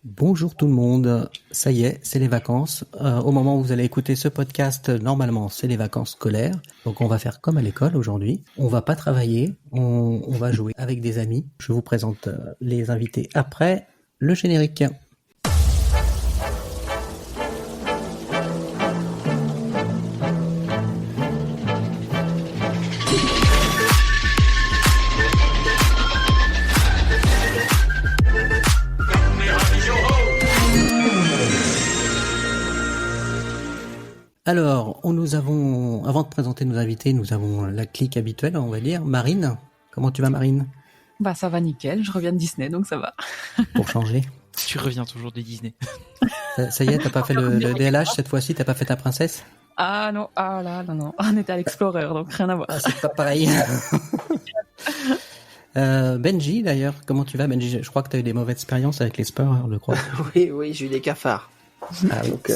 Bonjour tout le monde, ça y est, c'est les vacances. Au moment où vous allez écouter ce podcast, normalement, c'est les vacances scolaires. Donc on va faire comme à l'école aujourd'hui. On va pas travailler, on va jouer avec des amis. Je vous présente les invités après le générique. Alors, avant de présenter nos invités, nous avons la clique habituelle, on va dire. Marine, comment tu vas Marine ? Bah ça va nickel, je reviens de Disney donc ça va. Pour changer. Tu reviens toujours de Disney. Ça y est, t'as pas fait le DLH cette fois-ci, t'as pas fait ta princesse ? Ah non, non. On était à l'Explorer donc rien à voir. Ah, c'est pas pareil. Benji d'ailleurs, comment tu vas Benji ? Je crois que t'as eu des mauvaises expériences avec les Spurs, je crois. Oui, j'ai eu des cafards. Ah oui, donc,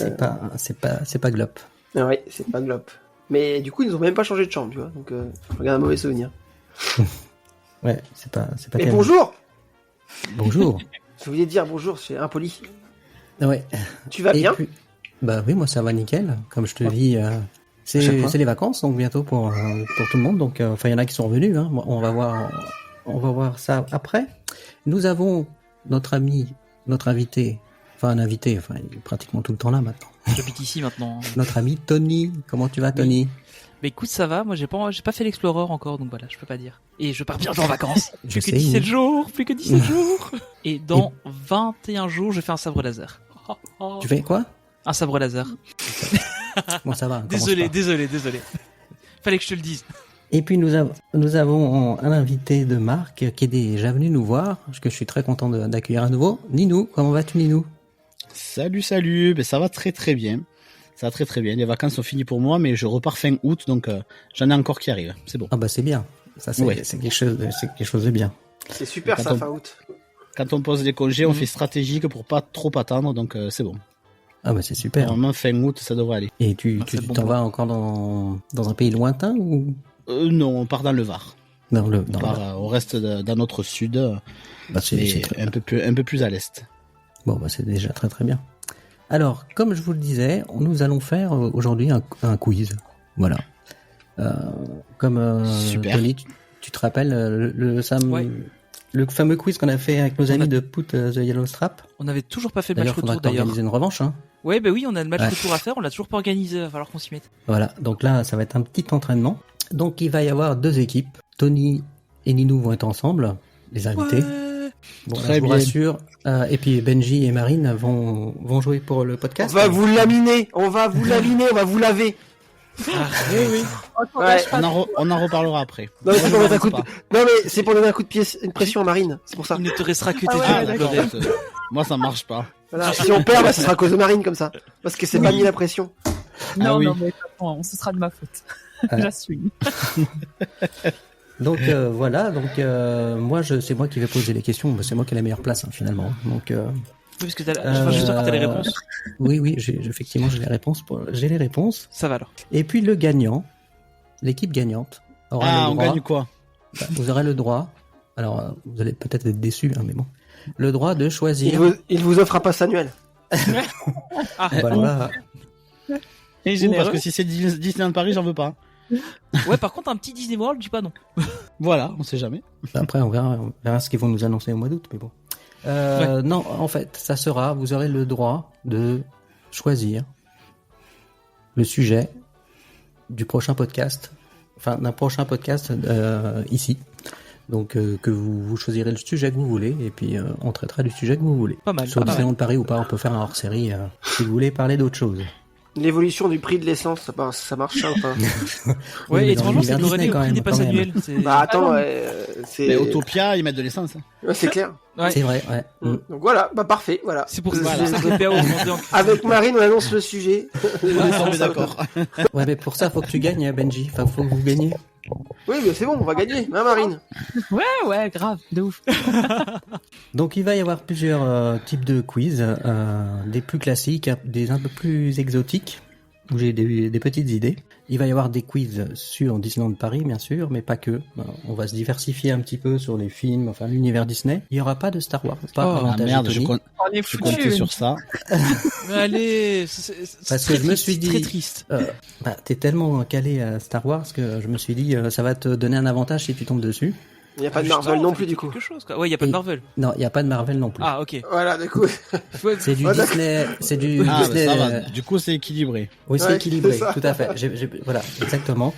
c'est pas glop. Ah oui, c'est pas glop. Mais du coup, ils nous ont même pas changé de chambre, tu vois. Donc, je regarde un mauvais souvenir. Ouais, c'est pas. Et bonjour. Bonjour. Je voulais dire bonjour, c'est impoli. Ouais. Tu vas bien ? Bah oui, moi ça va nickel. Comme je te dis, c'est les vacances, donc bientôt pour tout le monde. Donc, il y en a qui sont revenus. Hein. On va voir ça après. Nous avons notre invité. Enfin, un invité, il est pratiquement tout le temps là maintenant. J'habite ici maintenant. Notre ami Tony. Comment tu vas, Tony ? Mais écoute, ça va. Moi, j'ai pas fait l'Explorer encore, donc voilà, je peux pas dire. Et je pars bientôt en vacances. Plus que 17 jours, plus que 17 jours. Et dans 21 jours, je fais un sabre laser. Tu fais quoi ? Un sabre laser. Bon, ça va. Désolé. Fallait que je te le dise. Et puis nous avons un invité de marque qui est déjà venu nous voir, parce que je suis très content d'accueillir à nouveau. Ninou, comment vas-tu Ninou ? Salut, ben ça va très très bien. Ça va très très bien. Les vacances sont finies pour moi, mais je repars fin août, donc j'en ai encore qui arrivent. C'est bon. Ah bah c'est bien. Ça c'est quelque chose de bien. C'est super ça, fin août. Quand on pose des congés, on fait stratégique pour pas trop attendre, donc c'est bon. Ah bah c'est super. Normalement fin août, ça devrait aller. Et tu t'en vas encore dans un pays lointain ou ? Non, on part dans le Var. On reste dans notre sud, c'est un peu plus à l'est. Bon bah c'est déjà très très bien. Alors, comme je vous le disais, nous allons faire aujourd'hui un quiz. Voilà. Super. Tony, tu te rappelles le fameux quiz qu'on a fait avec nos amis de Put the Yellow Strap. On n'avait toujours pas fait le match retour d'ailleurs. D'ailleurs, organiser une revanche. Hein. Ouais, bah oui, on a le match retour à faire, on l'a toujours pas organisé, il va falloir qu'on s'y mette. Voilà, donc là, ça va être un petit entraînement. Donc, il va y avoir 2 équipes. Tony et Ninou vont être ensemble, les invités. Ouais. Bon, là, je vous rassure. Et puis Benji et Marine vont jouer pour le podcast. On va vous laminer, on va vous laver. Oui. Ouais. On en reparlera après. Non, mais c'est pour mettre un coup de... Non, mais c'est pour donner un coup de pied, une pression à Marine, c'est pour ça. Il ne te restera que tes d'accord. Moi, ça marche pas. Voilà. Si on perd, ce sera à cause de Marine comme ça. Parce que c'est pas mis la pression. Non, mais attends, ce sera de ma faute. J'assume. Donc voilà, moi c'est moi qui vais poser les questions, c'est moi qui ai la meilleure place finalement. Donc oui, parce que je suis sûr que t'as les réponses. Oui, effectivement j'ai les réponses. Ça va alors. Et puis le gagnant, l'équipe gagnante aura le droit. On gagne quoi ? Vous aurez le droit. Alors vous allez peut-être être déçus, mais bon, le droit de choisir. Il vous offre un pass annuel. Voilà. Et généreux. Parce que si c'est Disneyland Paris, j'en veux pas. Ouais, par contre, un petit Disney World, dis pas non. Voilà, on sait jamais. Après, on verra ce qu'ils vont nous annoncer au mois d'août, mais bon. Non, en fait, vous aurez le droit de choisir le sujet du prochain podcast, d'un prochain podcast ici. Donc, que vous choisirez le sujet que vous voulez, et puis on traitera du sujet que vous voulez. Pas mal. Sur Disneyland Paris ou pas, on peut faire un hors-série si vous voulez parler d'autre chose. L'évolution du prix de l'essence, ça marche ça ou pas ? Ouais, étrangement, c'est Disney, le prix des passes annuels. Bah attends, c'est... Mais Autopia, ils mettent de l'essence. Ouais, c'est clair. Ouais. C'est vrai, ouais. Donc voilà, bah parfait, voilà. C'est pour ça que les PA ont augmenté en... Avec Marine, on annonce le sujet. On est d'accord. Ouais, mais pour ça, faut que tu gagnes, Benji. Faut que vous gagniez. Oui, mais c'est bon, on va gagner, hein, Marine ? Ouais, grave, de ouf. Donc il va y avoir plusieurs types de quiz, des plus classiques, des un peu plus exotiques. où j'ai des petites idées. Il va y avoir des quiz sur Disneyland Paris, bien sûr, mais pas que. On va se diversifier un petit peu sur les films, enfin l'univers Disney. Il y aura pas de Star Wars, pas Oh, Avantage merde, et Tony. On est je comptais sur ça. Mais allez, Parce que je me suis dit, très triste. T'es tellement calé à Star Wars que je me suis dit, ça va te donner un avantage si tu tombes dessus. Il n'y a pas de Marvel non plus, du coup. Quelque chose, quoi. Ouais, il y a pas de Et- Marvel. Non, il y a pas de Marvel non plus. Ah, ok. Voilà, du coup. C'est du Ah, d'accord. Disney, c'est du Ah, Disney. bah, ça va. Du coup, c'est équilibré. Oui, c'est Ouais, équilibré, c'est ça. tout à fait. Voilà, exactement.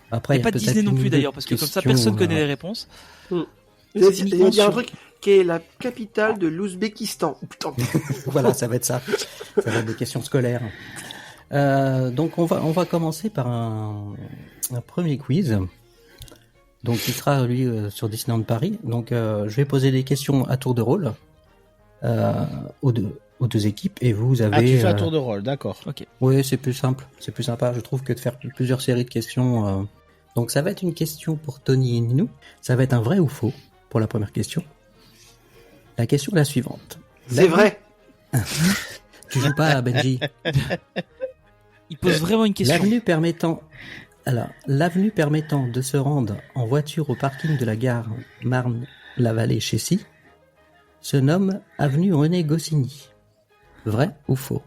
Après, Il n'y a pas de peut-être Disney non une plus ou deux d'ailleurs, parce que comme ça, questions, personne connaît les réponses. Il C'est va dire uniquement un sur- truc qui est la capitale de l'Ouzbékistan. Putain. Voilà, ça va être ça. Ça va être des questions scolaires. Donc on va commencer par un premier quiz. Donc il sera lui sur Disneyland Paris. Donc je vais poser des questions à tour de rôle aux deux équipes et vous avez. Ah, tu fais un tour de rôle, d'accord. Oui, c'est plus simple, c'est plus sympa, je trouve, que de faire plusieurs séries de questions. Donc ça va être une question pour Tony et Ninou. Ça va être un vrai ou faux pour la première question. La question est la suivante. C'est vrai. Tu joues pas à Benji. Il pose vraiment une question. L'avenue permettant de se rendre en voiture au parking de la gare Marne-la-Vallée-Chessy se nomme avenue René Goscinny. Vrai ou faux?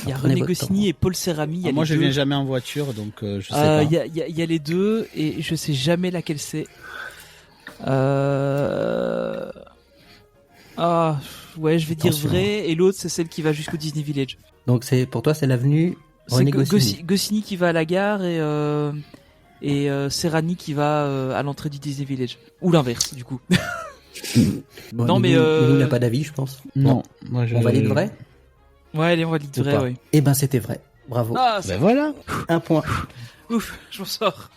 Il y a Prenez René votre Goscinny temps. et Paul Serrami. il y a Ah, moi, les je deux. viens jamais en voiture, donc je sais pas. Il y a les deux et je sais jamais laquelle c'est. Ah, ouais, je vais dire Attention. vrai et l'autre c'est celle qui va jusqu'au Disney Village. Donc pour toi c'est l'avenue C'est René Goscinny. Goscinny qui va à la gare et Serrani qui va à l'entrée du Disney Village. Ou l'inverse, du coup. Bon, Non, mais, Ninou n'a pas d'avis, je pense. Non, moi je. On valide vrai? Ouais, allez, on va dire Ou vrai, pas ouais. Eh ben c'était vrai. Bravo. Ah, Ben voilà. Un point. ouf, je m'en sors.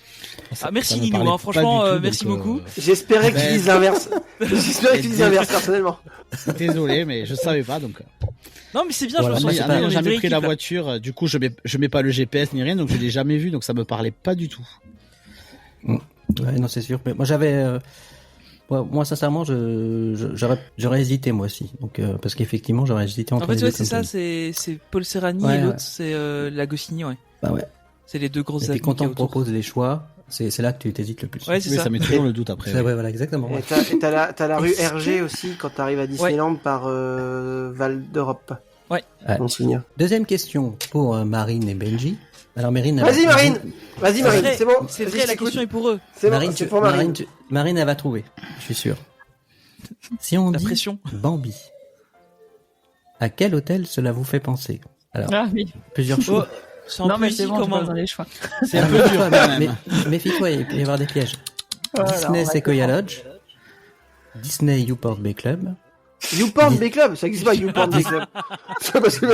Ça- Ah, merci ça me Ninou, parlait hein, pas franchement, du tout, merci donc, beaucoup. J'espérais qu'ils Ben- disent l'inverse. J'espérais qu'ils disent l'inverse, personnellement. Désolé, mais je savais pas, donc. Non, mais c'est bien, Voilà, je me moi, sens c'est En pas- ayant on est une jamais vraie pris la équipe, là. voiture, du coup, je mets pas le GPS ni rien, donc je l'ai jamais vu, donc ça me parlait pas du tout. Ouais, non, c'est sûr. Mais moi j'avais. Moi sincèrement, j'aurais hésité moi aussi. Donc parce qu'effectivement j'aurais hésité entre En fait, les ouais, deux. c'est comme ça, Tony. c'est Paul Serrani Ouais, et ouais. l'autre, c'est la Goscinny, ouais. Bah ouais. C'est les deux grosses T'es avenues content qu'il y que a autour. propose les choix. C'est là que tu t'hésites le plus. Ouais, c'est Oui, ça. ça met toujours le doute après. C'est oui. vrai, voilà, exactement. Et ouais. t'as la rue Est-ce RG aussi quand t'arrives à Disneyland par Val d'Europe. Ouais. Mon souvenir. Deuxième question pour Marine et Benji. Alors Marine. Vas-y, Marine. Vas-y, C'est Marine, vrai, c'est bon. C'est Vas-y, vrai, je la t'écoute. question est pour eux. C'est bon, Marine, c'est pour Marine. Marine, elle va trouver. Je suis sûr. Si on La dit pression. Bambi, à quel hôtel cela vous fait penser? Alors, Ah oui. plusieurs Oh, choix. c'est un Non, peu mais easy c'est bon, quand je passe même. dans les choix. C'est un peu dur quand même. Mais méfie-toi, il peut y avoir des pièges. Voilà, Disney on va Sequoia comprendre. Lodge, Disney Newport Bay Club, YouPorn Bay Club, ça existe pas, YouPorn Bay Club. C'est parce que,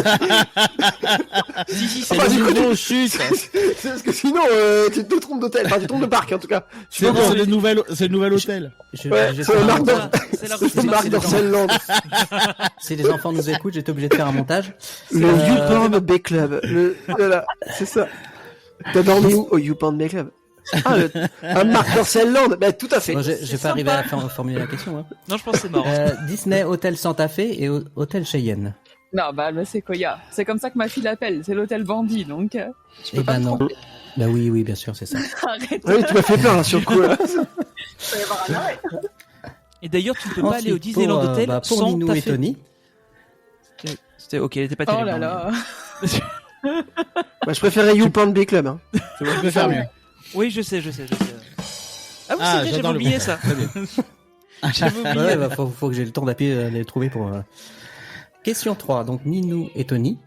Si, C'est Enfin, le du coup, nouveau chute. c'est parce que sinon, tu te trompes d'hôtel, enfin, tu te trompes de parc, en tout cas. C'est le nouvel hôtel. Ouais, je c'est vais le faire un Marc montage. C'est la C'est c'est Marc les Dorselland. Si les enfants nous écoutent, j'étais obligé de faire un montage. Le Euh, YouPorn Bay Club. Voilà, c'est ça. T'as dormi où? Au YouPorn Bay Club. Ah, un Marc Dorselland. Bah, tout à fait. Bon, j'ai c'est pas arrivé à sympa. formuler la question. Hein. Non, je pense que c'est mort. Disney Hôtel Santa Fe et Hôtel Cheyenne. Non, bah le Sequoia. C'est comme ça que ma fille l'appelle. C'est l'hôtel Bandit, donc je Eh peux pas ben me non. tromper. Bah oui, bien sûr, c'est ça. Arrête. Oui, tu m'as fait peur, là, sur le coup, là. Il va y avoir un arrêt. Et d'ailleurs, tu ne peux pas aller au Ensuite, Disneyland pour, Hotel pour sans Ninou ta et Tony. C'était ok, elle était pas Oh terrible. là hein, là. Bah, je préférais YouPorn Bay Club, hein. Tu peux faire mieux. mais- Oui, je sais. Ah oui, Ah, c'est vrai, j'avais j'adore le oublié bon. ça. Très bien. J'avais oublié. Ouais, bah, faut que j'ai le temps d'appuyer, les trouver pour. Question 3. Donc Ninou et Tony.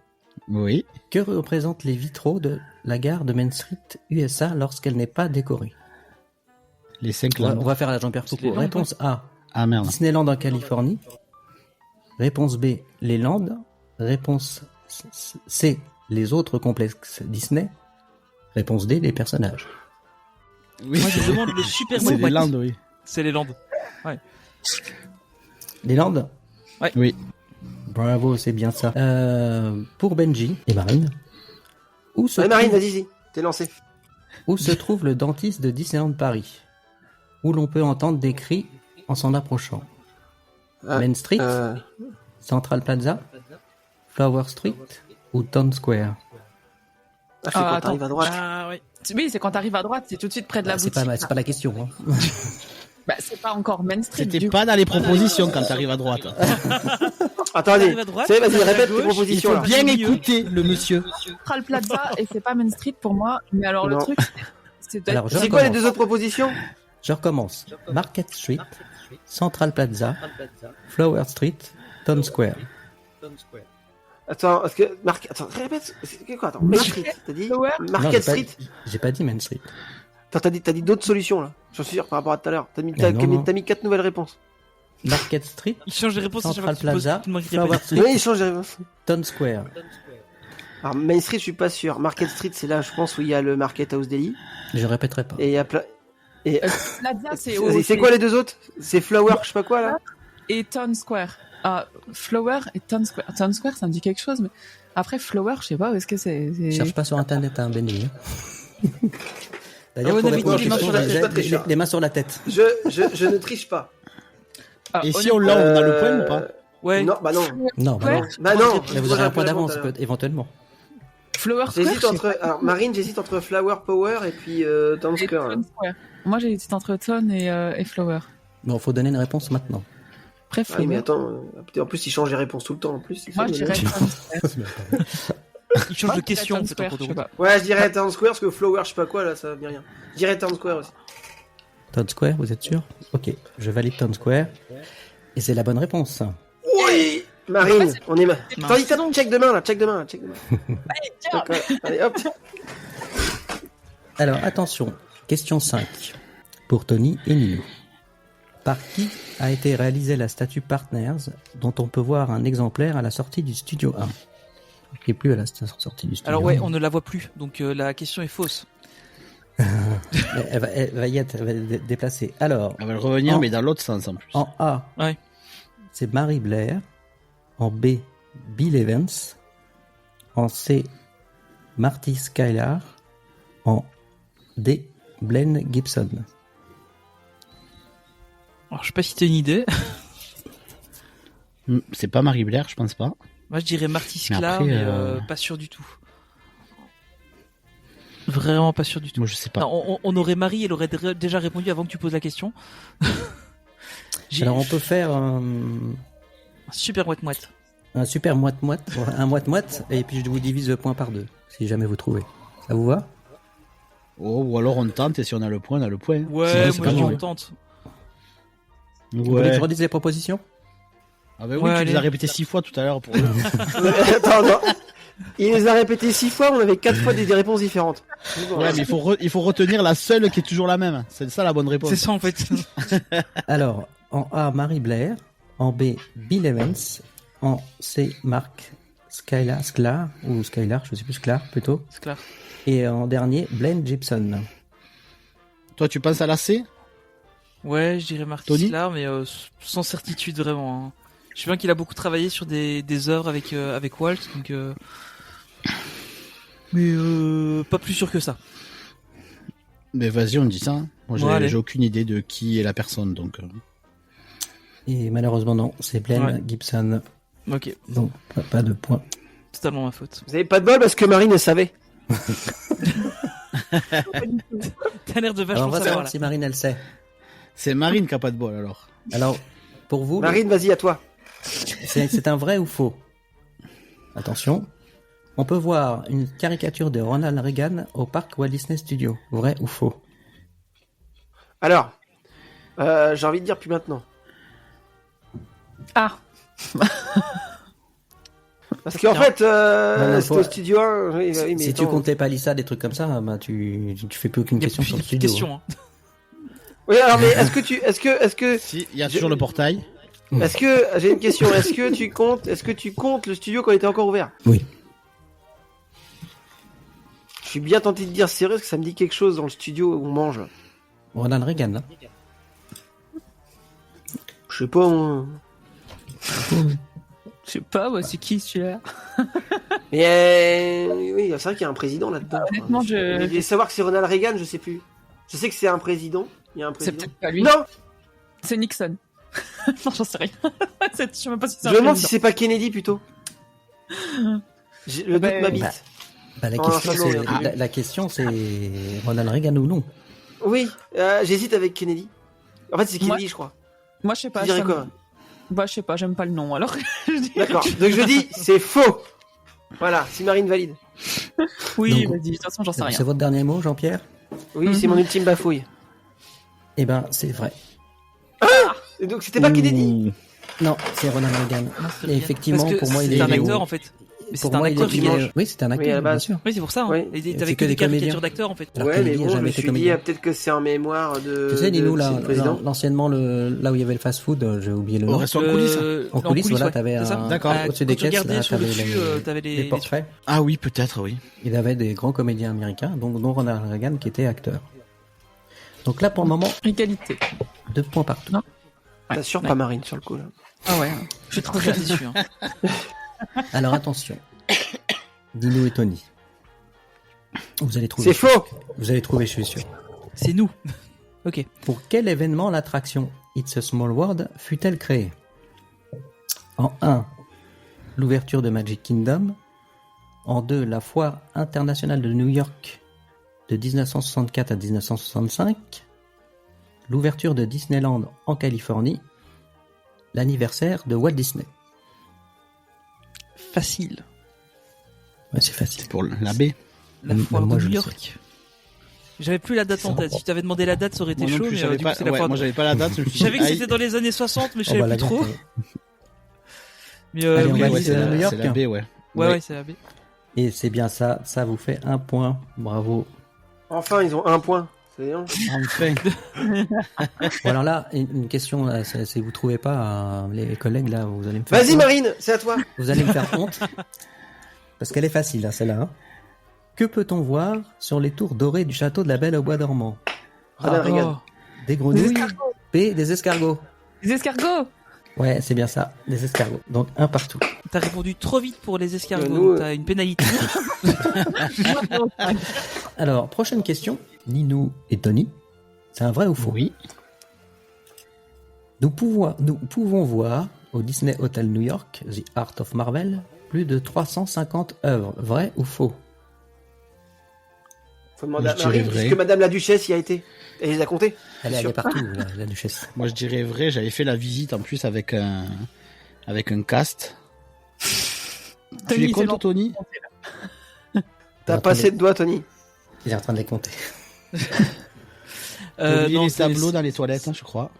Oui. Que représentent les vitraux de la gare de Main Street, USA, lorsqu'elle n'est pas décorée? Les 5 On langues. va faire à la Jean-Pierre C'est Foucault. les landes, Réponse A. Ah merde. Disneyland en Californie. Réponse B. Les Landes. Réponse C. Les autres complexes Disney. Réponse D. Les personnages. Oui. Moi, je demande le super C'est mot. les Landes, oui. C'est les Landes. Les Landes. Oui. Bravo, c'est bien ça. Pour Benji et Marine. Où se, Ouais, Marine, trouve, vas-y, t'es lancé. où se trouve le dentiste de Disneyland Paris? Où l'on peut entendre des cris en s'en approchant. Main Street, Euh, Central Plaza, Flower Street ou Town Square? c'est quand t'arrives à droite. Ah oui. Oui, c'est quand t'arrives à droite, c'est tout de suite près de la C'est boutique. pas la question. Hein. Bah, c'est pas encore Main Street. C'était du pas dans les propositions quand t'arrives à droite. Attendez, T'arrives à droite, vas-y, t'arrives à répète tes gauche, Il propositions faut là. bien Milieu. écouter le monsieur. Central Plaza et c'est pas Main Street pour moi. Mais alors Non. le truc, c'est Alors, je C'est quoi les recommence. deux autres propositions? Je recommence. Market Street, Central Plaza, Flower Street, Town Square. Attends, parce que attends, répète. C'est quoi? Attends, Main Street, t'as dit Flower Non, Market j'ai pas- Street. J'ai pas dit Main Street. Attends, t'as dit d'autres solutions là. J'en suis sûr par rapport à tout à l'heure. T'as mis, Mais non. t'as mis 4 nouvelles réponses. Market Street, Il change les réponses à chaque Central fois que tu poses Plaza, une marque qui Flower répète. Street, Oui, il change les réponses. Town Square. Alors Main Street, je suis pas sûr. Market Street, c'est là, je pense, où il y a le Market House Deli. Je répéterai pas. Et il y a plein. Et Plaza, c'est quoi les deux autres? C'est Flower, je sais pas quoi là. et Town Square. Ah, Flower et Town Square. Town Square, ça me dit quelque chose, mais après Flower, je sais pas où est-ce que c'est. Cherche pas sur internet, hein, Benny. D'ailleurs, Ah, on pour avait répondre aux dit les mains questions, sur la- j'ai je suis pas très sûr. les mains sur la tête. Je ne triche pas. Ah, Et si on l'a, on a le point ou pas? Ouais. Non, bah non. Non, bah Ouais. non. Bah non. Mais vous avez un point d'avance, éventuellement. Flower Square. J'hésite entre. Alors Marine, j'hésite entre Flower Power et puis Town et Square. là. Town Square. Moi, j'hésite entre Town et Flower. Bon, faut donner une réponse maintenant. Après Ah oui, mais Flower. attends, en plus il change les réponses tout le temps en plus. c'est Moi, ça, je mais- dirais Town Square. Il change de question, Town en fait, en Square, cours de je sais route. pas. Ouais, je dirais Town Square parce que Flower, je sais pas quoi là, ça veut rien. Je dirais Town Square aussi. Town Square, vous êtes sûr? Ok, je valide Town Square. Et c'est la bonne réponse. Oui, Marine, on est. Mince. Attends, check demain là, check demain. tiens. D'accord. Allez, hop. Alors, attention. Question 5. Pour Tony et Nino. Par qui a été réalisée la statue Partners, dont on peut voir un exemplaire à la sortie du Studio 1? Qui est plus à la sortie du Studio Alors ouais, 1. on ne la voit plus, donc la question est fausse. Elle va y être déplacée. Alors, Elle va le revenir, En- mais dans l'autre sens en plus. en A, Ouais. c'est Mary Blair. En B, Bill Evans. En C, Marty Skylar. En D, Blaine Gibson. Alors je sais pas si t'as une idée. C'est pas Marie Blair, je pense pas. Moi je dirais Marty Mais Sklar, après, mais pas sûr du tout. Vraiment pas sûr du tout. Moi, je sais pas. Non, on aurait Marie, elle aurait déjà répondu avant que tu poses la question. J'ai Alors, on peut faire un super moite-moite. un super moite-moite, un moite-moite, et puis je vous divise le point par deux, si jamais vous trouvez. Ça vous va? Oh, ou alors on tente et si on a le point, on a le point. Ouais, Sinon, c'est moi pas je joué. tente. Vous voulez que Ouais. je redise les propositions? Ah bah oui, Ouais, tu allez. les as répétés 6 fois tout à l'heure pour. Attends, non. Il les a répétés 6 fois, on avait 4 fois des réponses différentes. Ouais, mais il faut retenir la seule qui est toujours la même. C'est ça la bonne réponse. C'est ça en fait. Alors, en A, Mary Blair. En B, Bill Evans. En C, Mark Sklar, ou Skylar, je sais plus, Sklar plutôt. C'est clair. Et en dernier, Blaine Gibson. Toi, tu penses à la C? Ouais, je dirais Marty Tony Sklar, mais sans certitude vraiment. Hein. Je sais bien qu'il a beaucoup travaillé sur des œuvres avec Walt, donc. Mais pas plus sûr que ça. Mais vas-y, on dit ça. Moi, Bon, allez. j'ai aucune idée de qui est la personne, donc. Et malheureusement, non, c'est Blaine Ouais. Gibson. Ok, Donc, pas de point. totalement ma faute. Vous avez pas de bol parce que Marine, elle savait. T'as l'air de Alors, vachement on va savoir savoir là. si Marine, elle sait. C'est Marine qui a pas de bol alors. Alors, pour vous, Marine, vas-y, à toi. c'est un vrai ou faux? Attention. On peut voir une caricature de Ronald Reagan au parc Walt Disney Studios. Vrai ou faux? Alors, j'ai envie de dire plus maintenant. Ah, Parce qu'en fait, non, c'était faut- au studio 1. Oui, mais Si tu attends. comptes les palissades, des trucs comme ça, bah tu fais plus aucune Il y a question sur plus le de studio. questions. Hein. Oui, alors, mais est-ce que, Si, il y a toujours le portail. j'ai une question. Est-ce que tu comptes le studio quand il était encore ouvert? Oui. Je suis bien tenté de dire sérieux parce que ça me dit quelque chose dans le studio où on mange. Ronald Reagan, là. Je sais pas, moi. je sais pas, moi, c'est qui celui-là? Mais oui, c'est vrai qu'il y a un président là-dedans. Honnêtement, Mais je. savoir que c'est Ronald Reagan, je sais plus. Je sais que c'est un président. Il y a un C'est président. peut-être pas lui. Non, C'est Nixon. Non, j'en sais rien. Je sais même pas si c'est je un me demande si président. c'est pas Kennedy plutôt. Le doute Ben, m'habite. Bah, la, Oh, question, ça, non, c'est, il y a- la question, c'est Ronald Reagan ou non? Oui, j'hésite avec Kennedy. En fait, c'est Kennedy, je crois. Moi, je sais pas. Tu dirais ça me- quoi? Bah, je sais pas, j'aime pas le nom, alors. je dirais D'accord. que- Donc je dis, c'est faux. Voilà, si Marine valide. Oui, Donc, vas-y, de toute façon, j'en sais rien. C'est votre dernier mot, Jean-Pierre? Oui, c'est mon ultime bafouille. Eh ben, c'est vrai. Et donc c'était pas Kennedy? Ouh. Non, c'est Ronald Reagan. Et effectivement, Parce que pour moi, il c'est est un il est acteur où en fait. Mais Pour c'est un moi, acteur il qui est- mange. Oui, c'est un Oui, à acteur, la bien base. sûr. Oui, c'est pour ça. Hein. Oui. Et C'est t'avais que que des des comédiens. caricatures d'acteurs en fait. Alors Ouais, Kennedy mais a bon, je jamais me été suis dit, comédien. peut-être que c'est en mémoire de. Tu sais, dis-nous, de là, le président. l'anciennement, là où il y avait le fast-food, j'ai oublié le Au nom. restaurant en coulisses. En coulisses, voilà, ouais, t'avais c'est ça. un- D'accord. au-dessus Quand des tu caisses, regardais là, sur le t'avais dessus, t'avais les les portraits. Ah oui, peut-être, oui. Il avait des grands comédiens américains, dont Ronald Reagan, qui était acteur. Donc là, pour le moment, Égalité. 2 points partout. Non. T'assures pas Marine sur le coup là. Ah ouais. Je suis très déçu. Hein. Alors attention. Dino et Tony. Vous allez trouver. C'est faux. Vous allez trouver, je suis sûr. C'est nous. Ok. Pour quel événement l'attraction It's a Small World fut-elle créée? En 1, l'ouverture de Magic Kingdom. En 2, la foire internationale de New York de 1964 à 1965. L'ouverture de Disneyland en Californie. L'anniversaire de Walt Disney. Facile. Ouais, c'est facile. Pour la baie. La Même foire moi, de je New le York. J'avais plus la date en tête. Si tu t'avais demandé la date, ça aurait été Moi non chaud. plus, Mais j'avais du pas, coup, c'est la ouais, foire. moi j'avais pas la date. Je me suis Je savais que dit, c'était dans les années 60, mais je Oh, savais bah, la plus trop. gâte, Mais Allez, on oui, va oui, essayer c'est à New York. C'est la baie, ouais. ouais, c'est la baie. Et c'est bien ça, ça vous fait 1 point. Bravo. Enfin, ils ont 1 point. C'est bien. Enfin. Bon, alors là, une question, là, si vous trouvez pas, les collègues, là, vous allez me faire Vas-y honte. Marine, c'est à toi. Vous allez me faire honte. Parce qu'elle est facile, là, celle-là. hein. Que peut-on voir sur les tours dorées du château de la Belle au Bois dormant? Ronald Reagan. Des grenouilles. Des escargots. B, des escargots. Les escargots. Ouais, c'est bien ça, des escargots. Donc 1 partout. T'as répondu trop vite pour les escargots. Nous, T'as une pénalité. Alors, prochaine question. Ninou et Tony. C'est un vrai ou faux? Oui. Nous pouvons voir au Disney Hotel New York, The Art of Marvel, plus de 350 œuvres. Vrai ou faux? Faut demander à Je dirais Marine, vrai. puisque Madame la Duchesse y a été. Elle les a comptés. Elle Sûr. est partout, la duchesse. Moi je dirais vrai, j'avais fait la visite en plus avec un cast. Tu Tony, les c'est comptes, long. Tony? T'as pas assez de doigts, Tony. Il est en train de les compter. T'as oublié Non, les c'est- tableaux dans les toilettes, hein, je crois.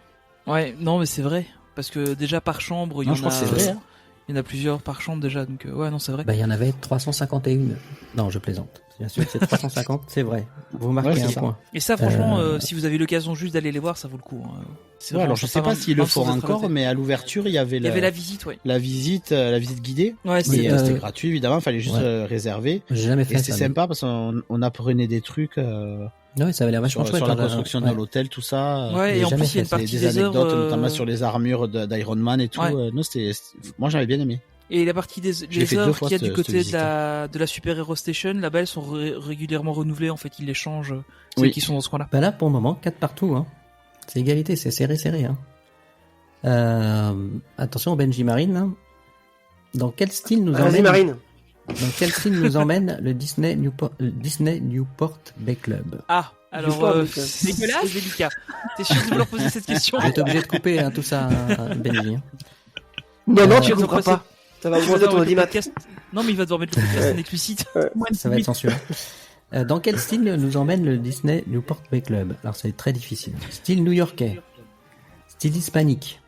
Ouais, non, mais c'est vrai. Parce que déjà par chambre, il y Non, en je crois a. que c'est vrai. Hein. Il y en a plusieurs par chambre déjà. Donc, ouais, non, c'est vrai. Bah, il y en avait 351. Non, je plaisante. Bien sûr, c'est 350, c'est vrai. Vous marquez Ouais, c'est un ça. point. Et ça, franchement, si vous avez l'occasion juste d'aller les voir, ça vaut le coup. Hein. C'est Ouais, vraiment alors je sais sympa, pas s'ils le même font sans être encore, raté. mais à l'ouverture il y avait Il y avait la visite, ouais. la visite guidée. Ouais, Et, c'était. c'était gratuit évidemment, fallait juste Ouais. réserver. J'ai jamais Et fait c'était ça. sympa parce qu'on apprenait des trucs Ouais, ça avait l'air vachement sur chouette. la hein, construction ouais. de l'hôtel, tout ça. Ouais, j'ai et en jamais plus, il y a une fait partie des des œuvres. anecdotes, notamment sur les armures d'Iron Man et tout. Ouais. Non, moi j'avais bien aimé. Et la partie des J'ai les fait 2 œuvres fois qu'il y a du cette côté visite. de la Super Hero Station, là-bas, elles sont régulièrement renouvelées. En fait, ils les changent. Celles Oui. qui sont dans ce coin-là. Bah là, pour le moment, 4 partout. Hein. C'est égalité, c'est serré. Hein. Attention, Benji Marine. hein. Dans quel style nous Vas-y emmène Marine. Dans quel style nous emmène le Disney Newport Bay Club? Ah, alors, pas, c'est dégueulasse. délicat. T'es sûr de vouloir poser cette question? Vous êtes obligé de couper hein, tout ça, Benji. hein. Non, non, tu Euh, comprends pas. Ça va augmenter ton Le audimat. podcast- Non, mais il va devoir mettre le podcast en explicite. Ça va être censuré. Dans quel style nous emmène le Disney Newport Bay Club? Alors, c'est très difficile. Style new-yorkais. Style hispanique.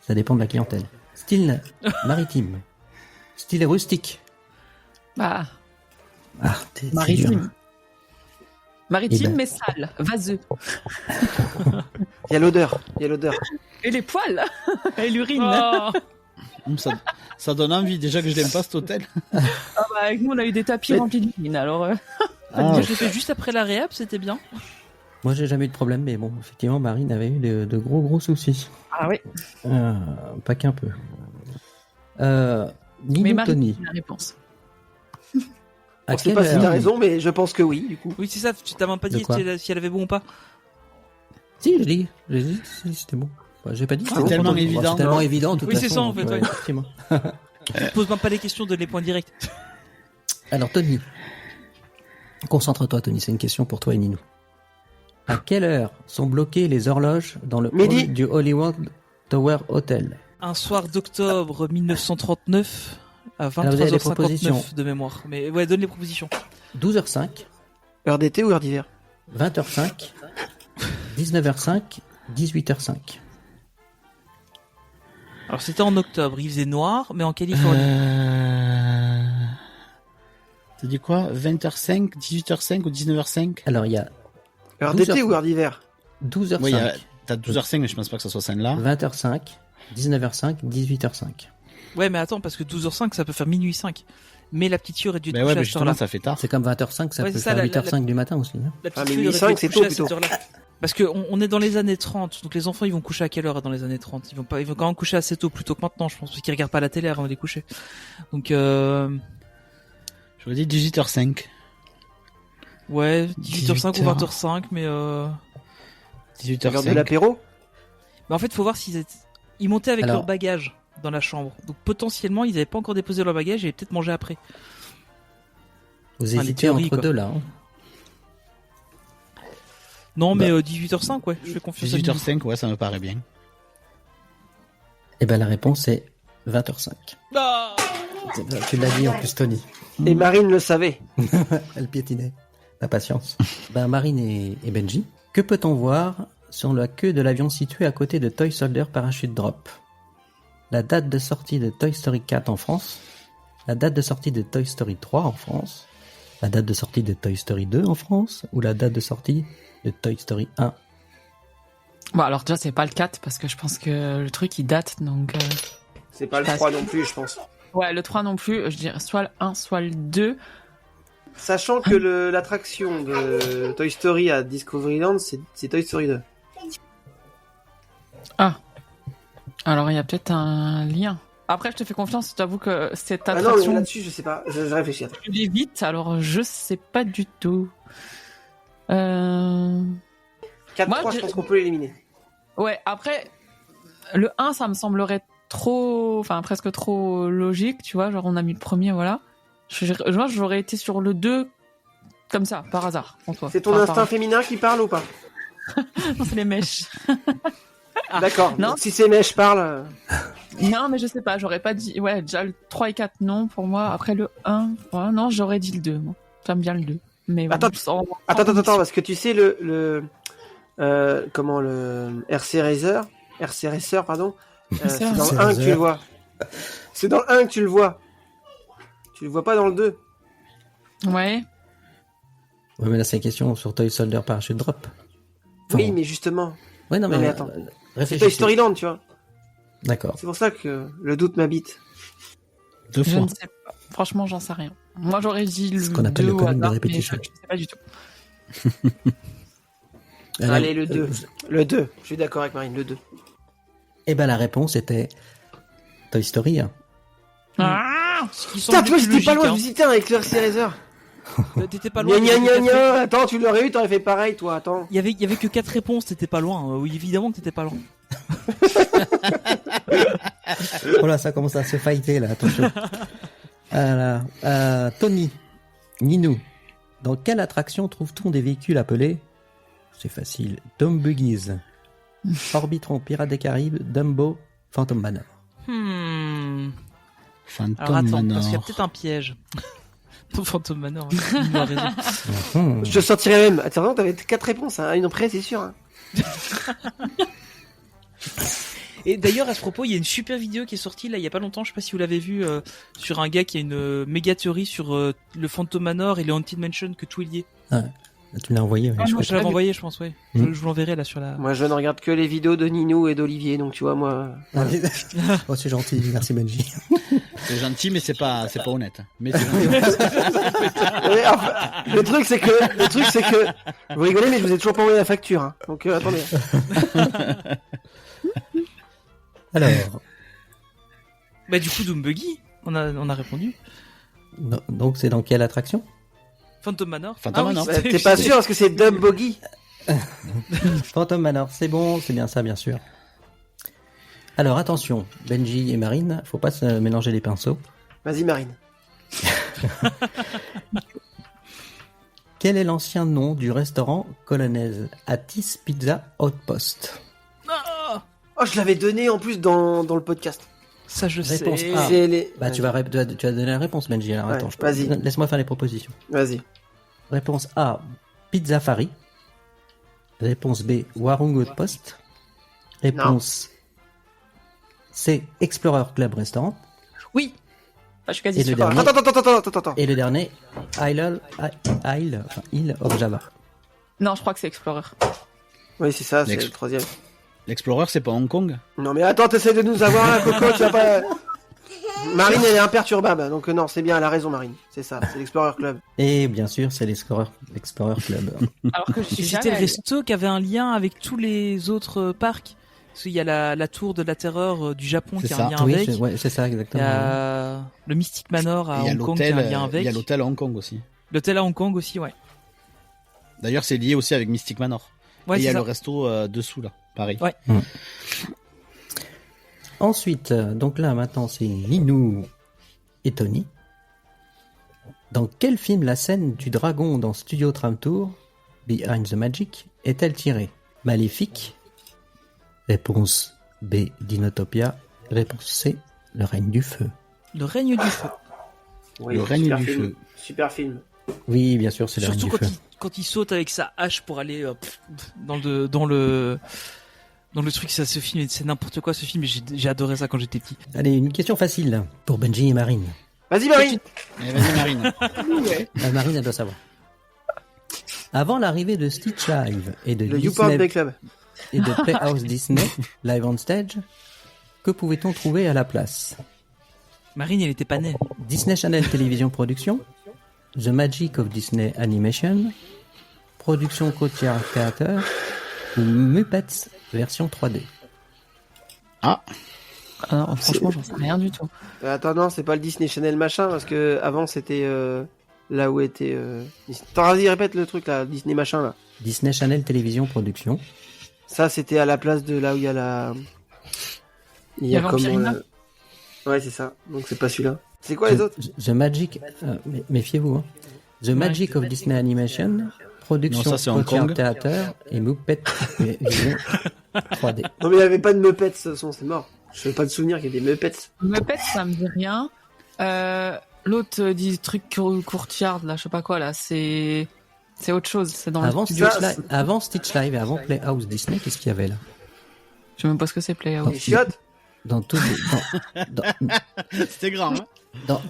Ça dépend de la clientèle. Style maritime. Style rustique. Bah, Ah, c'est dur. maritime. Maritime, Eh ben. mais sale. Vaseux. Il y a l'odeur. Et les poils. Et l'urine. Oh. Ça donne envie déjà que je l'aime pas cet hôtel. Ah bah, avec nous, on a eu des tapis Mais- remplis d'urine. Alors, Ah, Moi, je l'ai fait juste après la réhab, c'était bien. Moi, j'ai jamais eu de problème, mais bon, effectivement, Marine avait eu de gros soucis. ah oui. Pas qu'un peu. Mais Nino Marie, Tony. la réponse. À On sait quelle pas si heure- t'as raison, mais je pense que oui, du coup. Oui, c'est ça, tu t'as même pas De dit quoi si elle avait bon ou pas. Si, j'ai dit si, c'était bon. Bah, j'ai pas dit. C'est tellement Bon, évident, C'est tellement non. évident, de toute Oui, c'est façon, ça, en fait, ouais. effectivement. Tu te poses même pas les questions de les points directs. Alors, Tony. Concentre-toi, Tony, c'est une question pour toi et Ninou. À quelle heure sont bloquées les horloges dans le Midi. hall du Hollywood Tower Hotel? Un soir d'octobre 1939 à Alors, vous avez des 23h59 propositions. de mémoire. Mais ouais, donne les propositions. 12h05, Heure d'été ou heure d'hiver? 20h05, 19h05, 18h05. Alors c'était en octobre, il faisait noir, mais en Californie. T'as dit quoi? 20h05, 18h05 ou 19h05? Alors, il y a Heure 12 d'été heures. ou heure d'hiver? 12h05, Oui, t'as 12h05, mais je pense pas que ça soit celle-là. 20h05, 19h05, 18h05. Ouais, mais attends, parce que 12h05, ça peut faire minuit 5. Mais la petite fille aurait dû être Mais couchée ouais, mais à cette heure-là. justement, ça fait tard. C'est comme 20h05, ça Ouais, peut c'est ça, faire la- 8h05 du matin aussi. Hein. La petite minuit fille aurait 5, dû être c'est couchée tôt, à cette plutôt. heure-là. Parce qu'on est dans les années 30, donc les enfants ils vont coucher à quelle heure dans les années 30? Ils vont quand même coucher assez tôt, plutôt que maintenant, je pense, parce qu'ils regardent pas la télé avant d'aller coucher. Donc J'aurais dit 18h05. ouais, 18h05 ou 18h. Heure 20h05, mais de 18h05. l'apéro? en fait, faut voir ils montaient avec Alors- leur bagage dans la chambre. Donc potentiellement, ils avaient pas encore déposé leur bagage et avaient peut-être mangé après. Vous Enfin, les hésitez théories, entre quoi. deux là. Hein. Non, mais Bah. 18h05, ouais, je fais confiance à Ninou. 18h05, ouais, ça me paraît bien. Eh ben la réponse est 20h05. Ah Tu l'as dit en plus, Tony. Et Marine le savait. Elle piétinait. La patience. Ben, Marine et Benji. Que peut-on voir sur la queue de l'avion situé à côté de Toy Soldier Parachute Drop? La date de sortie de Toy Story 4 en France, la date de sortie de Toy Story 3 en France, la date de sortie de Toy Story 2 en France, ou la date de sortie de Toy Story 1? Bon, alors déjà, c'est pas le 4 parce que je pense que le truc il date donc. C'est pas le Parce- 3 non plus, je pense. Ouais, le 3 non plus, je dirais soit le 1, soit le 2. Sachant que l'attraction de Toy Story à Discoveryland, c'est Toy Story 2. Alors il y a peut-être un lien. Après, je te fais confiance, je t'avoue que cette Ah non, mais attraction. là-dessus, je sais pas. Je réfléchis. Attends. Je vais vite, alors je sais pas du tout. 4-3, Moi, je je- pense qu'on peut l'éliminer. Ouais, après, le 1, ça me semblerait trop. Enfin, presque trop logique, tu vois. Genre, on a mis le premier, voilà. Moi, j'aurais été sur le 2, comme ça, par hasard, en toi. C'est ton Enfin, instinct féminin qui parle ou pas? Non, c'est les mèches. D'accord. Non. Donc, si ces mèches parlent... Non, mais je sais pas, j'aurais pas dit. Ouais, déjà le 3 et 4, non, pour moi. Après le 1, ouais, non, j'aurais dit le 2, moi. J'aime bien le 2. Mais bon, Attends, sans- Attends, parce que tu sais, le RC Racer, pardon, c'est dans RC le 1 que tu Racer. le vois. C'est dans le 1 que tu le vois. Tu le vois pas dans le 2. Ouais. Ouais, mais là, c'est une question sur Toy Soldier Parachute Drop. Oui, mais justement, Ouais, non, Non, mais, mais attends. c'est réfléchis. Toy Story Land, tu vois. D'accord. C'est pour ça que le doute m'habite. 2 Je fois. ne sais pas. Franchement, j'en sais rien. Moi, j'aurais dit le Ce qu'on appelle 2 le au comic de hasard, mais répétition. je sais pas du tout. Alors, Allez, le 2. Le 2. Je suis d'accord avec Marine, le 2. Eh ben, la réponse était Toy Story 1. Ah Ce qui Putain, semble tu vois, plus j'étais pas loin logique, de visiter avec le RC Racer. hein. T'étais pas loin. Gna il y gna avait gna que quatre- gna. Attends, tu l'aurais eu, t'aurais fait pareil, toi, attends. Il y avait que 4 réponses, t'étais pas loin. Oui, évidemment que t'étais pas loin. Oh là, ça commence à se fighter, là, attention. Alors, Tony, Ninou, dans quelle attraction trouve-t-on des véhicules appelés, c'est facile, Dumb Buggies, Orbitron, Pirates des Caraïbes, Dumbo, Phantom Manor? Alors Phantom attends, Manor. parce qu'il y a peut-être un piège. Ton Phantom Manor, hein. Il a raison. Hmm. Je te sortirais même. Attends, t'avais 4 réponses, hein. Une près, c'est sûr. Hein. Et d'ailleurs, à ce propos, il y a une super vidéo qui est sortie là il y a pas longtemps, je sais pas si vous l'avez vu, sur un gars qui a une méga théorie sur le Phantom Manor et les Haunted Mansion que tout est lié. Tu me l'as envoyé, ouais, Ah je non, crois. Je l'avais envoyé, je pense, ouais. Mm. Je vous l'enverrai là sur la. Moi, je ne regarde que les vidéos de Ninou et d'Olivier, donc tu vois, moi. Oh, c'est gentil, merci Benji. C'est gentil, mais c'est pas honnête. Mais c'est gentil. Ouais, enfin, le truc, c'est que, vous rigolez, mais je vous ai toujours pas envoyé la facture, hein. Donc, attendez. Alors, Bah du coup, Doom Buggy, on a répondu. donc c'est dans quelle attraction? Phantom Manor. Phantom Manor. Bah, t'es pas sûr, parce que c'est Dumb Buggy. Phantom Manor, c'est bon, c'est bien ça, bien sûr. Alors attention, Benji et Marine, faut pas se mélanger les pinceaux. Vas-y, Marine. Quel est l'ancien nom du restaurant Colonel Atis Pizza Outpost? Oh, je l'avais donné en plus dans le podcast. Ça, je Réponse sais. A. C'est les... Bah, tu vas donner la réponse, Benji. Alors, Ouais, attends, vas-y. laisse-moi faire les propositions. Vas-y. Réponse A, Pizza Fari. Réponse B, Warung Outpost. Réponse C, Explorer Club Restaurant. Oui. Enfin, je suis quasi Et le sûre. dernier, Attends. et le dernier, Isle of Java. Non, je crois que c'est Explorer. Oui, c'est ça, c'est L'ex- le troisième. L'Explorer, c'est pas Hong Kong? Non, mais attends, t'essaies de nous avoir là, Coco, tu vas pas... Marine, elle est imperturbable, donc non, c'est bien, elle a raison, Marine. C'est ça, c'est l'Explorer Club. Et bien sûr, c'est l'Explorer Club. Alors que je suis C'était jamais le allée. resto qui avait un lien avec tous les autres parcs. Parce qu'il y a la tour de la terreur du Japon C'est qui a ça. un lien Oui, avec. c'est ça, Il y exactement. a le Mystic Manor à Il y a Hong Kong qui a l'hôtel, un lien il avec. y a l'hôtel à Hong Kong aussi. L'hôtel à Hong Kong aussi, ouais. D'ailleurs, c'est lié aussi avec Mystic Manor. Ouais, et il y c'est a ça. le resto dessous là, pareil. Ouais. Ensuite, donc là, maintenant, c'est Ninou et Tony. Dans quel film la scène du dragon dans Studio Tram Tour, Behind the Magic, est-elle tirée? Maléfique. Réponse B, Dinotopia. Réponse C, Le règne du feu. Le règne du feu. Oui, Le règne super du film. feu. Super film. Oui, bien sûr, c'est Le règne Surtout du feu. quand il saute avec sa hache pour aller dans le truc, ça, ce film, c'est n'importe quoi ce film. J'ai adoré ça quand j'étais petit. Allez, une question facile là, pour Benji et Marine. Vas-y, Marine. Eh, vas-y, Marine. Marine, elle doit savoir. Avant l'arrivée de Stitch Live et de Le YouPorn Disney Play Club. et de Playhouse Disney Live on Stage, que pouvait-on trouver à la place? Marine, elle était pas née. Disney Channel Télévision Production, The Magic of Disney Animation, Production Côtière Theater ou Muppets version 3D. Alors, franchement, j'en sais rien du tout. Attends, non, c'est pas le Disney Channel machin, parce que avant c'était là où était... Disney. Attends, vas-y, répète le truc là, Disney machin là. Disney Channel Télévision Production, Ça, c'était à la place de là où il y a la... Il y a comme... Vampirina. Ouais, c'est ça. Donc c'est pas celui-là. C'est quoi les autres? The Magic, méfiez-vous, hein. The Magic of Disney Animation, Production Non, ça, c'est Hong Côtière Kong. Theater et Muppets version 3D. Non mais il y avait pas de Muppets, de toute façon, c'est mort. Je fais pas de souvenir qu'il y ait des Muppets. Muppets, ça me dit rien. L'autre dit truc courtyard, là, je sais pas quoi, là, c'est autre chose. C'est dans Avant le studio. Stitch Live et avant Playhouse Disney, qu'est-ce qu'il y avait là? Je sais même pas ce que c'est Playhouse. Les chiottes? Dans tout, C'était grand, hein. dans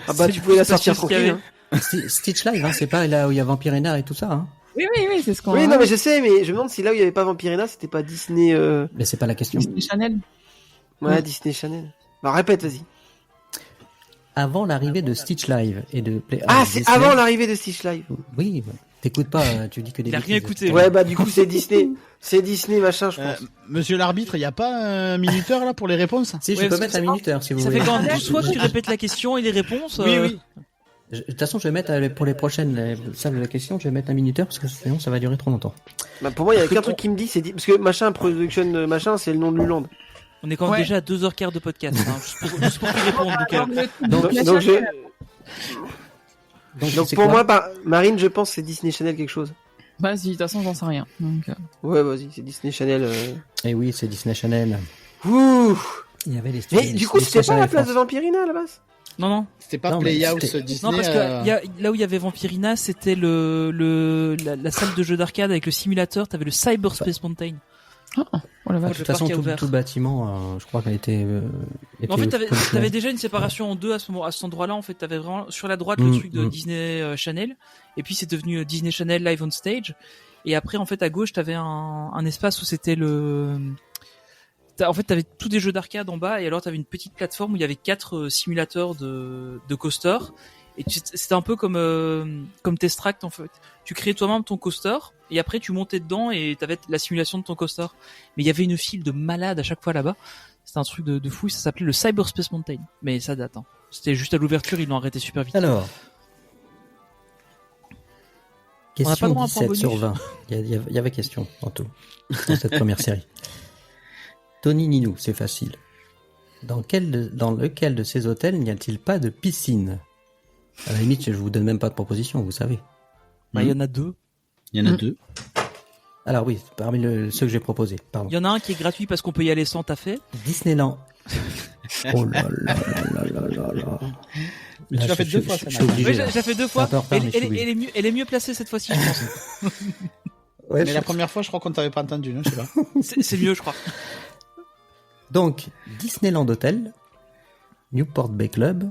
Ah bah tu pouvais la sortir parce qu'il y tranquille. Hein. Stitch Live, hein, c'est pas là où il y a Vampirina et tout ça, hein. Oui, c'est ce qu'on Oui, non mais je sais, mais je me demande si là où il y avait pas Vampirina, c'était pas Disney... Mais c'est pas la question. Disney Channel. Ouais, Disney Channel. Bah répète, vas-y. Avant l'arrivée de Stitch Live et de Playhouse Ah, c'est Disney. avant l'arrivée de Stitch Live. Oui, bah, t'écoutes pas, tu dis que des Il a rien bêtises. écouté. Ouais, bah du coup c'est Disney. C'est Disney machin, je pense. Monsieur l'arbitre, il n'y a pas un minuteur là pour les réponses? Si, je Ouais, peux parce mettre que un minuteur si vous Ça voulez. fait quand même 12 fois que tu répètes la question et les réponses. Oui. De toute façon, je vais mettre pour les prochaines salles de la question, je vais mettre un minuteur parce que sinon ça va durer trop longtemps. Bah, pour moi, il y a qu'un truc qui me dit, c'est parce que machin production machin, c'est le nom de Luland. On est quand même Ouais. déjà à 2h15 de podcast. Hein, juste pour y répondre. Donc, Donc, donc c'est pour quoi moi, Marine, je pense que c'est Disney Channel quelque chose. Vas-y, de toute façon, j'en sais rien. Donc, Ouais, vas-y, c'est Disney Channel. Eh oui, c'est Disney Channel. Ouh. Il y avait les Mais du coup, Disney c'était pas la Channel place de France. Vampirina à la base? Non. C'était pas Non, mais Playhouse c'était- Disney. Non, parce que là où il y avait Vampirina, c'était la salle de jeu d'arcade avec le simulateur. T'avais le Cyberspace Mountain. oh la De vache. le toute façon, parc est ouvert. tout le bâtiment, je crois qu'elle était. En fait, était t'avais déjà une séparation en deux à cet endroit-là. En fait, t'avais vraiment sur la droite le truc de mm. Disney Channel, et puis c'est devenu Disney Channel Live on Stage. Et après, en fait, à gauche, t'avais un espace où c'était en fait, t'avais tous des jeux d'arcade en bas, et alors t'avais une petite plateforme où il y avait 4 simulateurs de coaster. Et c'était un peu comme Test Track, en fait. Tu créais toi-même ton coaster, et après tu montais dedans et t'avais la simulation de ton coaster. Mais il y avait une file de malades à chaque fois là-bas. C'était un truc de fou, ça s'appelait le Cyberspace Mountain. Mais ça date, hein. C'était juste à l'ouverture, ils l'ont arrêté super vite. Alors. On n'a pas Question droit à un point 17 sur bonus. 20. Il y avait question en tout dans cette première série. Tony Ninou, c'est facile. Dans lequel de ces hôtels n'y a-t-il pas de piscine? À la limite, je vous donne même pas de proposition, vous savez. Bah, il y en a deux. Il y en a deux. Alors oui, parmi ceux que j'ai proposés, pardon. Il y en a un qui est gratuit parce qu'on peut y aller sans taffer. Disneyland. Oh là là là là là là. Mais tu l'as fait deux fois, ça, je suis Marine. obligé. Oui, là. j'ai fait deux fois. Un peu en retard, mais je suis obligé. Elle est mieux placée cette fois-ci, je pense. Ouais, Mais la première fois, je crois qu'on t'avait pas entendu, non, je sais pas. C'est mieux, je crois. Donc, Disneyland Hotel, Newport Bay Club,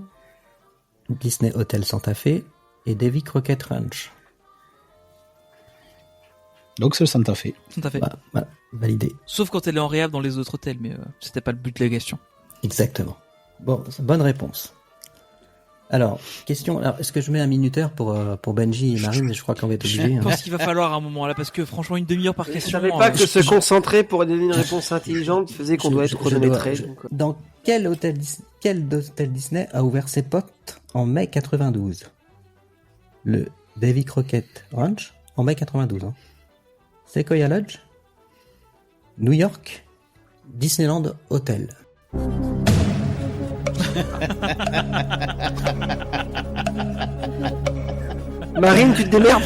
Disney Hotel Santa Fe et Davy Crockett Ranch. Donc c'est le Santa Fe. Tout à fait. Voilà, validé. Sauf quand elle est en réhab dans les autres hôtels, mais c'était pas le but de la question. Exactement. Bon, bonne réponse. Alors, question. Alors, est-ce que je mets un minuteur pour Benji et Marine? Je crois qu'on va être obligé. Je Hein. pense qu'il va falloir un moment là, parce que franchement, une demi-heure par Je question. savais pas que se concentrer pour donner une réponse intelligente faisait qu'on doit être chronométré. donc, Dans quel hôtel Disney a ouvert ses portes en mai 92? Le Davy Crockett Ranch en mai 92. Hein. Sequoia Lodge, New York, Disneyland Hotel. Marine, tu te démerdes.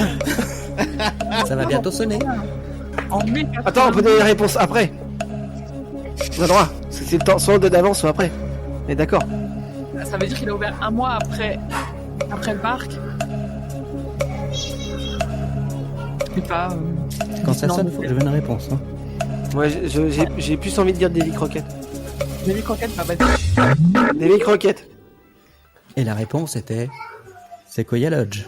Ça va bientôt sonner. En mai Attends, on peut donner les réponses après. On a droit. C'est le temps, soit d'avance, soit après. Mais d'accord. Ça veut dire qu'il a ouvert un mois après le parc. Je sais pas. Quand ça Non, sonne, faut que je donne une réponse. Hein. Moi, j'ai plus envie de dire Davy Crockett. Davy Crockett, bah, Davy Crockett. Et la réponse était Sequoia Lodge.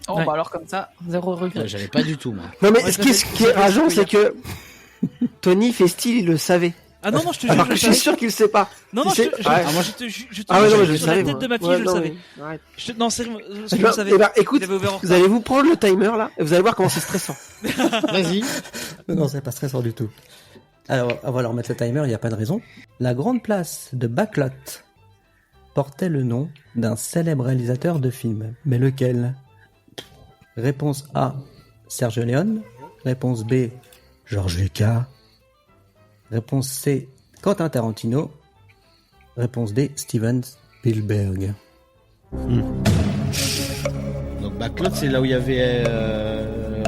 Oh, Ouais. bah alors comme ça, zéro regret. Ouais, j'avais pas du tout, moi. Non mais Ouais, ce qui est rageant, c'est que Tony fait style, il le savait. Ah non, non, je te jure, Alors je que le je suis savais. sûr qu'il le sait pas. Non, non, Tu sais- je te Ouais. Ah ouais, non, mais je le sur la savais. tête moi. de ma fille, Ouais, je le non, savais. mais arrête. Non, sérieux, je Eh le ben, savais. eh ben, écoute, Il avait ouvert en vous retard. allez vous prendre le timer là, et vous allez voir comment c'est stressant. Vas-y. Non, c'est pas stressant du tout. Alors, on va leur mettre le timer, il n'y a pas de raison. La grande place de Backlot portait le nom d'un célèbre réalisateur de films. Mais lequel? Réponse A, Sergio Leone. Réponse B, George Lucas. Réponse C, Quentin Tarantino. Réponse D, Steven Spielberg. Donc Backlot, c'est là où il y avait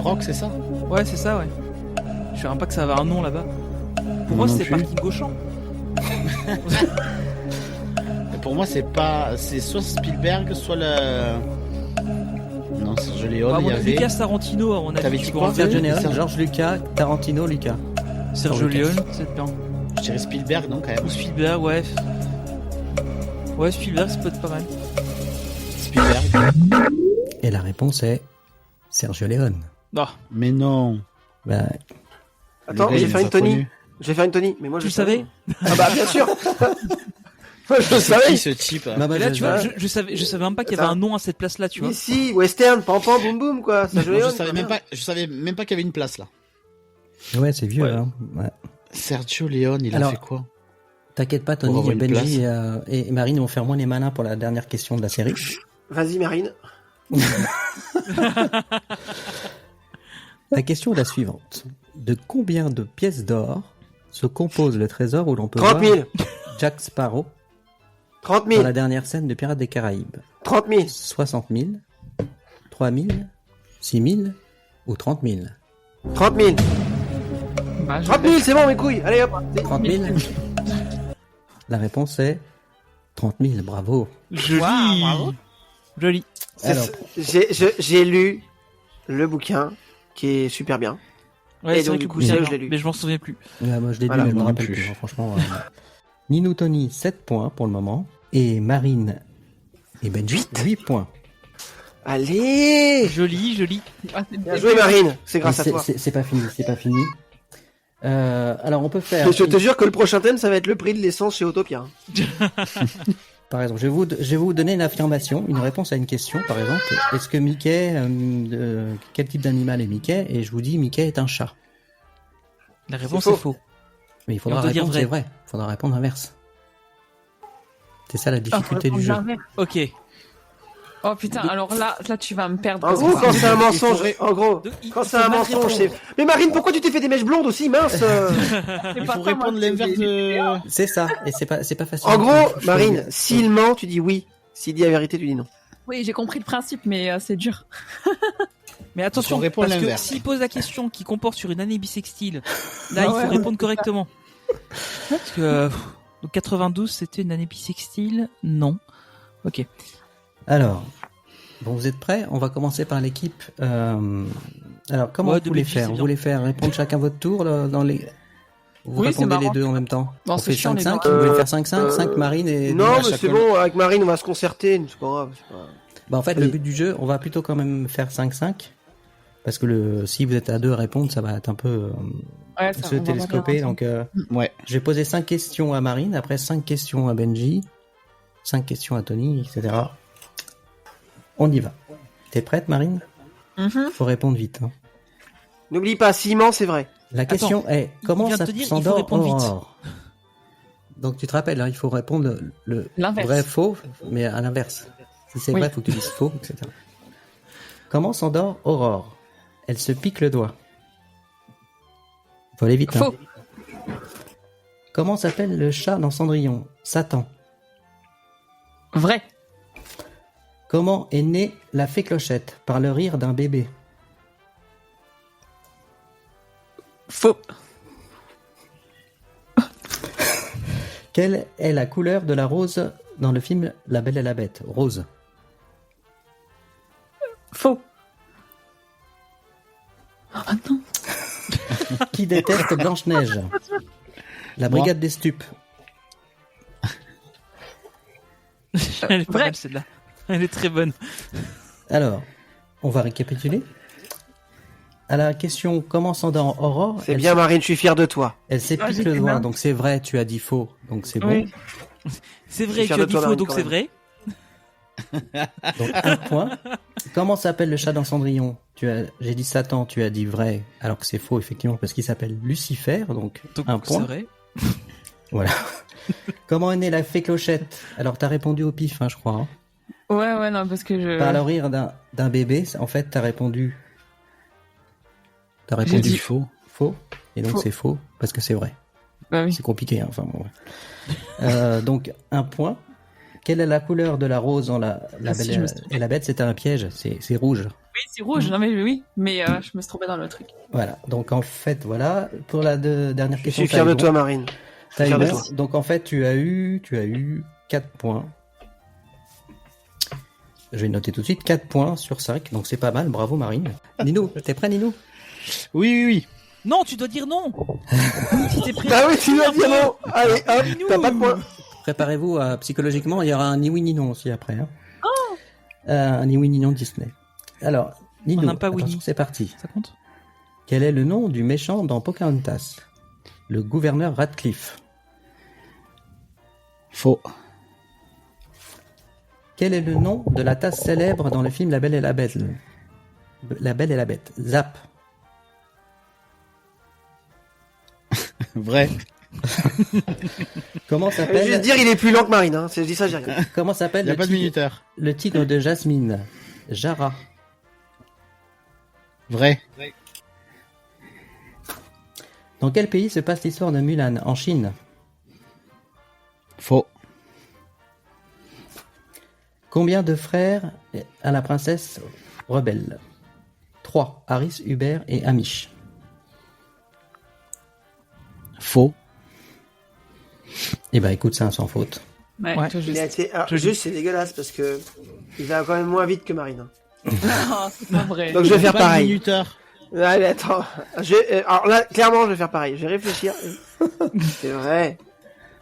Rock, c'est ça? Ouais, c'est ça, ouais. Je savais même pas que ça avait un nom là-bas. Pour Moi moi, non c'était plus. Parking Auchan. Et pour moi, c'est soit Spielberg, soit le. Non, Sergio Leone, À il mon y avis, avait. Lucas Tarantino, à mon avis. T'avais tu dit pourras quoi, faire Sergio Leone, Sergio- George Lucas, Tarantino, Lucas. Sergio Lucas. Leone, c'est bien. Je dirais Spielberg, non, quand même. Ou Spielberg, ouais. Ouais, Spielberg, ça peut être pas mal. Spielberg. Et la réponse est Sergio Leone. Non, Mais non. Bah, Attends, Le gars, je il vais faire est une pas Tony. connu. Je vais faire une Tony, mais moi je Tu le savais. savais Ah bah bien sûr. Moi je le C'est savais. qui ce type? bah, moi, Mais là, je- tu vois, je savais même pas qu'il y avait Attends. un nom à cette place-là, tu vois. Ici, western, pam pam boum boum quoi. Ça Moi, je savais même pas qu'il y avait une place là. Ouais, c'est vieux. Ouais. Hein. Ouais. Sergio Leone, il Alors, a fait quoi? T'inquiète pas, Pour Tony, avoir une Benji et Marine vont faire moins les malins pour la dernière question de la série. Vas-y Marine. La question est la suivante. De combien de pièces d'or se compose le trésor où l'on peut 30 voir 000. Jack Sparrow 30 dans 000. la dernière scène de Pirates des Caraïbes? 30 000. 60 000, 3 000, 6 000 ou 30 000? 30 000. Bah, je 30 000, c'est bon mes couilles. Allez hop. 30 000. La réponse est 30 000, bravo. Joli. Waouh, bravo. Joli. Alors, J'ai lu le bouquin qui est super bien. Ouais, Et c'est vrai donc, que du coup, c'est c'est là bien, que je l'ai lu. mais je m'en souviens plus. moi je l'ai Voilà, lu, mais je me moi non rappelle plus. plus. Hein, franchement. Nino Tony, 7 points pour le moment. Et Marine et Benji, 8 points. Allez. Joli, joli. Ah, c'est Bien joué Marine. C'est Mais grâce à toi. c'est pas fini, c'est pas fini. Alors on peut faire. Et je te jure que le prochain thème, ça va être le prix de l'essence chez Autopia. Par exemple, je vais vous donner une affirmation, une réponse à une question. Par exemple, est-ce que Mickey, quel type d'animal est Mickey? Et je vous dis, Mickey est un chat. La réponse C'est est faux. faux. Mais il faudra Et on doit dire répondre, vrai. c'est vrai. Il faudra répondre inverse. C'est ça la Ah, difficulté du faut jeu. répondre Ok. Oh putain, alors là tu vas me perdre. En parce gros, que quand ça- c'est un mensonge, faudrait- en gros, quand c'est un mensonge, c'est. Mais Marine, pourquoi tu t'es fait des mèches blondes aussi, mince c'est Il pas faut ça, moi, répondre l'inverse de. C'est ça, et c'est pas facile. En gros, Je Marine, peux- s'il ment, tu dis oui. S'il dit la vérité, tu dis non. Oui, j'ai compris le principe, mais c'est dur. Mais attention, On répond parce que l'inverse. s'il pose la question qui comporte sur une année bissextile, là, il faut Ouais. répondre correctement. Parce que donc 92, c'était une année bissextile? Non. Ok. Alors, bon, vous êtes prêts? On va commencer par l'équipe. Alors, comment Ouais, vous voulez 2010, faire? c'est Vous bien. voulez faire répondre chacun votre tour là, dans les... Vous Oui, c'est répondez les marrant. deux en même temps? Bon, On c'est fait chiant, les 5-5? deux. Vous voulez faire 5-5? 5 Marine et... Non, à mais chaque c'est fois. bon, avec Marine, on va se concerter, c'est pas grave. c'est pas- Bah, en fait, le Allez. but du jeu, on va plutôt quand même faire 5-5. Parce que si vous êtes à deux à répondre, ça va être un peu Ouais, se on va pas télescoper. faire Donc, Ouais. je vais poser 5 questions à Marine, après 5 questions à Benji, 5 questions à Tony, etc. On y va. T'es prête, Marine? Mhm. Faut répondre vite. Hein. N'oublie pas, ciment, c'est vrai. La question est, comment vient de ça te dire, il s'endort faut répondre vite. Aurore? Donc tu te rappelles, hein, il faut répondre le L'inverse. vrai faux, mais à l'inverse. Si c'est Oui. vrai, il faut que tu dises faux, etc. Comment s'endort Aurore? Elle se pique le doigt. Faut aller vite. Hein. Faux. Comment s'appelle le chat dans Cendrillon? Satan. Vrai. Comment est née la fée Clochette? Par le rire d'un bébé. Faux. Quelle est la couleur de la rose dans le film La Belle et la Bête? Rose. Faux. Oh non. Qui déteste Blanche-Neige? La brigade des stupes. Elle est pas Vrai. mal, celle-là. Elle est très bonne. Alors, on va récapituler. À la question comment s'endort Aurore, C'est bien, Marine, je suis fier de toi. elle s'épique Ah, le j'étais doigt, bien. donc c'est vrai, tu as dit faux, donc c'est bon. Oui. C'est Je vrai, suis tu fier as de dit toi, faux, Marine, donc quand c'est même. vrai. Donc un point. Comment s'appelle le chat dans Cendrillon? J'ai dit Satan, tu as dit vrai, alors que c'est faux effectivement parce qu'il s'appelle Lucifer, donc Donc un c'est point. vrai. Voilà. Comment est née la fée Clochette? Alors t'as répondu au pif, hein, je crois. Hein. Ouais, non, parce que je. Par le rire d'un bébé, en fait t'as répondu. T'as J'ai répondu dit faux, et donc faux. c'est faux parce que c'est vrai. Bah oui. C'est compliqué, hein, enfin bon. Ouais. Donc un point. Quelle est la couleur de la rose dans la Si, Belle je me suis trompée. et la Bête? C'était un piège, c'est rouge. Oui, c'est rouge. Non, mais oui. Mais je me suis trompée dans le truc. Voilà. Donc en fait, voilà. Pour la dernière Je question, suis fier t'as de eu toi, bon. Marine. T'as eu fier de bon. toi. Donc en fait, tu as eu 4 points. Je vais noter tout de suite 4 points sur 5. Donc c'est pas mal. Bravo Marine. Nino, t'es prêt Nino? Oui. Non, tu dois dire non. Si t'es prêt. Ah oui, tu vas dire non. Allez, hop, Dis-nous. t'as pas de points. Préparez-vous psychologiquement. Il y aura un ni oui ni non aussi après. Hein. Un ni oui ni non Disney. Alors Nino, On n'a pas attention, Winnie. c'est parti. Ça compte? Quel est le nom du méchant dans Pocahontas? Le gouverneur Radcliffe. Faux. Quel est le nom de la tasse célèbre dans le film La Belle et la Bête? La Belle et la Bête. Zap. Vrai. Comment Je vais s'appelle juste dire, il est plus lent que Marine. Hein. Je dis ça, j'ai rien. Comment Il s'appelle n'y a pas de minuteur. le tigre de Jasmine? Jara. Vrai. Dans quel pays se passe l'histoire de Mulan? En Chine. Faux. Combien de frères a la princesse rebelle? 3. Harris, Hubert et Amish. Faux. Eh ben écoute, c'est un sans faute. Ouais, Ouais. toi, Il a juste. été... Alors, juste, c'est dégueulasse parce que il va quand même moins vite que Marine. hein. Non, c'est pas vrai. Donc je vais faire Pas de pareil. minuteur. Allez, attends. Alors là, clairement, je vais faire pareil. Je vais réfléchir. C'est vrai.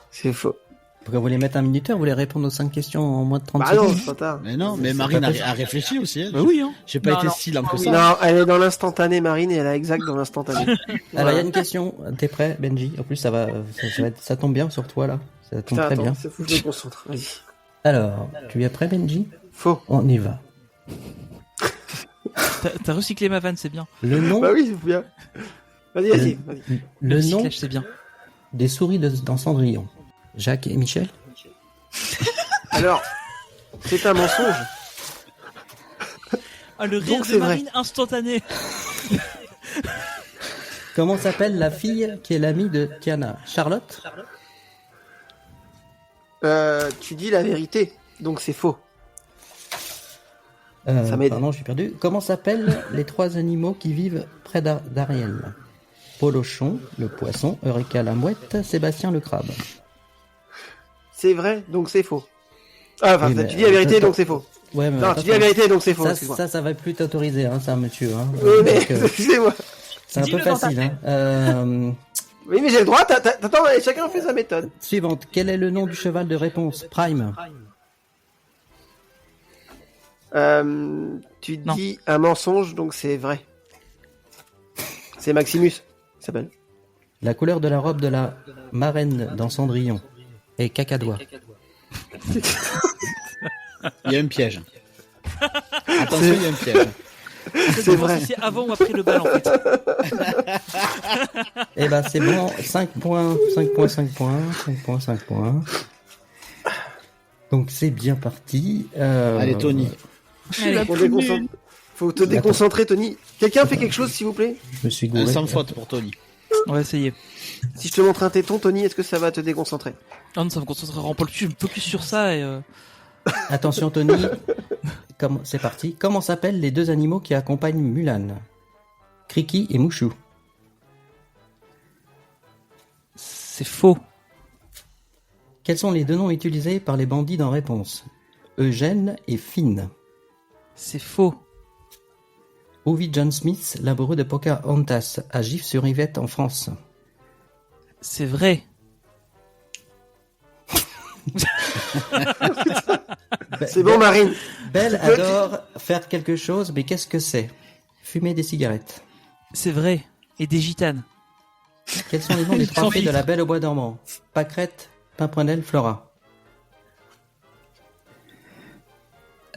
C'est faux. Pourquoi vous voulez mettre un minuteur? Vous voulez répondre aux 5 questions en moins de 30 Bah non, secondes? c'est trop tard. Mais non, mais C'est Marine pas a réfléchi aussi. Hein. Bah oui, hein. J'ai pas Non, été non. si lent que Ah oui. ça. Non, elle est dans l'instantané, Marine, et elle a exact dans l'instantané. Alors il y a une question. T'es prêt, Benji? En plus, ça tombe bien sur toi là. Ça tombe Putain, très attends, bien. c'est fou, je me concentre. Vas-y. Alors, tu es prêt, Benji? Faux. On y va. T'as recyclé ma vanne, c'est bien. Le nom, Bah oui, c'est bien. Vas-y. le nom recyclage, c'est bien. des souris dans Cendrillon. Jacques et Michel? Alors, c'est un mensonge. Ah, le Donc, rire c'est de vrai. Marine instantané. Comment s'appelle la fille qui est l'amie de Tiana? Charlotte? Tu dis la vérité, donc c'est faux. Ça m'aide. Pardon, je suis perdu. Comment s'appellent les 3 animaux qui vivent près d'Ariel? Polochon, le poisson, Eureka la mouette, Sébastien le crabe. C'est vrai, donc c'est faux. Ah, enfin, Oui, mais, tu dis la vérité, donc c'est faux. Ouais, mais Non, attends, tu dis la vérité, donc c'est faux. ça, excuse-moi. ça va plus t'autoriser, hein, ça, monsieur. Hein. Oui, mais Donc, excusez-moi. c'est un peu Dis-le dans ta facile. Hein. Oui, mais j'ai le droit. Attends, chacun fait sa méthode. Suivante. Quel est le nom du cheval de réponse? Prime. Tu Non. dis un mensonge, donc c'est vrai. C'est Maximus, il s'appelle. La couleur de la robe de la marraine dans Cendrillon est cacadois. Il y a un piège. Attention, il y a un piège. C'est vrai. Si c'est avant ou après le bal, en fait. Eh ben, c'est bon. 5 points, 5 points, 5 points, 5 points, 5 points. Donc, c'est bien parti. Allez, Tony. Allez. Faut te déconcentrer, Tony. Quelqu'un fait quelque chose, s'il vous plaît? Je me suis Un gouré. sans faute pour Tony. On va essayer. Si je te montre un téton, Tony, est-ce que ça va te déconcentrer? Ah non, ça me concentrera en plus. Je me focus sur ça et Attention, Tony. C'est parti. Comment s'appellent les 2 animaux qui accompagnent Mulan? Kriki et Mouchou. c'est faux. Quels sont les 2 noms utilisés par les bandits dans Réponse? Eugène et Finn. C'est faux. Ovi John Smith, l'amoureux de Pocahontas, à Gif-sur-Yvette en France. C'est vrai. C'est bon, Marine. Belle adore faire quelque chose, mais qu'est-ce que c'est? Fumer des cigarettes. C'est vrai. Et des gitanes. Quels sont les noms des 3 Sans fées de filtre. la Belle au bois dormant? Pâquerette, Pimprenelle, Flora.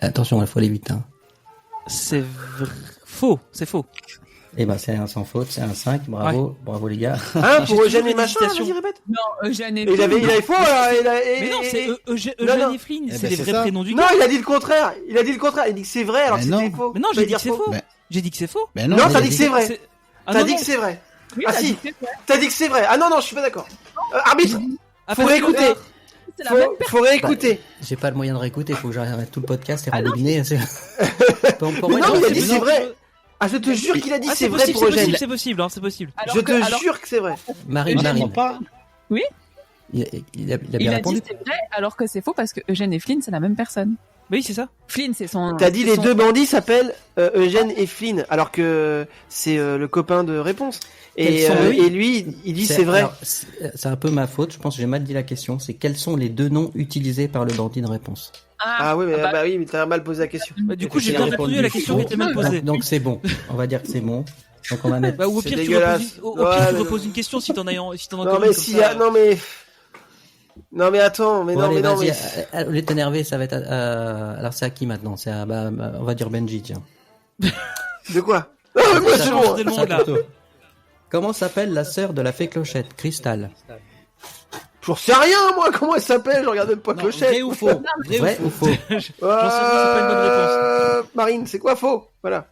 Attention, il faut aller vite. Hein. C'est faux. C'est faux. Eh ben, c'est un sans faute, c'est un 5. Bravo, bravo les gars. Hein, J'ai pour Eugène toujours et machin, l'hésitation. vas-y, répète. Non, Eugène et Et il avait faux, là. Mais non, c'est non. Eugène et Flynn. Eh C'est ben, les c'est vrais ça. prénoms du Non, gars. il a dit le contraire. Il a dit que c'est vrai, alors Mais que non. c'était faux. Mais non, Fallait j'ai dit que c'est faux. Mais- J'ai dit que c'est faux. Ben non, Non, mais t'as il a dit que dit- c'est vrai. C'est- Ah T'as non, dit non. que c'est vrai. Oui, Ah t'as si. dit que c'est vrai. T'as dit que c'est vrai. Ah non, je suis pas d'accord. Arbitre, Ah, faut parce que- réécouter. C'est la même Faut réécouter. J'ai pas le moyen de réécouter, il faut que j'arrête tout le podcast et rembobiner. Pour Mais moi, non, il a dit mais c'est non, vrai. Ah, je te jure qu'il a dit Ah, c'est vrai pour Eugène. c'est possible, hein, c'est possible. Alors Je que- te alors- jure que c'est vrai. Marine, je Marine. comprends pas. Il a Il bien a répondu. dit c'est vrai, alors que c'est faux parce que Eugène et Flynn, c'est la même personne. Oui, c'est ça. Flynn, c'est son. T'as dit c'est les son- 2 bandits s'appellent Eugène et Flynn, alors que c'est le copain de Réponse. Et, Quels sont eux et lui, il dit c'est vrai. alors, c'est un peu ma faute, je pense que j'ai mal dit la question. C'est quels sont les 2 noms utilisés par le bandit de Réponse? Ah oui, mais bah oui, mais t'as mal posé la question. Bah, du coup, j'ai Il a bien répondu à la question qui était mal posée. Donc c'est bon. On va dire que c'est bon. Donc on va mettre. Bah, ou au C'est pire, dégueulasse. au pire, Ouais, tu mais- reposes une question si t'en as Non encore mais une s'il comme y a, ça. non mais attends, mais Bon, non allez, mais non vas-y, mais au lieu de t'énerver, ça va être. Alors c'est à qui maintenant? C'est à, on va dire Benji, tiens. de quoi? Non mais moi Ça c'est change bon. de Ça, monde, là. plutôt. Comment s'appelle la sœur de la fée Clochette? Cristal. J'en sais rien moi, comment elle s'appelle? Je regarde même pas Non, Clochette. vrai ou faux? Vrai ou faux? J'en sais rien, c'est pas une bonne réponse. Marine, c'est quoi faux? Voilà.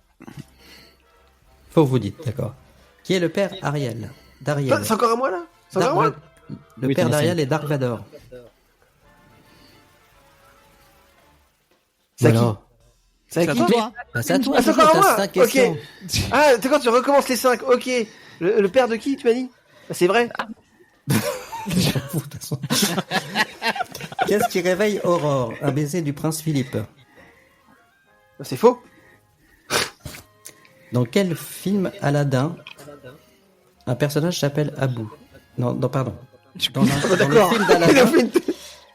Faux, vous dites, d'accord. Qui est le père Ariel? D'Ariel. C'est encore à moi là? C'est encore à moi? Le Oui, père t'en as d'Ariel est Dark Vador. C'est à qui? Voilà. C'est à C'est à qui? Toi. Bah, c'est à toi, Ah, c'est toujours, encore à t'as moi? 5 questions. Ok. Ah, t'es quand tu recommences les 5, ok. Le père de qui, tu m'as dit? Bah, c'est vrai. J'avoue, de toute façon. Qu'est-ce qui réveille Aurore? Un baiser du prince Philippe. Bah, c'est faux. Dans quel film Aladdin un personnage s'appelle Abou? Non, pardon. Dans le D'accord. film Il a d'Aladin, fait une-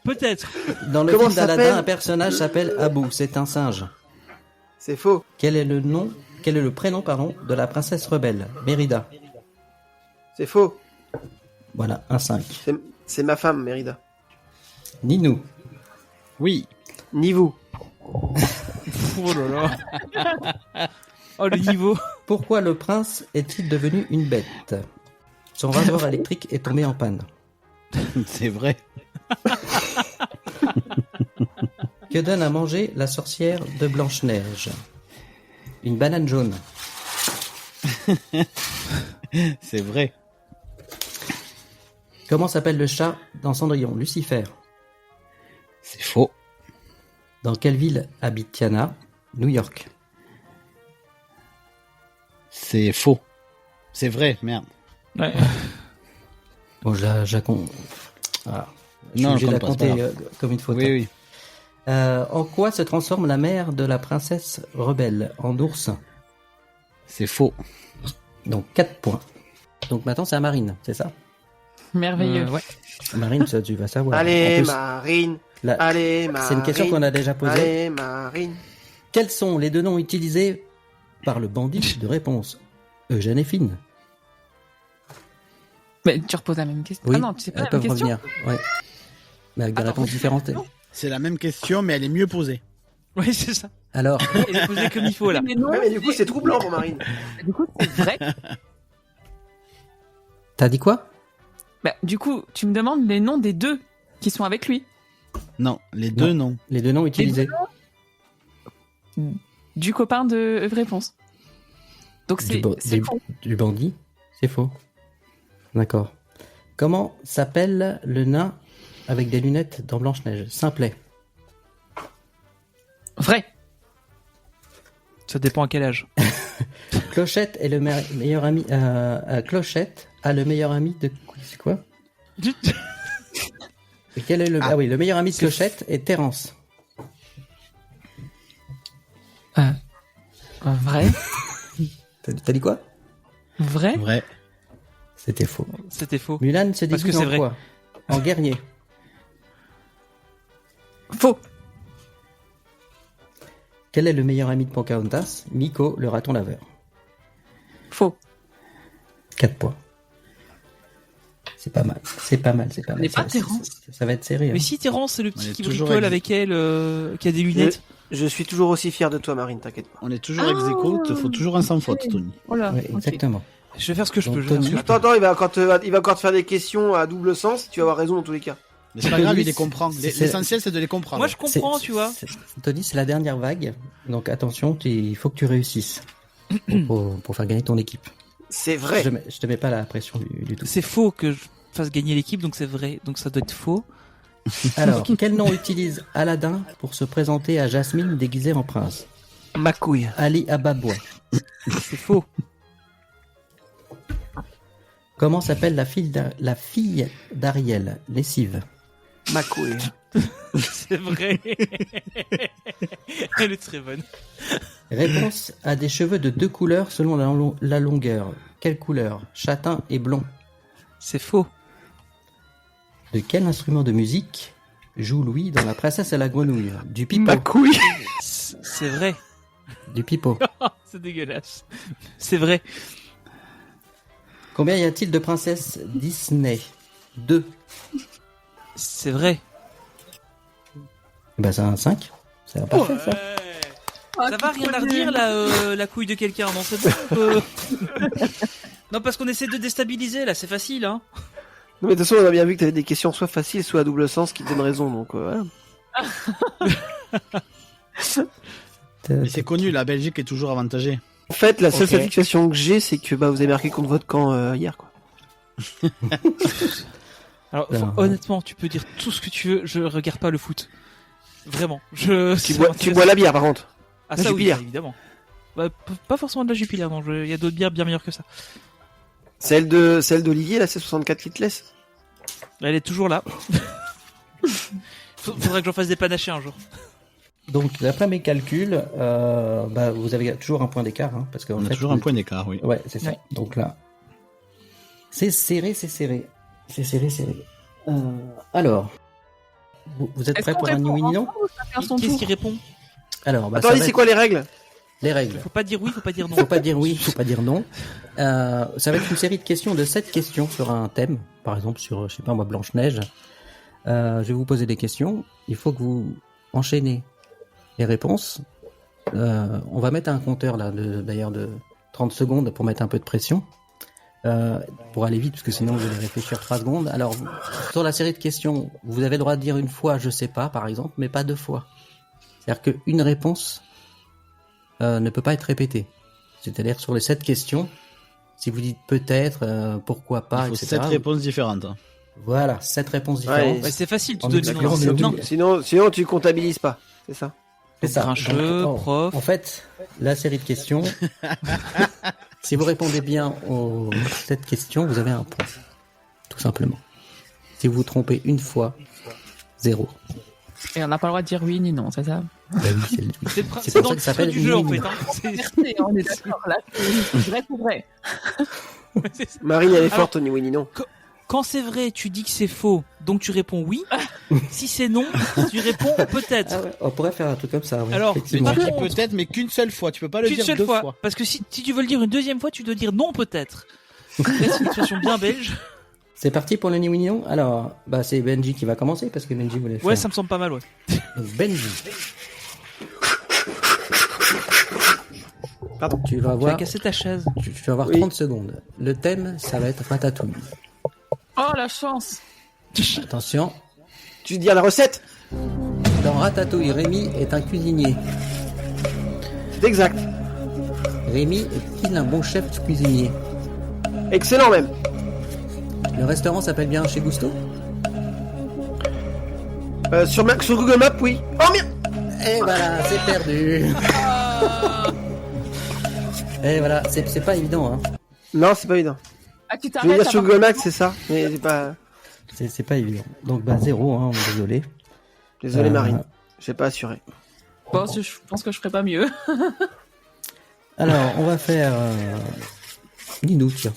Peut-être. dans le Comment film d'Aladin, s'appelle un personnage s'appelle Abou. C'est un singe. C'est faux. Quel est le prénom, pardon, de la princesse rebelle? Mérida. C'est faux. Voilà, un 5. C'est ma femme, Mérida. Ninou. Oui. Ni vous. Oh là là. Oh, le niveau. Pourquoi le prince est-il devenu une bête? Son rasoir électrique est tombé en panne. C'est vrai. Que donne à manger la sorcière de Blanche-Neige? Une banane jaune. C'est vrai. Comment s'appelle le chat dans Cendrillon? Lucifer. C'est faux. Dans quelle ville habite Tiana? New York. C'est faux. C'est vrai, merde. Ouais. Bon, voilà. Je suis Non, obligé de la compte pas, c'est compter pas grave. comme une faute. Oui, oui. En quoi se transforme la mère de la princesse rebelle? En ours. C'est faux. Donc 4 points. Donc maintenant c'est à Marine, c'est ça? Merveilleux. Ouais. Marine, ça tu vas savoir. En Allez, plus, Marine. là, Allez, Marine. c'est une question qu'on a déjà posée. Allez, Marine. Quels sont les 2 noms utilisés par le bandit de réponse? Eugène et Finn. Mais tu reposes la même question. Oui, Ah non, tu sais pas elles la même peuvent question. revenir. Ouais. Mais avec des Attends, réponses différentes. C'est la même question, mais elle est mieux posée. Ouais, c'est ça. Alors, Elle est posée comme il faut, là. Mais non, Ouais, mais du coup, c'est troublant pour Marine. du coup, c'est vrai. t'as dit quoi? Bah, du coup, tu me demandes les noms des 2 qui sont avec lui. Non, les deux, non. Les 2 noms utilisés. Du copain de Réponse. Donc c'est faux. Du bandit, c'est faux. D'accord. Comment s'appelle le nain avec des lunettes dans Blanche-Neige? Simplet. Vrai. Ça dépend à quel âge. Clochette est le meilleur ami. Clochette a le meilleur ami de. C'est quoi? Et quel est le. Ah oui, le meilleur ami de Clochette est Terence. Vrai. T'as dit quoi? Vrai. Vrai. C'était faux. C'était faux. Mulan se Parce que déguise c'est en vrai. quoi? En guerrier. Faux. Quel est le meilleur ami de Pocahontas? Miko, le raton laveur. Faux. 4 points. C'est pas mal. C'est pas mal. Mais pas Terence. Ça va être serré. Hein. Mais si Terence, c'est le On petit est qui toujours bricole avec- avec elle, qui a des lunettes. Je suis toujours aussi fier de toi, Marine, t'inquiète pas. On est toujours ex aequo, faut toujours un sans faute, Tony. Oh là. Ouais, ok. exactement. Je vais faire ce que je Donc, peux. Je vais faire ce que je peux. Attends, il va encore te faire des questions à double sens, tu vas avoir raison dans tous les cas. Mais c'est pas grave, il les C'est- comprend. c'est- L'essentiel, c'est de les comprendre. Moi, je comprends, tu vois. Tony, c'est la dernière vague. Donc attention, il faut que tu réussisses pour faire gagner ton équipe. C'est vrai. Je te mets pas la pression du tout. C'est faux que je fasse gagner l'équipe, donc c'est vrai. Donc ça doit être faux. Alors, quel nom utilise Aladdin pour se présenter à Jasmine déguisée en prince? Ma couille. Ali Ababois. C'est faux. Comment s'appelle la fille d'Ariel? Lessive. Ma couille. C'est vrai. Elle est très bonne. Réponse à des cheveux de 2 couleurs selon la longueur. Quelle couleur? Châtain et blond. C'est faux. De quel instrument de musique joue Louis dans La Princesse et la Grenouille? Du pipeau. Ma couille. C'est vrai. Du pipeau. C'est dégueulasse. C'est vrai. Combien y a-t-il de princesses Disney? 2. C'est vrai. Ben c'est un 5. C'est un parfait ça. Ça va, rien à redire la couille de quelqu'un, non, c'est bon. Non, parce qu'on essaie de déstabiliser là, c'est facile, hein. Non, mais de toute façon, on a bien vu que t'avais des questions soit faciles, soit à double sens qui te donnent raison, donc voilà. Mais c'est connu, la Belgique est toujours avantagée. En fait, la seule Ok. satisfaction que j'ai, c'est que vous avez marqué contre votre camp hier, quoi. Alors, Alors, honnêtement, tu peux dire tout ce que tu veux, je regarde pas le foot. Vraiment. Tu ça bois, m'intéresse. la bière, par contre. Ah, la ça oui, Jupiler. évidemment. Bah, pas forcément de la Jupiler, non, il y a d'autres bières bien meilleures que ça. Celle d'Olivier, là, c'est 64 litres. Elle est toujours là. Faudrait que j'en fasse des panachés un jour. Donc d'après mes calculs, vous avez toujours un point d'écart, hein, parce qu'en On a fait, toujours un point d'écart, oui. Ouais, c'est ça. Ouais. Donc là, c'est serré. Alors, vous êtes Est-ce prêts qu'on pour un répond oui ni non? ensemble ou chacun son Qu'est-ce tour qui répond? Alors, Attends, ça dis, va c'est être quoi les règles? les règles. Faut pas dire oui, faut pas dire non. Faut pas dire oui, faut pas dire non. Ça va être une série de questions, de 7 questions sur un thème. Par exemple, sur, je sais pas moi, Blanche-Neige. Je vais vous poser des questions. Il faut que vous enchaînez les réponses. On va mettre un compteur là, d'ailleurs de 30 secondes pour mettre un peu de pression. Pour aller vite, parce que sinon vous allez réfléchir 3 secondes. Alors, sur la série de questions, vous avez le droit de dire une fois je sais pas, par exemple, mais pas 2 fois. C'est-à-dire qu'une réponse ne peut pas être répétée. C'est-à-dire sur les 7 questions, si vous dites peut-être, pourquoi pas, Il faut etc. 7 réponses différentes. hein. Voilà, 7 réponses Ouais, différentes. Ouais, c'est facile, tu On dois est dire d'accord, non. on est Non. obligé. Sinon, tu comptabilises pas. C'est ça. C'est ça. Grincheux, Donc, prof. En fait, la série de questions, si vous répondez bien aux 7 questions, vous avez un point. Tout simplement. Si vous vous trompez une fois, 0. Et on n'a pas le droit de dire oui ni non, c'est ça? Bah oui, C'est c'est pour dans ça le que ça s'appelle du jeu, en oui, fait. non. Hein. C'est- Merci, on est d'accord, là, c'est vrai pour vrai. c'est ça. Marine, elle est Alors- forte, Tony Winnie, non. Quand c'est vrai, tu dis que c'est faux, donc tu réponds oui. Si c'est non, tu réponds peut-être. Ah ouais, on pourrait faire un truc comme ça. Ouais, Alors, Mais effectivement. tu dis Par contre- peut-être, mais qu'une seule fois. Tu peux pas le Qu'une dire seule deux fois. fois. Parce que si tu veux le dire une deuxième fois, tu dois dire non peut-être. Là, c'est une expression bien belge. C'est parti pour le ni oui ni non. Alors, bah c'est Benji qui va commencer parce que Benji voulait le Ouais, faire. ça me semble pas mal, ouais. Donc Benji, Pardon. tu vas Tu as avoir, cassé ta chaise. tu vas avoir Oui. 30 secondes. Le thème, ça va être Ratatouille. Oh, la chance! Attention, Tu dis à la recette? dans Ratatouille, Rémi est un cuisinier. C'est exact. Rémi est-il un bon chef cuisinier? Excellent même. Le restaurant s'appelle bien Chez Gusto? Sur Google Maps, oui. Oh merde. Et voilà, c'est perdu. Et voilà, c'est pas évident, hein. Non, c'est pas évident. Ah, tu Je veux t'arrêtes dire à sur part- Google Maps, c'est ça. Mais c'est pas. C'est pas évident. Donc bah 0, hein, désolé. Désolé, Euh, Marine. J'ai pas assuré. Bon, je pense que je ferai pas mieux. Alors, on va faire Ninou, tiens.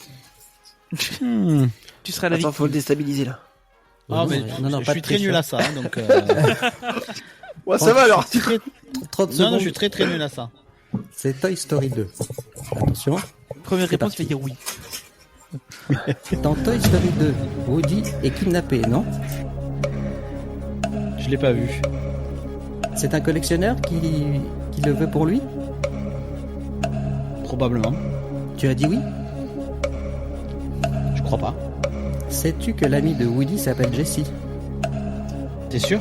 Hmm. Tu seras la Attends, victime. faut le déstabiliser là. Ah, Non, mais non, je pas suis de très triche, nul hein. à ça, hein, donc. Ouais, ça va alors. 30 Non, secondes. non, je suis très très nul à ça. C'est Toy Story 2. Attention. Première C'est réponse, parti. il va dire oui. Dans Toy Story 2, Woody est kidnappé, non? Je l'ai pas vu. C'est un collectionneur qui le veut pour lui? Probablement. Tu as dit oui? Je crois pas. Sais-tu que l'ami de Woody s'appelle Jessie? T'es sûr?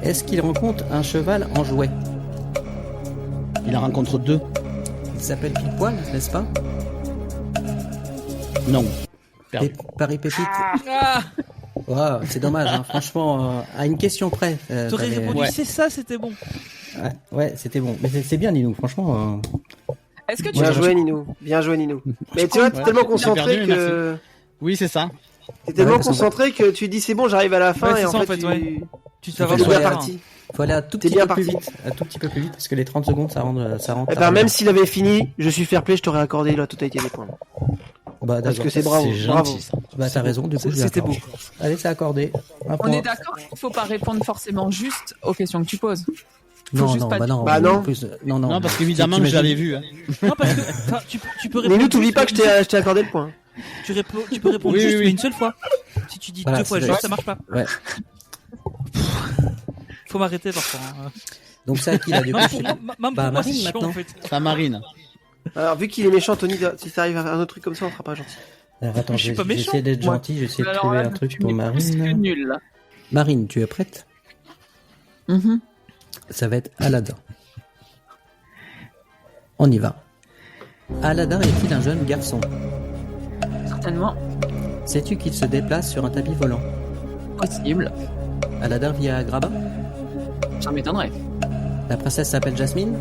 Est-ce qu'il rencontre un cheval en jouet? Il en rencontre 2. Il s'appelle Pile-Poil, n'est-ce pas? Non. Perdu. Paris Pépite. Ah, Wow, c'est dommage, hein. Franchement, à une question près. t'aurais t'avais- répondu Ouais. c'est ça, c'était bon. Ouais, c'était bon. Mais c'est bien, Ninou, franchement. Est-ce que tu Bien Ouais, joué, Ninou. Bien joué, Ninou. Mais tu vois, t'es Ouais, tellement j'ai concentré perdu, que. Oui, c'est ça. T'es tellement Ouais, parce qu'en concentré que tu dis c'est bon, j'arrive à la fin Ouais, et c'est en ça, en fait, fait, tu. ouais. Tu te En vas fait, T'es voir bien ouais, parti. Faut aller un tout T'es petit bien peu plus parti. vite. Un tout petit peu plus vite, parce que les 30 secondes, ça rentre. Ça rentre Eh ben, même s'il avait fini, je suis fair play, je t'aurais accordé la totalité des points. Bah, Parce d'accord. que c'est bravo, C'est bravo. gentil, ça. Bah, t'as raison, du coup, je lui C'était accorde. beau. Allez, c'est accordé. Un On point. est d'accord qu'il faut pas répondre forcément juste aux questions que tu poses. Non, juste non, pas bah dire. non. Bah en non. plus, non, non. Non, parce qu'évidemment que je l'avais vu. Hein. Non, parce que enfin, tu peux répondre. Ninou, t'oublies juste, pas que je t'ai accordé le point. Tu peux répondre Oui, juste, oui, oui. mais une seule fois. Si tu dis Voilà, deux fois c'est juste, vrai. ça marche pas. Ouais. Faut m'arrêter parfois. Hein. Donc, c'est à qui, là, du coup? Même pour moi, même pour Bah, moi, c'est Marine, chiant maintenant. en fait. Ça marine. Alors, vu qu'il est méchant, Tony, si t'arrives à un autre truc comme ça, on sera pas gentil. Alors, attends, Je suis pas j'ai méchant. essayé d'être Moi. gentil, j'ai essayé de Alors trouver là, un truc tu pour m'es plus que Marine. nul, là. Marine, tu es prête? Mhm. Ça va être Aladdin. On y va. Aladdin est-il un jeune garçon? Certainement. Sais-tu qu'il se déplace sur un tapis volant? Possible. Aladdin vit à Agrabah? Ça m'étonnerait. La princesse s'appelle Jasmine?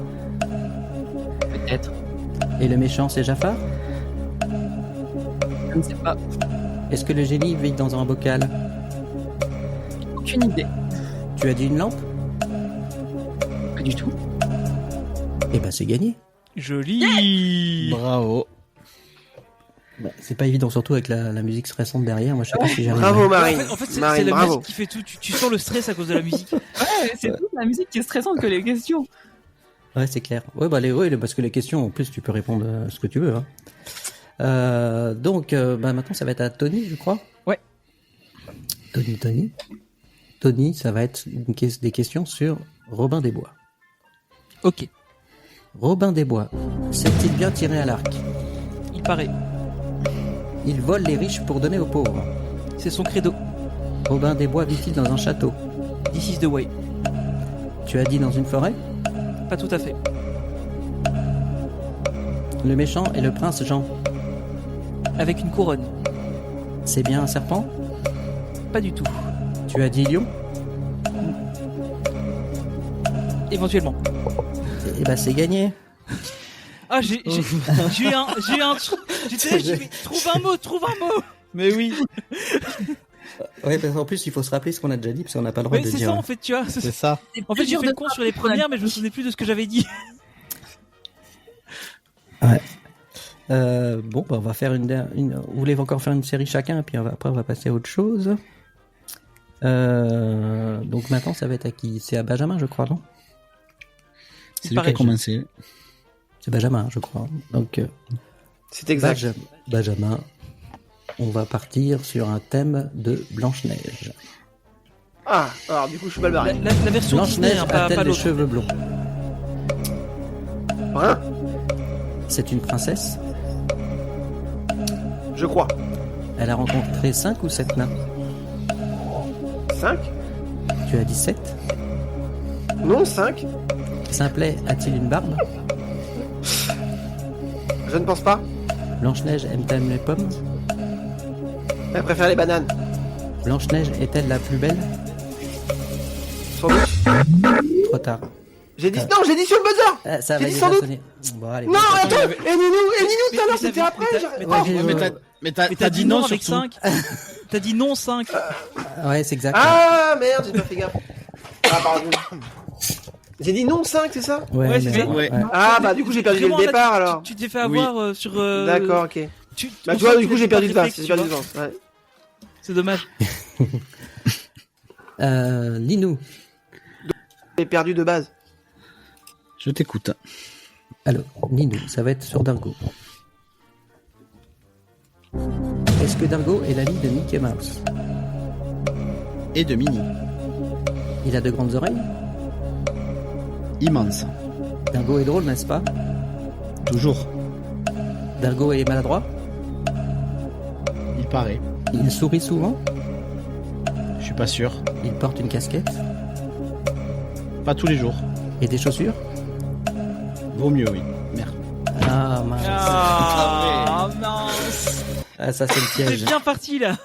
Peut-être. Et le méchant c'est Jafar? Je ne sais pas. Est-ce que le génie vit dans un bocal? Aucune idée. Tu as dit une lampe? Pas du tout. Eh ben c'est gagné. Joli. Bravo. Bah, c'est pas évident, surtout avec la musique stressante derrière. Moi je sais pas si j'arrive. Bravo, En Marine. fait, c'est Marine, la bravo. musique qui fait tout. Tu sens le stress à cause de la musique. Ouais, c'est toute la musique qui est stressante que les questions. Ouais, c'est clair. Ouais, bah parce que les questions, en plus, tu peux répondre ce que tu veux. Hein. Donc, bah, maintenant, ça va être à Tony, je crois. Ouais. Tony, ça va être des questions sur Robin des Bois. Ok, Robin des Bois, sait-il bien tirer à l'arc? il paraît. Il vole les riches pour donner aux pauvres. C'est son credo. Robin des Bois vit-il dans un château? This is the way. Tu as dit dans une forêt? Pas tout à fait. Le méchant est le prince Jean. Avec une couronne. C'est bien un serpent? Pas du tout. Tu as dit lion? Éventuellement. Et bah c'est gagné. Ah, j'ai eu un, j'étais là, j'ai fait, trouve un mot. Mais oui. Ouais, parce qu'en plus il faut se rappeler ce qu'on a déjà dit parce qu'on n'a pas le droit Ouais, de c'est dire. ça en fait, tu vois. C'est ça. En fait, j'ai fait le con sur les premières, mais je me souvenais plus de ce que j'avais dit. Bon, bah, on va faire une. Vous voulez encore faire une série chacun, et puis après on va passer à autre chose. Donc maintenant ça va être à qui? C'est à Benjamin, je crois, non? C'est lui qui a commencé. C'est Benjamin, je crois. Donc C'est exact. Benjamin, on va partir sur un thème de Blanche-Neige. Ah, alors du coup, je suis mal barré. La version Disney, Blanche-Neige hein, pas a-t-elle des l'autre. cheveux blonds? Brun, C'est une princesse. je crois. Elle a rencontré 5 ou 7 nains? 5? Tu as dit 7. Non, 5? Simplet a-t-il une barbe? Je ne pense pas. Blanche-Neige aime-t-elle les pommes? Elle préfère les bananes. Blanche-Neige est-elle la plus belle? Sans doute. Trop tard. J'ai dit, non, j'ai dit sur le buzzer! Ça J'ai va dit déjà sans doute. sonner. Bon, allez. Non, Attends, attends! mais- Et Ninou, tout à l'heure, mais c'était t'as- après! mais j'ai- t'as- Oh, mais Mais t'as Mais t'as dit non avec surtout. 5. T'as dit non 5. Ouais, c'est exact. Ah, merde, j'ai pas fait gaffe. Ah, pardon. J'ai dit non 5, c'est ça? Ouais, c'est mais- ça. Ouais. Ah, bah, du coup, j'ai perdu dès le Vraiment, là, départ, alors. Tu t'es fait avoir sur. D'accord, ok. Tu Bah, on tu vois, sent du que coup, j'ai t'as perdu de pas vase. réflexe, J'ai tu perdu de vois. vase. Ouais. C'est dommage. Ninou. J'ai perdu de base. Je t'écoute. Alors, Ninou, ça va être sur Dargo. Est-ce que Dargo est l'ami de Mickey Mouse? Et de Mini. Il a de grandes oreilles? Immense. Dargo est drôle, n'est-ce pas? Toujours. Dargo est maladroit? Il paraît. Il sourit souvent? Je suis pas sûr. Il porte une casquette? Pas tous les jours. Et des chaussures? Vaut mieux, oui. Merde. Ah, mince. Ah mince. Ah, ça, c'est le C'est piège. bien parti là.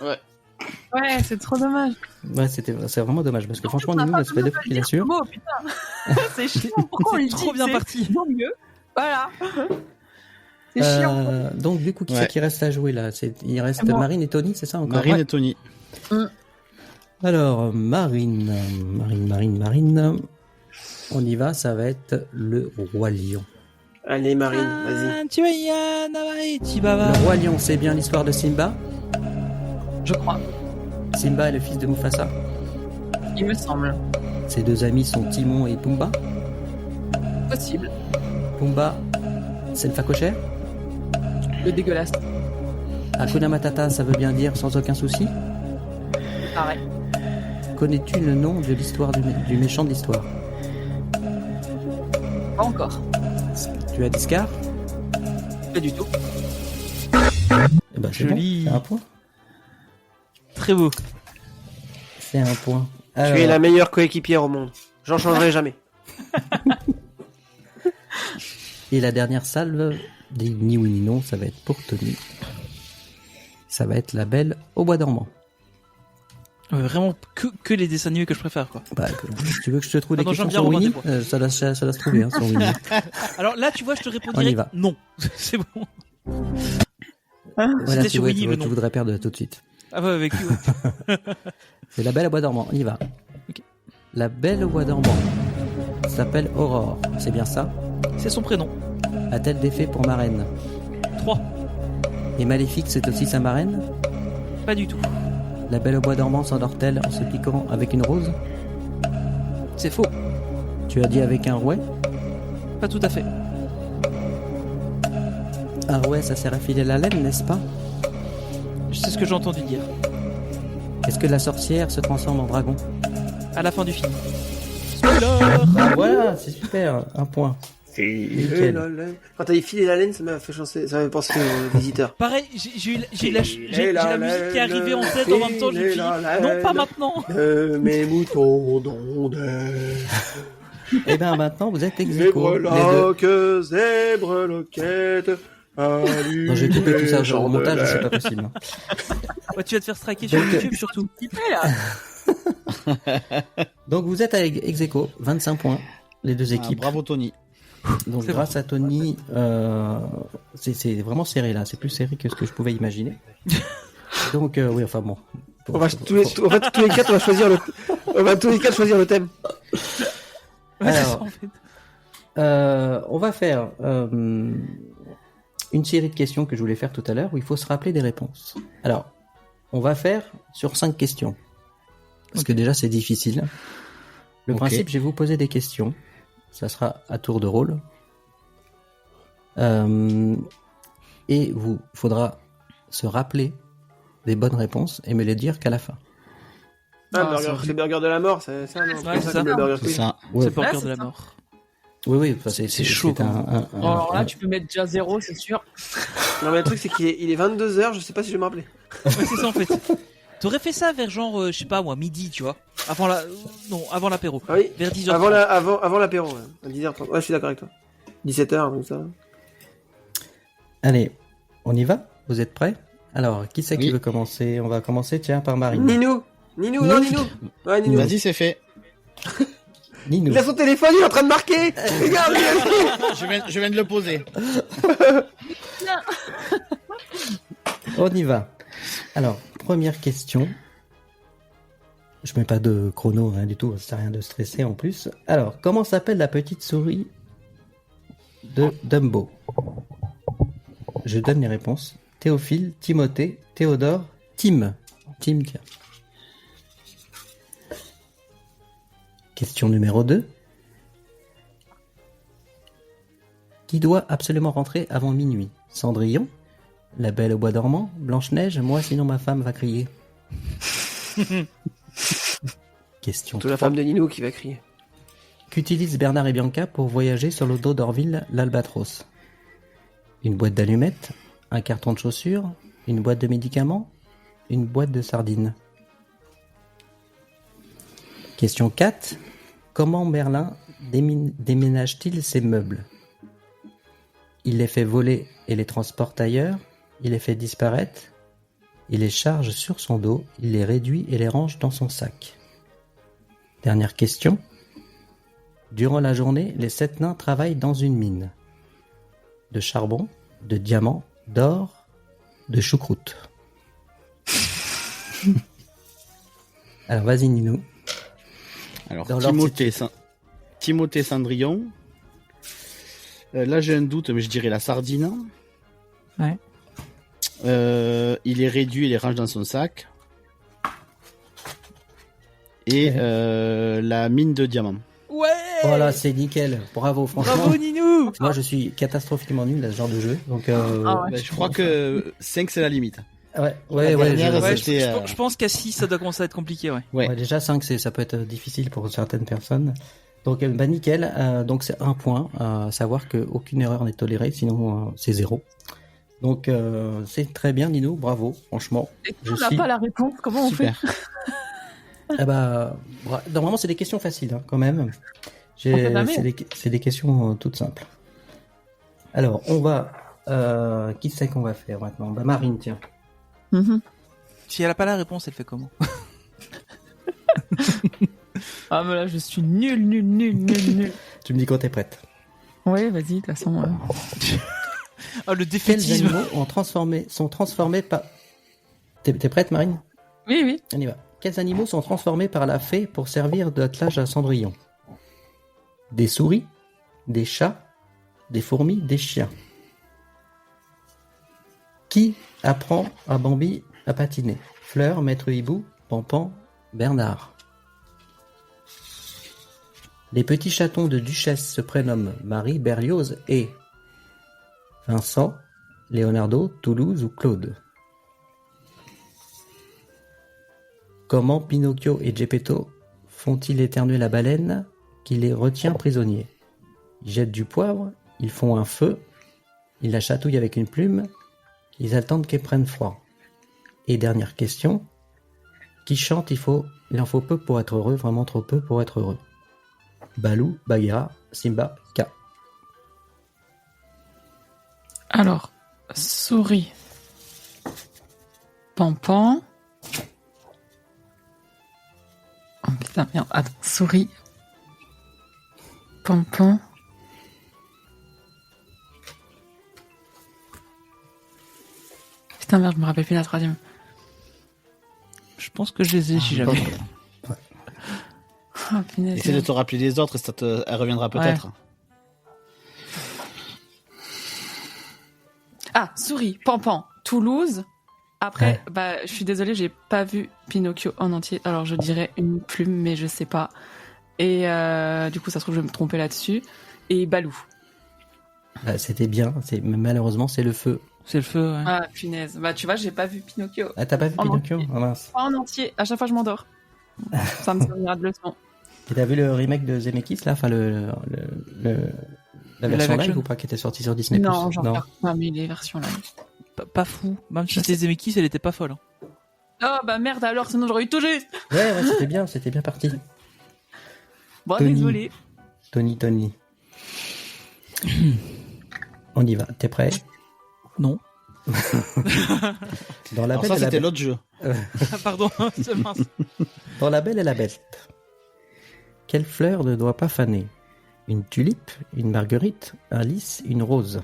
Ouais, c'est trop dommage. Ouais, c'est vraiment dommage parce que franchement, Ninou, elle se fait deux fois qu'il assure. Oh putain. C'est chiant. Pourquoi on le C'est dit? trop bien C'est parti. tant mieux. Voilà. C'est chiant. Donc, du coup, qui Ouais. c'est qui reste à jouer là? Il reste Moi. Marine et Tony, c'est ça encore? Marine Ouais. et Tony. Alors, Marine. On y va, ça va être le Roi Lion. Allez, Marine, vas-y. Tu vas y aller, Tibaba. Le Roi Lion, c'est bien l'histoire de Simba? Je crois. Simba est le fils de Mufasa. Il me semble. Ses deux amis sont Timon et Pumba. Possible. Pumba, c'est le phacochère. Le dégueulasse. Hakuna Matata, ça veut bien dire sans aucun souci. Pareil. Connais-tu le nom de l'histoire du méchant de l'histoire? Pas encore. Tu as dit Scar? Pas du tout. Eh ben, c'est Joli. bon, c'est un point. Très beau. C'est un point. Tu es Alors, la meilleure coéquipière au monde. J'en changerai jamais. Et la dernière salve des ni oui ni non, ça va être pour Tony. Ça va être La Belle au bois dormant. Ouais, vraiment que les dessins animés que je préfère quoi. Bah, tu veux que je te trouve des Pardon, questions j'aime sur bien Winnie? rebondir, Ça doit se trouver, hein, sur Winnie. Alors là, tu vois, je te réponds On y direct. va. Non, c'est bon. Voilà, C'était tu sur vois, Winnie, le tu nom. voudrais perdre tout de suite. Ah ouais, avec lui. Ouais. C'est La Belle au bois dormant, on y va. Ok. La Belle au bois dormant s'appelle Aurore, c'est bien ça? C'est son prénom. A-t-elle des fées pour marraine? 3. Et Maléfique, c'est aussi sa marraine? Pas du tout. La Belle au bois dormant s'endort-elle en se piquant avec une rose? C'est faux. Tu as dit avec un rouet? Pas tout à fait. Un rouet, ça sert à filer la laine, n'est-ce pas? C'est ce que j'ai entendu dire. Est-ce que la sorcière se transforme en dragon? À la fin du film. Ah voilà, c'est super, un point. Nickel. Quand t'as dit filer la laine, ça m'a fait penser aux visiteurs. Pareil, j'ai la musique qui est arrivée en tête en même temps. Je me suis dit, non, pas maintenant. Mes moutons d'ondaire. Et bien maintenant, vous êtes ex Zèbre aequo, les deux. loque, zèbre loquette. Non, j'ai coupé tout ça sur le montage, c'est pas possible. Ouais, tu vas te faire striker sur Donc, YouTube surtout. Donc vous êtes à ex aequo, 25 points. les deux équipes. Bravo Tony. Donc C'est grâce à Tony, c'est vraiment serré là. C'est plus serré que ce que je pouvais imaginer. Donc oui, enfin bon. On va tous les 4, on va choisir le thème. Ouais, c'est Alors, ça, en fait. On va faire une série de questions que je voulais faire tout à l'heure où il faut se rappeler des réponses. Alors, on va faire sur 5 questions. Parce que déjà, c'est difficile. Le Ok. principe, je vais vous poser des questions. Ça sera à tour de rôle. Et il faudra se rappeler des bonnes réponses et me les dire qu'à la fin. C'est le burger de la mort, c'est ça, non? Ouais, c'est ça. Le burger C'est quiz. ça. Ouais. C'est pas Ouais, le cœur c'est de la ça. mort. Oui, enfin, C'est chaud, c'est Alors là, tu peux mettre déjà 0, c'est sûr. Non, mais le truc, c'est qu'il est 22h, je sais pas si je vais me rappeler. Ouais, c'est ça en fait. T'aurais fait ça vers genre, je sais pas moi, midi, tu vois. Avant l'apéro. Ah oui, Vers 10h. avant l'apéro, ouais. À 10h30. Ouais, je suis d'accord avec toi. 17h, comme ça. Allez, on y va? Vous êtes prêts? Alors, qui c'est qui Oui. veut commencer? On va commencer, tiens, par Marine. Ninou, non, Ninou. Ouais, Ninou. Vas-y, c'est fait. Ninou. Il a son téléphone, il est en train de marquer. Regarde, Je viens de le poser. On y va. Alors, première question. Je mets pas de chrono, rien du tout, ça sert à rien de stresser en plus. Alors, comment s'appelle la petite souris de Dumbo? Je donne les réponses. Théophile, Timothée, Théodore, Tim. Tim, tiens. Question numéro 2. Qui doit absolument rentrer avant minuit? Cendrillon, La Belle au bois dormant, Blanche-Neige, moi sinon ma femme va crier. Question C'est la 3. femme de Ninou qui va crier. Qu'utilisent Bernard et Bianca pour voyager sur le dos d'Orville, l'Albatros? Une boîte d'allumettes, un carton de chaussures, une boîte de médicaments, une boîte de sardines. Question 4. Comment Merlin déménage-t-il ses meubles? Il les fait voler et les transporte ailleurs, il les fait disparaître, il les charge sur son dos, il les réduit et les range dans son sac. Dernière question. Durant la journée, les 7 nains travaillent dans une mine. De charbon, de diamants, d'or, de choucroute. Alors vas-y Ninou. Alors, Dans leur Timothée Cendrillon. Là, j'ai un doute, mais je dirais la sardine. Ouais. Il les réduit et les range dans son sac. Et la mine de diamants. Ouais. Voilà, c'est nickel. Bravo, franchement. Bravo Ninou. Moi, je suis catastrophiquement nul à ce genre de jeu. Donc, Ah ouais. Ben, je crois que 5 c'est la limite. ouais, La dernière, Ouais, c'était, je pense qu'à 6 ça doit commencer à être compliqué, ouais. Ouais. ouais, déjà 5, ça peut être difficile pour certaines personnes. Donc, bah, nickel. Donc, c'est un point. À savoir qu'aucune erreur n'est tolérée, sinon c'est 0. Donc, c'est très bien, Nino. Bravo, franchement. Et Je on n'a suis- pas la réponse, comment on fait? Super. Ah bah, normalement, c'est des questions faciles, hein, quand même. On fait jamais. C'est des questions toutes simples. Alors, on va... qui c'est qu'on va faire maintenant? Bah, Marine, tiens. Mhm. Si elle a pas la réponse, elle fait comment? Ah, mais là, je suis nul. Tu me dis quand t'es prête. Ouais, vas-y, de toute façon. Ah, le Quels défaitisme. animaux sont transformés par... T'es prête, Marine? Oui. On y va. Quels animaux sont transformés par la fée pour servir d'attelage à Cendrillon? Des souris, des chats, des fourmis, des chiens. Qui apprend à Bambi à patiner? Fleur, Maître Hibou, Pampan, Bernard. Les petits chatons de Duchesse se prénomment Marie, Berlioz et Vincent, Leonardo, Toulouse ou Claude. Comment Pinocchio et Geppetto font-ils éternuer la baleine qui les retient prisonniers? Ils jettent du poivre, ils font un feu, ils la chatouillent avec une plume, ils attendent qu'elle prenne froid. Et dernière question, qui chante il en faut peu pour être heureux, vraiment trop peu pour être heureux? Balou, Bagheera, Simba, K. Alors, souris. Pampan. Oh putain, merde. Attends, souris. Pompon. Putain, merde, je me rappelle plus la troisième. Je pense que je les ai, si jamais. Oh, punaise. Essaye de te rappeler les autres, elle reviendra peut-être. Ah, Souris, Pampan, Toulouse. Après, bah, je suis désolée, j'ai pas vu Pinocchio en entier. Alors, je dirais une plume, mais je sais pas. Et du coup, ça se trouve, je vais me tromper là-dessus. Et Balou. Bah, c'était bien, mais malheureusement, c'est le feu. C'est le feu, ouais. Ah, punaise. Bah, tu vois, j'ai pas vu Pinocchio. Ah, t'as pas vu En Pinocchio? entier. Ah, mince. Pas en entier. À chaque fois, je m'endors. Ça me servira de leçon. Et t'as vu le remake de Zemeckis, là? Enfin, la version live action live ou pas, qui était sortie sur Disney+. Non, j'en regarde pas, mais les versions là. Pas fou. Même si c'était Zemeckis, elle était pas folle. Hein. Oh, bah merde alors, sinon j'aurais eu tout juste. Ouais, c'était bien parti. Bon, Tony. désolé. Tony. On y va. T'es prêt? Non. Dans la Alors Belle ça, et la c'était Bête. l'autre jeu. Ah, pardon, c'est mince. Dans La Belle et la Bête. Quelle fleur ne doit pas faner? Une tulipe, une marguerite, un lys, une rose.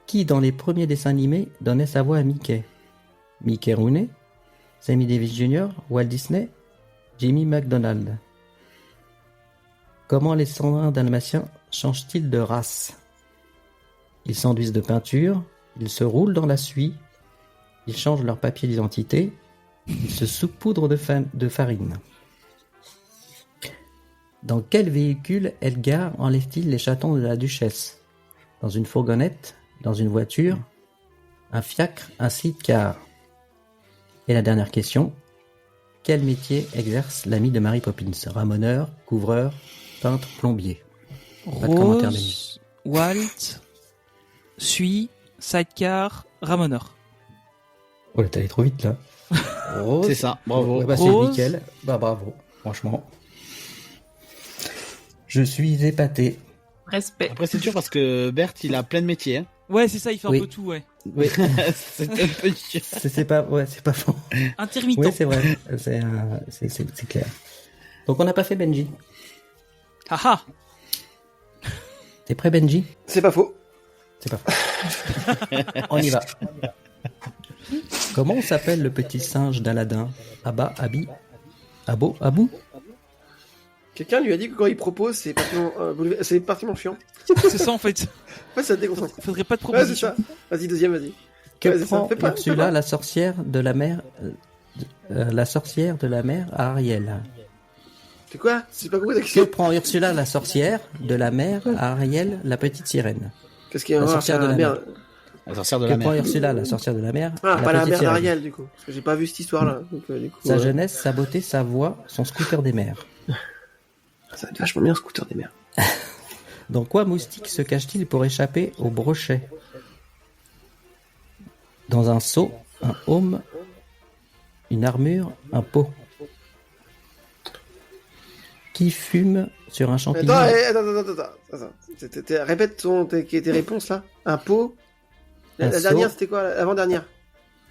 Qui, dans les premiers dessins animés, donnait sa voix à Mickey? Mickey Rooney, Sammy Davis Jr., Walt Disney, Jimmy McDonald. Comment les 101 dalmatiens changent-ils de race? Ils s'enduisent de peinture, ils se roulent dans la suie, ils changent leur papier d'identité, ils se saupoudrent de farine. Dans quel véhicule Edgar enlève-t-il les chatons de la duchesse? Dans une fourgonnette? Dans une voiture? Un fiacre? Un sidecar? Et la dernière question. Quel métier exerce l'ami de Mary Poppins? Ramoneur, couvreur, peintre, plombier? Pas de commentaire, Denis. Rose, Walt, Sui, Sidecar, Ramoneur. Oh là, t'es allé trop vite là. Rose. C'est ça, bravo. Ouais, bah, c'est Rose. nickel. Bah bravo, franchement. Je suis épaté. Respect. Après, c'est dur parce que Bert, il a plein de métiers. Hein. Ouais, c'est ça, il fait Oui. un peu tout, ouais. Oui, C'est un peu dur. c'est pas, ouais, c'est pas faux. Intermittent. Oui, c'est vrai. C'est clair. Donc on n'a pas fait Benji. Haha. T'es prêt, Benji? C'est pas faux. C'est pas faux. On y va. Comment s'appelle le petit singe d'Aladin? Abba, Abi, Abo, Abou? Quelqu'un lui a dit que quand il propose, c'est particulièrement chiant. C'est ça, en fait. Ouais, ça te déconcentre. Faudrait pas de Ouais, c'est proposition. ça. Vas-y, deuxième, vas-y. Que Ouais, c'est ça. prend Fais pas, Ursula, fais pas. la sorcière de la mer, à Ariel? C'est quoi? C'est pas compris ta Que question. prend Ursula, la sorcière de la mer, à Ariel, la petite sirène? Qu'est-ce qu'il y a La à voir sorcière de la merde. La sorcière de Que la prend mer. Ursula, la sorcière de la mer, Ah, pas la petite mère sirène? d'Ariel, du coup. Parce que j'ai pas vu cette histoire-là. Donc, du coup, Sa jeunesse, sa beauté, sa voix, son scooter des mers. ça va être vachement bien, scooter des mers. Dans quoi Moustique se cache-t-il pour échapper au brochet? Dans un seau, un aume, une armure, un pot. Qui fume sur un champignon? Attends. Répète tes réponses, là. Un pot. Un La dernière, seau. c'était quoi? L'avant-dernière.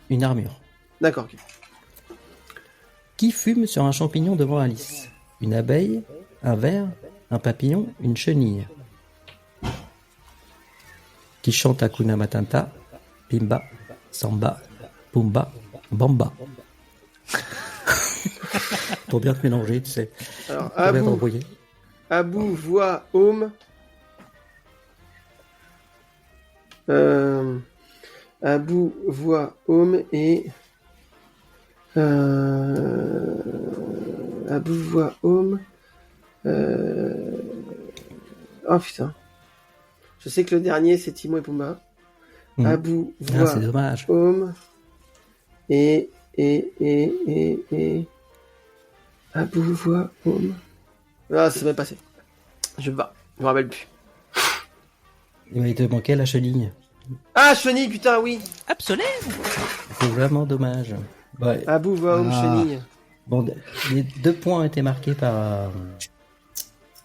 Une armure. D'accord, ok. Qui fume sur un champignon devant Alice? Une abeille, un ver, un papillon, une chenille. Qui chante Hakuna Matata, Bimba, Samba, Pumba, Bamba. Pour bien te mélanger, tu sais. Alors, Pour bien t'embrouiller. Abou voit Home. Abou voit Home et. Abou voit Home. Oh putain. Je sais que le dernier c'est Timon et Pumba. Mhm. Abou Ah, voit c'est dommage. Home et. Abou voit Home. Ah, c'est même passé. Je me rappelle plus. Il te manquait la chenille. Ah, chenille, putain, oui. Absolument. C'est vraiment dommage. Ouais. Abou voit Home, Ah. chenille. Bon, les 2 points ont été marqués par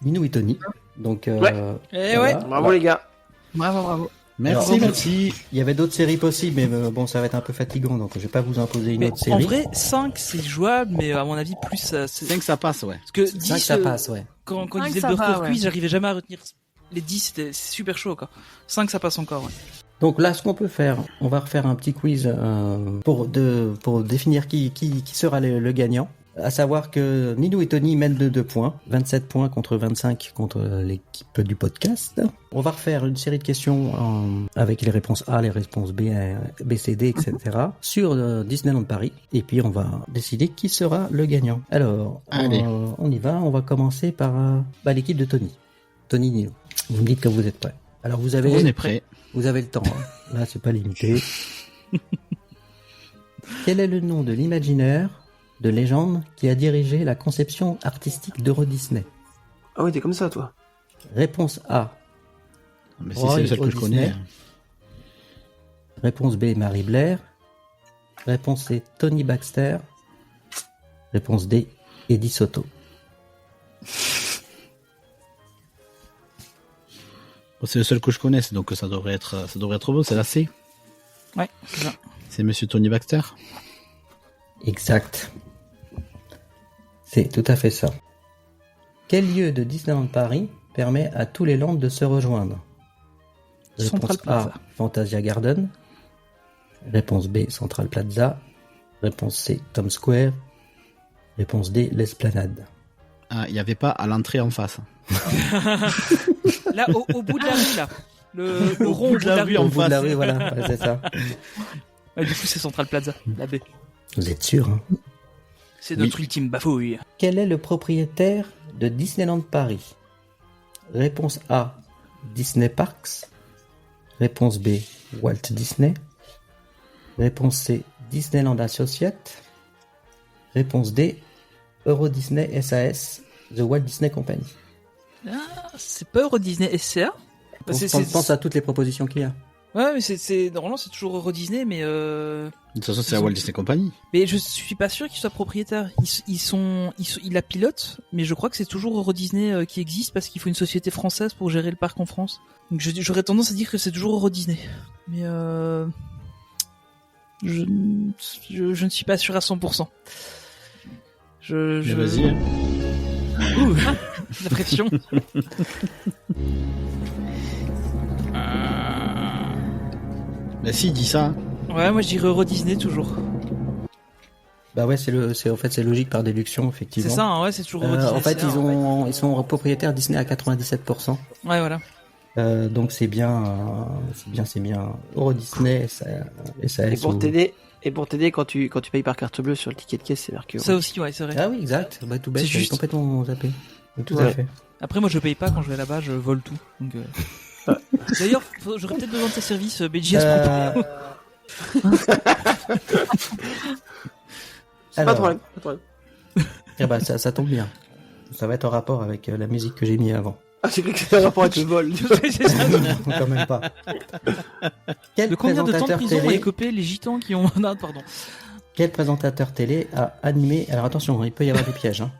Minou et Tony. Donc, Ouais. Eh voilà. ouais. Bravo les gars. Bravo. Merci, Alors, merci. Il y avait d'autres séries possibles, mais bon, ça va être un peu fatigant, donc je vais pas vous imposer une Mais autre en série. vrai, 5 c'est jouable, mais à mon avis, plus ça. 5, ça passe, ouais. Parce que 5, 10, ça passe, ouais. quand il Cinq, disait ça le va, Burger ouais. Quiz, j'arrivais jamais à retenir. Les 10, c'est super chaud, quoi. 5, ça passe encore, ouais. Donc là, ce qu'on peut faire, on va refaire un petit quiz pour définir qui sera le gagnant. À savoir que Nidou et Tony mènent de 2 points, 27 points contre 25 contre l'équipe du podcast. On va refaire une série de questions avec les réponses A, les réponses B, C, D, etc. sur Disneyland Paris. Et puis on va décider qui sera le gagnant. Alors, Allez. on y va. On va commencer par l'équipe de Tony. Tony, Nidou. Vous me dites que vous êtes prêts. Alors vous avez... On est prêt. Vous avez le temps, hein. Là, c'est pas limité. Quel est le nom de l'imaginaire de légende qui a dirigé la conception artistique d'Euro Disney? Ah oui, t'es comme ça, toi. Réponse A. Mais si Roy c'est le seul que je Disney. connais. Réponse B. Marie Blair. Réponse C. Tony Baxter. Réponse D. Eddie Soto. C'est le seul que je connaisse, donc ça devrait être bon. C'est la C. Ouais, c'est ça. C'est Monsieur Tony Baxter. Exact. C'est tout à fait ça. Quel lieu de Disneyland Paris permet à tous les landes de se rejoindre? Central Réponse Plaza. A, Fantasia Garden. Réponse B, Central Plaza. Réponse C, Tom Square. Réponse D, l'Esplanade. Ah, il n'y avait pas à l'entrée en face. Là, au bout de la rue, là. Le rond au bout de la rue en Au bout de la face. rue, voilà, ouais, c'est ça. Ouais, du coup, c'est Central Plaza, la baie. Vous êtes sûr, hein? C'est notre ultime bafouille. Quel est le propriétaire de Disneyland Paris? Réponse A, Disney Parks. Réponse B, Walt Disney. Réponse C, Disneyland Associates. Réponse D, Euro Disney SAS, The Walt Disney Company. Ah, c'est pas Euro Disney SCA? Bah, Pense à toutes les propositions qu'il y a. Ouais, mais normalement, c'est toujours Euro Disney, mais De toute façon, c'est la Walt Disney Company. Mais je suis pas sûr qu'ils soient propriétaires. Ils la pilotent, mais je crois que c'est toujours Euro Disney qui existe parce qu'il faut une société française pour gérer le parc en France. Donc j'aurais tendance à dire que c'est toujours Euro Disney. Mais je ne suis pas sûr à 100%. Mais vas-y. Hein. Ouh, la pression. Bah si, dis ça. Hein. Ouais, moi je dirais Euro Disney toujours. Bah ouais, c'est logique par déduction, C'est effectivement. ça, hein, ouais, c'est toujours Euro Disney. En fait, SCA, ils sont propriétaires Disney à 97%. Ouais, voilà. Donc c'est bien Euro Disney, SAS. Et pour t'aider, quand tu payes par carte bleue sur le ticket de caisse, c'est marqué. Ça aussi, ouais, c'est vrai. Ah oui, exact. Bah tout bête, C'est j'avais juste. complètement zappé. Tout Ouais. à fait. Après, moi je paye pas quand je vais là-bas, je vole tout. Donc, D'ailleurs, j'aurais peut-être besoin de tes services, BGS. Pas de problème. Pas de problème. Eh ben, ça tombe bien. Ça va être en rapport avec la musique que j'ai mis avant. Ah, j'ai cru que c'était un rapport avec le vol. C'est ça. Quand même pas. Quel De combien de temps de présentateur prison ont télé, écopé les gitans qui ont... Non, pardon. quel présentateur télé a animé... Alors attention, il peut y avoir des pièges. Hein.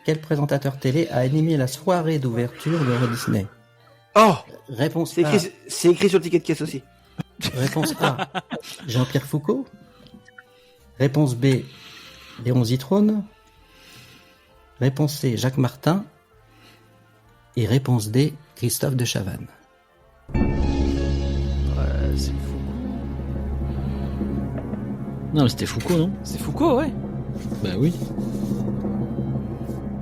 Quel présentateur télé a animé la soirée d'ouverture de Euro Disney? Oh, Réponse c'est A. écrit sur le ticket de caisse aussi. Réponse A, Jean-Pierre Foucault. Réponse B, Léon Zitrone. Réponse C, Jacques Martin. Et réponse D, Christophe de Chavannes. C'est fou. Non, mais c'était Foucault, non? C'est Foucault, ouais. Bah oui.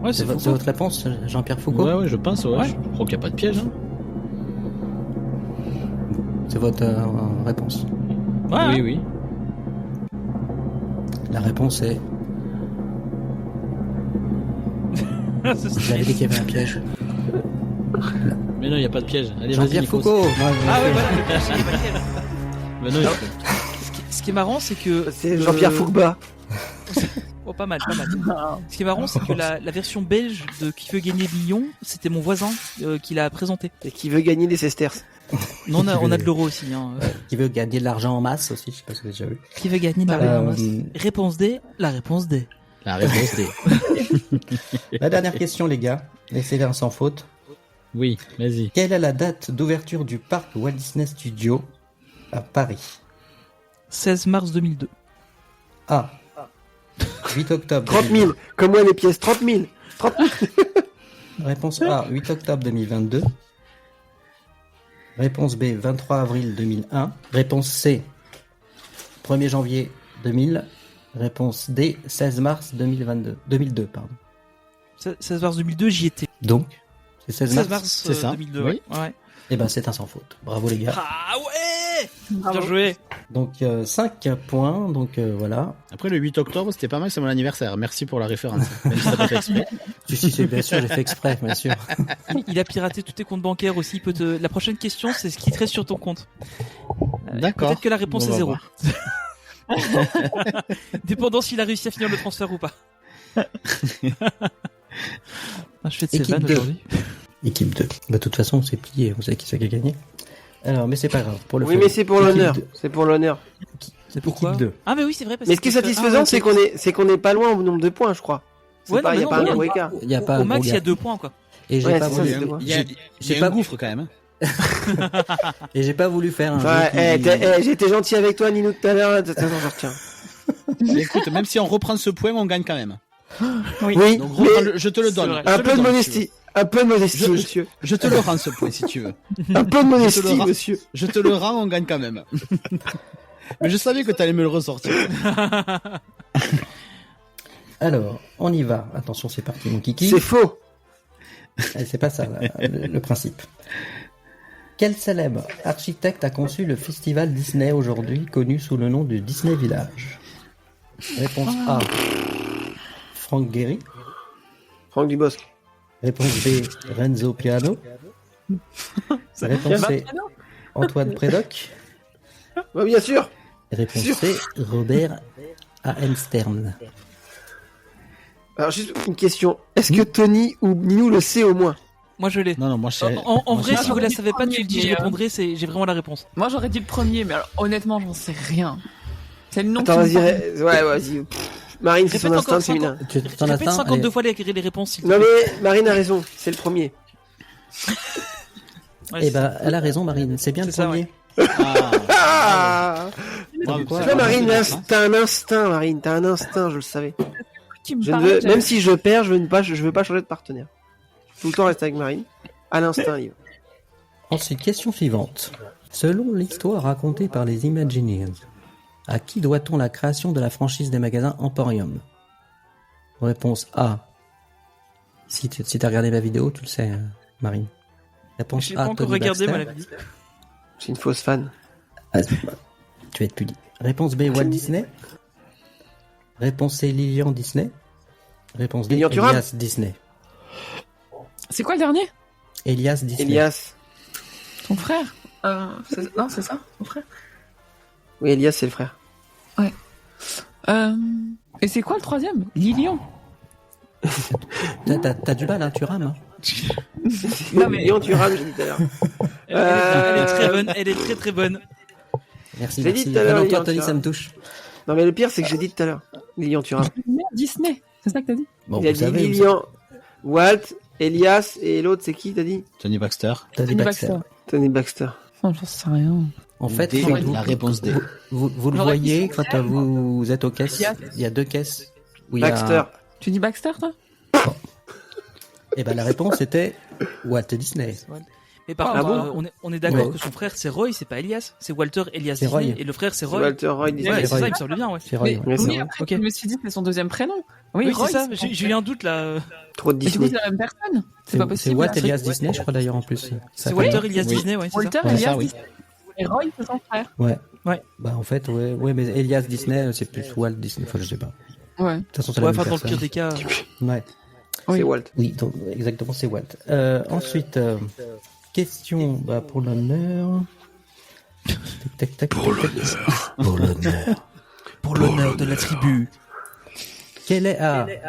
Ouais, C'est c'est Foucault. votre réponse, Jean-Pierre Foucault? Ouais, je pense, ouais. Ouais. Je crois qu'il n'y a pas de piège. Hein. C'est votre réponse. Ouais, Oui. La réponse est... ouais. Ce Vous serait- avez dit qu'il y avait un piège. Mais non, il n'y a pas de piège. Allez, vas-y, Jean-Pierre Nikos. Foucault. Ah ouais, voilà, le piège, c'est pas lequel. Mais non, il y a- Ce qui est marrant, c'est que... C'est Jean-Pierre Fougba. Oh, pas mal, pas mal. Ce qui est marrant, c'est que la version belge de Qui veut gagner le million, c'était mon voisin qui l'a présenté. Et qui veut gagner des sesterces. Non, on a de l'euro aussi. Hein. Qui veut gagner de l'argent en masse aussi, je sais pas si vous avez déjà vu. Qui veut gagner de Euh, l'argent en masse. Réponse D, la réponse D. La réponse D. La dernière question, les gars. Et c'est un sans faute. Oui, vas-y. Quelle est la date d'ouverture du parc Walt Disney Studios à Paris? 16 mars 2002. A. 8 octobre. 30 000. Comme moi, les pièces, 30 000. 30 000. Réponse A, 8 octobre 2022. Réponse B, 23 avril 2001. Réponse C, 1er janvier 2000. Réponse D, 16 mars 2002, pardon. 16 mars 2002, j'y étais. Donc, c'est 16 mars. 16 mars c'est ça. 2002, Oui. ouais. Eh ben, c'est un sans faute. Bravo les gars. Ah ouais. Bravo. Bien joué. Donc, 5 points. Donc, voilà. Après, le 8 octobre, c'était pas mal, c'est mon anniversaire. Merci pour la référence. Même si t'as pas fait exprès. Si, c'est bien sûr, j'ai fait exprès, bien sûr. Il a piraté tous tes comptes bancaires aussi. Il peut te... La prochaine question, c'est ce qui te reste sur ton compte. D'accord. Peut-être que la réponse Bon, est on va 0. voir. Dépendant s'il a réussi à finir le transfert ou pas. Ah, je fais de ces Équipe vannes 2. aujourd'hui. Équipe 2. Bah, de toute façon, c'est plié. Vous savez qui c'est qui a gagné. Alors, mais c'est pas grave. Pour le Oui, fun. mais c'est pour Équipe l'honneur. 2. C'est pour l'honneur. C'est pourquoi Équipe 2. Ah mais oui, c'est vrai. Parce Mais ce qui est que- satisfaisant, ah, ouais, c'est qu'on est pas loin au nombre de points, je crois. C'est Ouais, pas, non, y a mais pas non, un non, gros il y a- écart. Il y a pas Au un max, gros il y a gap. 2 points quoi. Et j'ai Ouais, pas c'est ça, voulu. c'est quoi. Il y a, J'ai il y a pas- un gouffre quand même. Et j'ai pas voulu faire un Ouais, jeu qui- j'ai été gentil avec toi, Nino, tout à l'heure. Attends, je retiens. Mais écoute, même si on reprend ce point, on gagne quand même. Oui, Donc mais je te le c'est donne. vrai. Je un te peu le de donne, modestie. Un peu de modestie, Je- je- monsieur. si tu veux. Je te le rends ce point si tu veux. Un peu de modestie, le rends. monsieur. Je te le rends, on gagne quand même. Mais je savais que t'allais me le ressortir. Alors, on y va. Attention, c'est parti, mon kiki. C'est faux. C'est pas ça, le principe. Quel célèbre architecte a conçu le festival Disney aujourd'hui, connu sous le nom de Disney Village? Réponse A. Frank Gehry. Franck Dubosc. Réponse B. Renzo Piano. Réponse C. Antoine Prédoc. Ouais, bien sûr. Réponse Sûr. C. Robert A.M. Stern. Alors, juste une question. Est-ce que Tony ou Ninou le sait au moins? Moi je l'ai. Non, non, moi je sais. En moi, vrai, je si sais. vous la savez pas, tu le dis, je Mais, répondrai. J'ai vraiment la réponse. Moi, j'aurais dit le premier, mais alors, honnêtement, j'en sais rien. C'est le nom Attends, qui me vas-y. parle. Ouais, vas-y. Marine, c'est son Répète instinct encore féminin. Tu t'en as Répète 52 fois les réponses. s'il te Non, plaît. mais Marine a raison. C'est le premier. Ouais, Eh c'est ben, elle a raison, Marine. C'est bien le C'est ça, premier. Ah, Ah! bravo, quoi, Tu c'est vois, Marine, bien, t'as un instinct, Marine. T'as un instinct, je le savais. Qui me Je ne parlait, veux, j'avais- même si je perds, je veux pas changer de partenaire. Tout le temps rester avec Marine. À l'instinct, libre. Ensuite, question suivante. Selon l'histoire racontée par les Imagineers, à qui doit-on la création de la franchise des magasins Emporium? Réponse A. Si t'as regardé la vidéo, tu le sais, Marine. Réponse J'ai A. pas encore Tony regardé Baxter. moi la vidéo. C'est une fausse fan. Ah, tu vas être puni. Réponse B. Walt Disney. Réponse C. Lilian Disney. Réponse D. Lilian Thuram. Elias Disney. C'est quoi le dernier? Elias Disney. Elias. Ton frère? Non, c'est ça, ton frère. Oui, Elias, c'est le frère. Et c'est quoi le troisième? Lilian. T'as du mal, hein, tu rames. Hein. Non, mais- Lyon, tu rames, j'ai dit tout à l'heure. Elle est très bonne. Elle est très très bonne. Merci, J'ai merci. dit tout à l'heure, Ah non, toi, Lilian Tony, ça Thuram. me touche. Non, mais le pire, c'est que j'ai dit tout à l'heure. Lilian, tu rames. Disney. C'est ça que t'as dit? Bon, Il a vous dit savez, vous Lilian, Walt, Elias, et l'autre, c'est qui, t'as dit? Tony Baxter. T'as dit Tony Baxter. Tony Baxter. Oh, j'en sais rien. En fait, D, quand la réponse D. vous le J'aurais dit voyez son quand vous êtes aux caisses. Elias. Il y a deux caisses. Où il y a- Baxter. Tu dis Baxter, toi? Eh ben la réponse était Walt Disney. Mais par Ah contre, bon on est d'accord Ouais. que son frère c'est Roy, c'est pas Elias. C'est Walter Elias C'est Disney Roy. et le frère c'est Roy. Walter Roy Ouais, Disney. c'est Roy. ça, il me semble bien, ouais. C'est Roy, Mais- ouais. Ouais, c'est oui, vrai. après, Ok. je me suis dit que c'est son deuxième prénom. Oui, Oui, c'est Roy, ça. son J'ai prénom. eu un doute là. Trop de Mais du coup, Disney. c'est la même personne. C'est C'est pas c'est possible. Walt là. Elias Disney, je crois d'ailleurs en plus. C'est Walter Elias Oui. Disney, ouais, c'est Walter ça. Ouais, Elias ça, oui. Disney. Et Roy, c'est son frère. Ouais. Ouais. Bah en fait, ouais, mais Elias Disney, c'est plus Walt Disney. Enfin, je sais pas. De Ouais. toute façon, c'est Ouais, la même enfin, dans le pire personne. des cas. Ouais. C'est Walt. Oui, donc, exactement, c'est Walt. Ensuite, question pour l'honneur. Tac, tac, tac, tac, tac. Pour l'honneur. Pour l'honneur de la tribu. Quelle est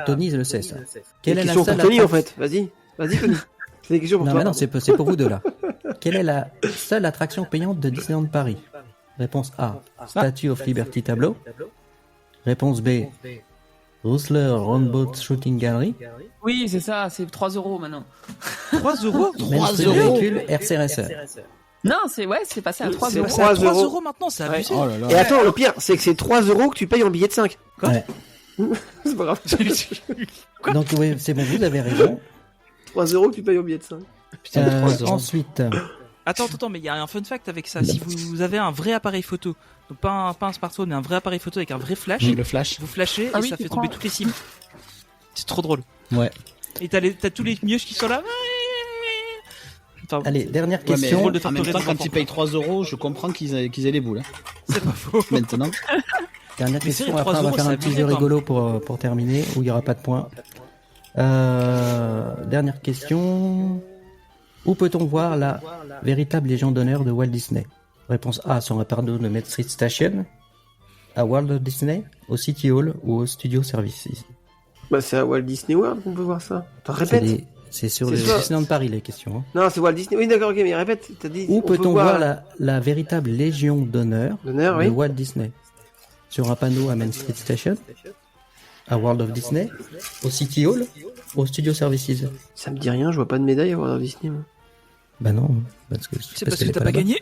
Tony le sait ça. Quelle Des est la questions pour seule Tony, en attraction- fait. Vas-y, Tony. C'est des questions pour Non, toi. mais non, c'est pour vous deux là. Quelle est la seule attraction payante de Disneyland Paris? Réponse A. Statue of Liberty Tableau. Réponse B. Rossler Roundabout Shooting Gallery. Oui, c'est ça, c'est 3 € maintenant. 3 euros. Main Street Véhicule RC Racer. Non, c'est passé à 3 C'est €. C'est à 3 €. euros maintenant, c'est abusé. Oh là là. Et attends, le pire, c'est que c'est 3 € que tu payes en billet de 5. Quoi Ouais. C'est pas grave. Quoi Donc oui, c'est bon, vous avez raison. 3 € que tu payes en billet de 5. Putain, 3 euros. Ensuite, Attends, mais il y a un fun fact avec ça. Si vous avez un vrai appareil photo, donc pas un smartphone, mais un vrai appareil photo avec un vrai flash, Le flash. vous flashez Ah et oui, ça tu fait tomber prends. toutes les cibles. C'est trop drôle. Ouais. Et t'as tous les mioches qui sont là. Enfin, allez, dernière Ouais, mais question. drôle de faire en même pleurer temps, des quand enfants. ils payent 3 euros, je comprends qu'ils aient les boules. Hein. c'est pas faux. Maintenant. Dernière Mais c'est question, vrai, après 3 on va euros, faire un c'est petit abusé, jeu quand rigolo pour terminer, où il n'y aura pas de points. Dernière question. Où peut-on voir la véritable Légion d'honneur de Walt Disney? Réponse A, sur un pardon de Main Street Station, à Walt Disney, au City Hall ou au Studio Services. Bah, c'est à Walt Disney World qu'on peut voir ça. Attends, C'est répète. c'est sur C'est le ça. Disneyland Paris les questions. Hein. Non, c'est Walt Disney. Oui, d'accord, ok, mais répète. T'as dit. Où on peut peut-on voir la véritable Légion d'honneur L'honneur, de oui. Walt Disney? Sur un panneau à Main Street Station, à World of Disney, au City Hall, au Studio Services. Ça me dit rien, je vois pas de médaille à Walt Disney, moi. Bah non, parce que C'est parce que qu'elle est t'as pas là-bas. gagné.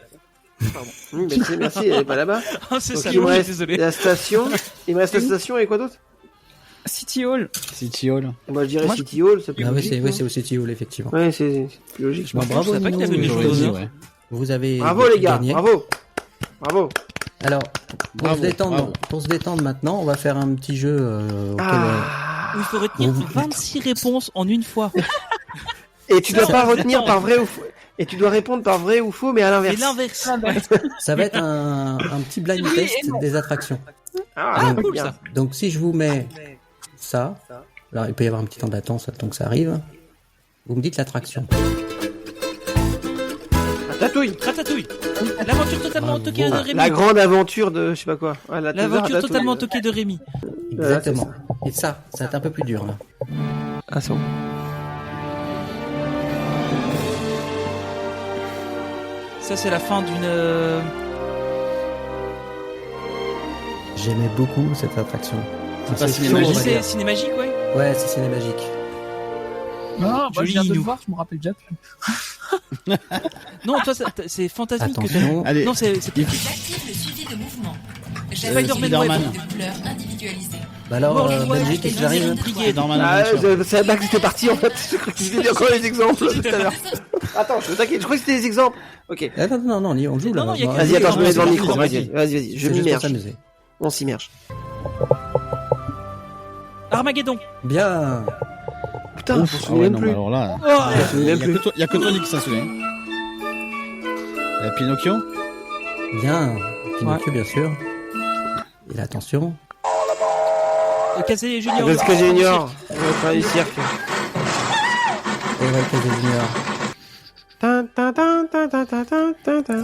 Oui, mais c'est- merci, elle est pas là-bas. Ah, c'est Donc, ça, il me je suis reste désolé. la station. Il me reste la station et quoi d'autre? City Hall. City Hall. Moi, je dirais Moi, City Hall, ça peut Ah oui, logique, c'est non oui, c'est au City Hall, effectivement. Ouais, c'est plus logique. Bon, bravo, je savais pas Nino, qu'il y avait une Légion vous- d'honneur. Ouais. Vous avez Bravo, les gars, gagné. bravo. Bravo. Alors, pour Bravo, bravo. se détendre maintenant, on va faire un petit jeu Ah. Où il faut retenir Vous- 26 réponses en une fois. Et tu dois Ça, pas c'est retenir énorme. par vrai ou faux. Et tu dois répondre par vrai ou faux, mais à Et l'inverse. l'inverse. ça va être un petit blind Oui test et non. des attractions. Ah, Donc, cool bien. ça. Donc si je vous mets ça, alors il peut y avoir un petit temps d'attente, le temps que ça arrive. Vous me dites l'attraction. Tatouille. Ratatouille. L'aventure totalement Bravo. toquée de Rémi. La grande aventure de, je sais pas quoi. Ouais, la L'aventure Ratatouille. totalement toquée de Rémi. Exactement. Et ça va être un peu plus dur là. Ah, c'est bon. Ça, c'est la fin d'une. J'aimais beaucoup cette attraction. C'est pas chaud, Cinémagique. on va C'est dire. cinémagique, ouais. Ouais, c'est cinémagique. Non, moi Joli je viens de le Inou. voir, je me rappelle déjà plus. Non, toi, c'est fantasmique que Attention. Allez. Non, c'est. J'active le suivi de mouvement. Spider-Man Spider-Man. de couleurs individualisées. Bah alors, Bon, ouais, Belgique, ouais, qu'est-ce qui arrive? Spider-Man Ah, Adventure. je savais pas que c'était parti en fait. Je crois que c'était encore les exemples tout à l'heure. Attends, je t'inquiète, je crois que c'était les exemples. Ok. Ah, non, on joue là. Non, non, il y a Moi, que- Vas-y, attends, je me mets c'est dans le parti, micro. c'est Vas-y, vas-y. Je c'est juste pour m'immerge. s'amuser. On s'immerge. Armageddon. Bien. Putain, je me Ah ouais, souviens non, plus. mais alors là, Oh, Je me souviens il y a plus. que toi, il y a que toi qui s'en souvient. Pinocchio. Bien. Pinocchio, bien sûr. Et là, attention. Casey Junior. Jessica Junior. On va faire du cirque. Et ouais, Casey Junior. Tin, tin, tin, tin, tin, tin, tin, tin, tin.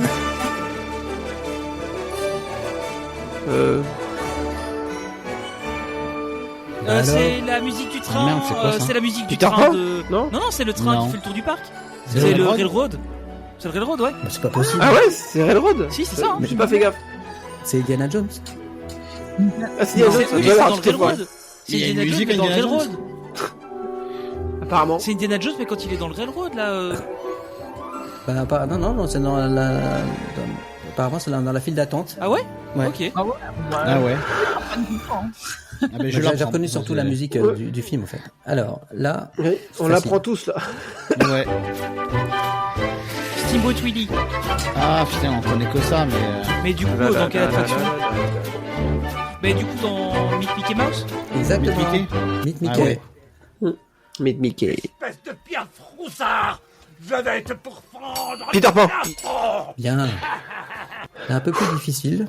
Alors, C'est la musique du train. Merde, c'est quoi, ça C'est la musique du Peter train Pan de. Non Non, c'est le train Non. qui fait le tour du parc. c'est C'est le le Railroad. Railroad. C'est le Railroad, ouais. Bah, c'est pas possible. Ah ouais, c'est Railroad. Si, c'est ça. Hein. J'ai pas fait gaffe. C'est Indiana Jones. Ah si, Non, il y a c'est d'autres, oui, je c'est vais dans voir, le tu te vois. Railroad. C'est Il y a une Indiana Jones, musique mais dans le Indiana Railroad. Apparemment. C'est Indiana Jones, mais quand il est dans le Railroad, là. Bah, non, c'est dans apparemment, c'est dans la file d'attente. Ah ouais. Ouais. Ok. Ah ouais. Ah ouais. Ah ben, J'ai l'apprends. reconnu surtout la musique du film, en fait. Alors, là, Oui, on Facile. l'apprend tous là. Ouais. Steamboat Willie. Ah putain, on connaît que ça, mais. Mais du coup, dans quelle attraction? Mais du coup, dans Mickey Mouse. exactement. Mickey. Meet Ah Mickey. ouais. Meet Mickey. Espèce de Pierre Froussard! Je vais te pourfendre! Peter Pan. Bien. C'est un peu plus difficile.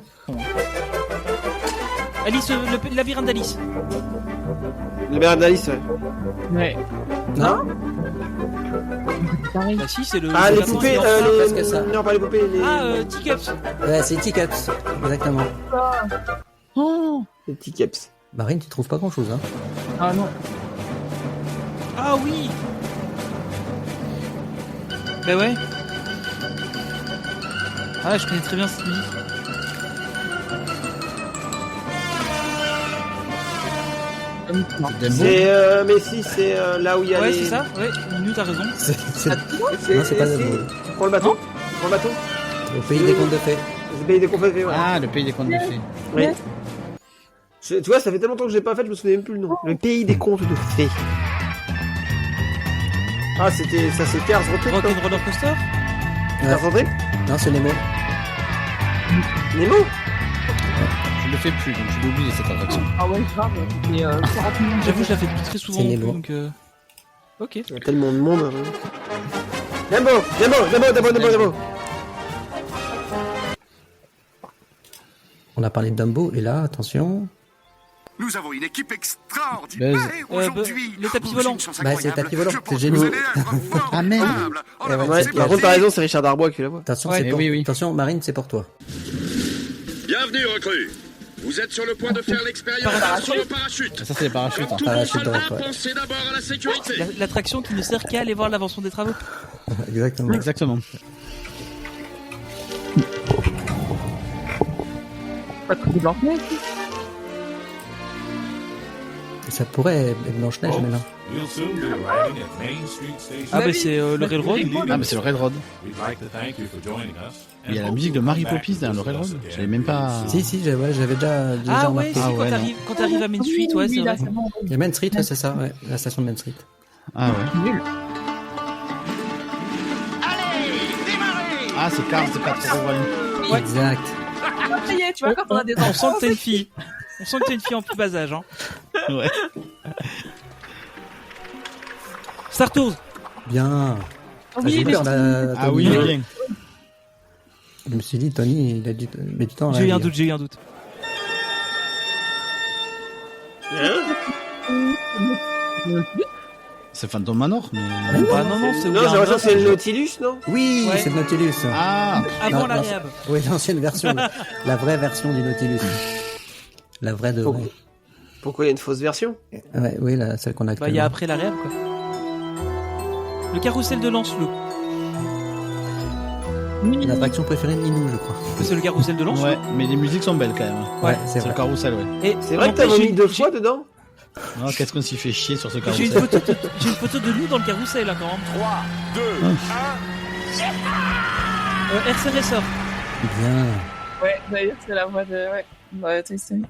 Alice, le labyrinthe d'Alice. Le maire d'Alice, ouais. Ouais. Non? Pareil. Bah si, c'est le. Ah, le les lapin poupées, qui est en- parce que ça. non, pas les poupées, les, Ah, Teacups. Ouais, c'est Tickets. Exactement. Oh. les petits caps. Marine, tu trouves pas grand chose, hein? Ah non. Ah oui. Bah ouais. Ah, je connais très bien cette musique. Dumbo. Mais si, c'est là où il y a Ouais, les... c'est ça. Ouais, Minu, t'as raison. Non, c'est pas Dumbo. Prends le bateau. Prends le bateau. Au pays des contes de fées. C'est le pays des contes de fées, ouais. Ah, le pays des contes de fées. Oui. Tu vois, ça fait tellement longtemps que je l'ai pas fait, je me souviens même plus le nom. Le pays des contes de fées. Ah, c'est Cars Road Trip, non Rock'n'Roller Coaster. Cars Road Trip Non, c'est Nemo. Nemo Je le fais plus, donc je l'ai oublié cette attraction. Ah ouais, grave. Et 40 minutes. J'avoue, je la fais plus très souvent. C'est non plus, Nemo. donc. Ok. Il y a tellement de monde. Nemo. On a parlé de Dumbo, et là, attention. Nous avons une équipe extraordinaire Buzz. aujourd'hui. Le tapis Vos volant. films sont Bah, c'est le tapis volant, Je c'est pense que génial. vous allez être Ah, merde. formidables. Oh là Ouais, là, ouais, c'est Par contre, t'as raison, c'est Richard Darbois qui fait la voix. Attention, Ouais, c'est pour... oui. Attention, Marine, c'est pour toi. Bienvenue, recrues. Vous êtes sur le point de faire l'expérience sur le parachute. Ça, c'est les parachutes. hein. Tout le monde Parachute de soldat, rock, ouais. pensez d'abord à la sécurité. L'attraction qui ne sert qu'à aller voir l'avancement des travaux. Exactement. Exactement. Pas trop de Blanche-Neige. Ça pourrait être Blanche-Neige, mais non. We'll soon be arriving at Main Street Station. Ah, bah c'est le Railroad. Ah, mais c'est le Railroad. We'd like to thank you for joining us. Il y a la musique de Mary Poppins dans le Railroad. J'avais même pas. Si, j'avais déjà Ah ouais, remarqué. si, Ah ouais, quand t'arrives à Main Street, ouais, c'est vrai. Il y a Main Street, ouais, c'est ça, ouais. La station de Main Street. Ah ouais. Ah, c'est Cars de 80. Ouais. Exact. Ça y est, tu vois, quand on a des On sent enfants. que t'es une fille. On sent que t'es une fille en plus bas âge, hein. Ouais. Star Tours. Bien. Oui, J'ai eu mais peur, là, Ah Tony. oui, il est bien. Je me suis dit, Tony, il a dû mettre du temps. à J'ai eu un lire. doute. C'est Phantom Manor, mais. Ah non, c'est où Non, il y a j'ai un l'impression que meurtre. c'est le Nautilus, non Oui, Ouais. c'est le Nautilus. Ah, Avant Non, la non, réhab. Oui, l'ancienne version. La vraie version du Nautilus. La vraie de Pourquoi vrai. Pourquoi il y a une fausse version Ouais, oui, celle qu'on a Bah, il y a actuellement. après la réhab, quoi. Le carrousel de Lancelot. L'attraction préférée de Ninou, je crois. C'est le carrousel de Lancelot. ouais, mais les musiques sont belles quand même. Ouais, c'est C'est vrai. le carrousel, ouais. Et C'est vrai que t'as n'empêche, vomi deux fois dedans Non, qu'est-ce qu'on s'y fait chier sur ce J'ai une carrousel. photo de nous dans le carrousel, hein, quand même. 3, 2, 1. RC Racer. Bien. Ouais, d'ailleurs, c'est la voix de. Ouais, ouais, Toy Story.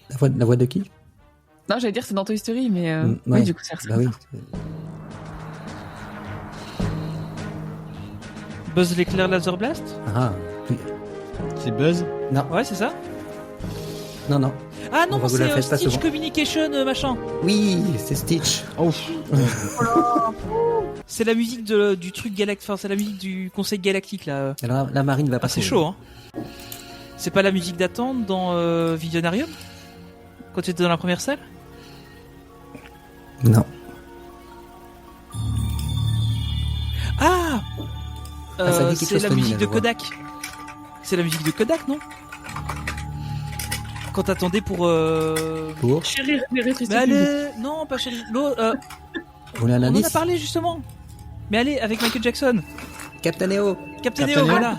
La voix de qui? Non, j'allais dire c'est dans Toy Story, mais Ouais. oui, du coup, c'est Bah oui. Buzz l'éclair Laser Blast. Ah. Oui. C'est Buzz. Ouais, c'est ça. Non, non. Ah On non, va vous c'est la faire pas Stitch souvent. Communication machin. Oui, c'est Stitch. Oh. C'est la musique du truc galactique. Enfin, c'est la musique du Conseil Galactique là. Alors, la marine va pas Ah, c'est trouver. chaud, hein. C'est pas la musique d'attente dans Visionarium quand tu étais dans la première salle. Non. Ah, Ah, ça dit quelque c'est chose, la Tony, musique là, de je vois. Kodak. C'est la musique de Kodak, non? Quand t'attendais pour. Pour. Chérie, Mais allez, non, pas chérie. Vous voulez un On en a indice? parlé justement. Mais allez, avec Michael Jackson. Captain EO. Captain Captain EO, EO. voilà.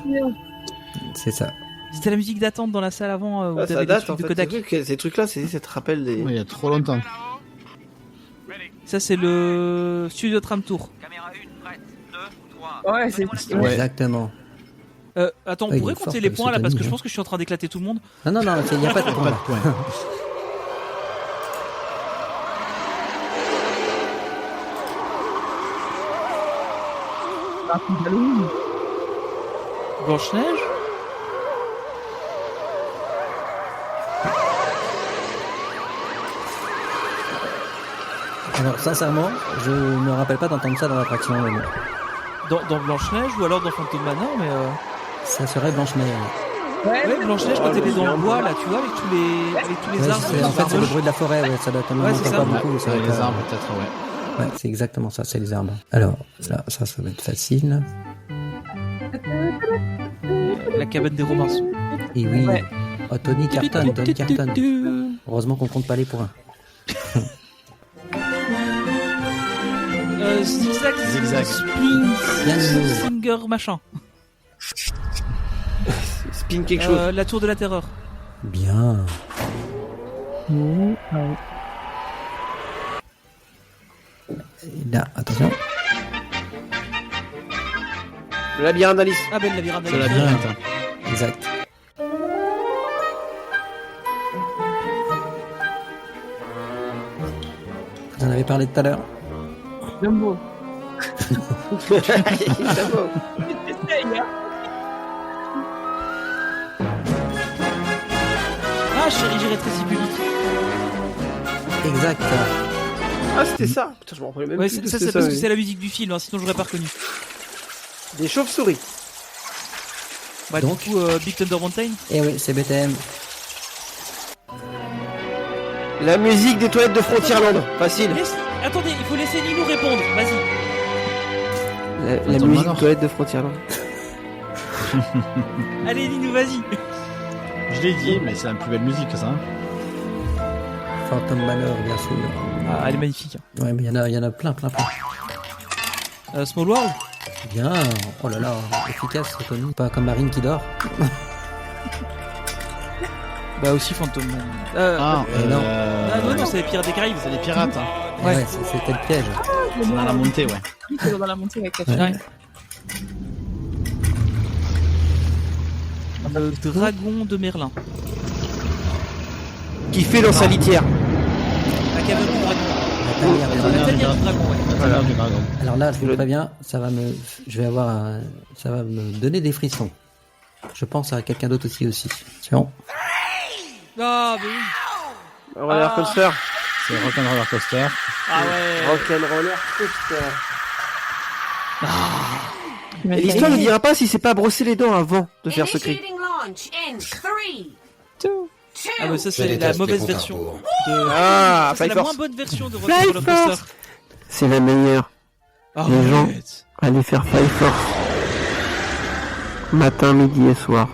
C'est ça. C'était la musique d'attente dans la salle avant où Ah, t'avais ça les date trucs en de fait. Kodak. Ces trucs-là, ça te rappelle des. Ouais, il y a trop longtemps. Ça, c'est le Studio Tram Tour. Ouais, c'est. Ouais. Exactement. Attends, on Ah, il pourrait est fort, compter les ce points là parce que Tony, je hein. pense que je suis en train d'éclater tout le monde. Non, il n'y a pas de Pas point. de point. Blanche-Neige. Alors, sincèrement, je me rappelle pas d'entendre ça dans l'attraction. mais bon. Dans Blanche-Neige ou alors dans Phantom Manor, mais Ça serait Blanche-Neige. ouais, Blanche-Neige quand elle est dans le bois là, tu vois, avec tous les Ouais, arbres. en fait, c'est le bruit de la forêt. Ouais, ça doit être Ouais, c'est ça. pas beaucoup. ça Ouais, doit les être, arbres, peut-être, ouais. Ouais, c'est exactement ça, c'est les arbres. Alors, là, ça va être facile. La cabane des Robinson. Et oui. Ouais. Oh, Tony Carton. Heureusement qu'on compte pas les points. Zigzag, Zigzag. Bien joué. Singer machin. Spin quelque chose. La tour de la terreur. Bien. Et là, attention. Le labyrinthe d'Alice. Ah ben le labyrinthe. C'est labyrinthe. Exact. Vous en avez parlé tout à l'heure. Dumbo. Bravo. Ah, chérie, j'irai très public. Exact. Ah, c'était ça. Putain, je me rappelais même Ouais, plus que ça c'était c'est parce que oui. c'est la musique du film, hein, sinon j'aurais pas reconnu. Des chauves-souris. Bah Donc. du coup, Big Thunder Mountain. Et oui, c'est BTM. La musique des toilettes de Frontierland. Facile. Attendez, il faut laisser Nilou répondre. Vas-y. La Attends, musique alors. des toilettes de Frontierland. Allez, Nilou, vas-y. Je l'ai dit, mais c'est la plus belle musique, ça. Hein. Phantom Manor, bien sûr. Ah, elle est magnifique. Ouais, mais il y en a plein. Small World. Bien. Oh là là, efficace, Tony. Pas comme Marine qui dort. Bah aussi Phantom. non. Non, c'est les Pirates des Caraïbes. C'est les pirates. Hein. Ouais, c'était le piège. C'est dans la montée, ouais. C'est dans la montée avec la Ouais. Le dragon de Merlin. Qui fait dans sa litière. La caverne du dragon. La tanière du dragon, ouais. Voilà. Du dragon. Alors là, je vous préviens, ça va me donner des frissons. Je pense à quelqu'un d'autre aussi. C'est bon. Ah, bah oui. Roller coaster. C'est Rock'n'Roller Coaster. Ah ouais. Rock'n'Roller coaster. Mais Et l'histoire ne dira pas si c'est pas brosser les dents avant de faire ce cri. Initiating launch in 3, 2, Ah bah ça c'est la mauvaise version de... Ah, Ça, c'est Fly la Force. moins bonne version de Fly Roller Coaster. Force. C'est la meilleure. Ah, Les gens. arrête. Allez faire Fly Force. Matin, midi et soir.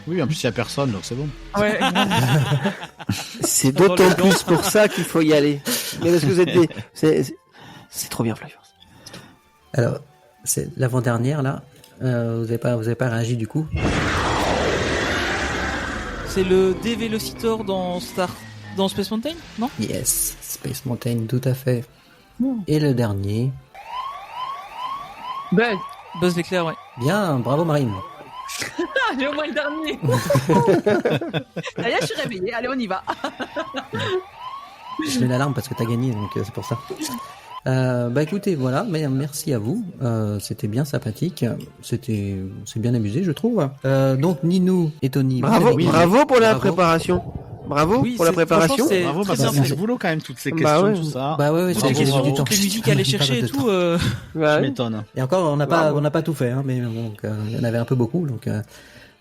Oui, en plus, il n'y a personne, donc c'est bon. Ouais. C'est Dans d'autant le plus pour ça qu'il faut y aller. Mais parce que vous êtes des... C'est trop bien Fly Force. Alors, c'est l'avant-dernière là. Vous avez pas réagi du coup. C'est le D-Velocitor dans Space Mountain, non? Yes, Space Mountain, tout à fait. Et le dernier. Buzz. Buzz l'éclair, ouais. Bien, bravo Marine. Ah, j'ai au moins le dernier. Ça y est, je suis réveillée. Allez, on y va. Je mets l'alarme parce que t'as gagné, donc c'est pour ça. Bah écoutez, voilà, mais merci à vous. C'était bien sympathique. C'est bien amusé, je trouve. Donc Ninou et Tony. Bravo, vous avez- bravo pour la Bravo. préparation. Bravo Oui, pour la c'est- préparation. franchement, c'est Bravo, très parce bien que c'est fait. du boulot quand même, toutes ces Bah questions, ouais. tout ça. Bah ouais, Toutes c'est les questions, du temps. toutes les musiques à aller chercher et Pas de tout. temps. Ouais. Je m'étonne. Et encore, on n'a Bravo. pas tout fait, hein, mais donc il y en avait un peu beaucoup, donc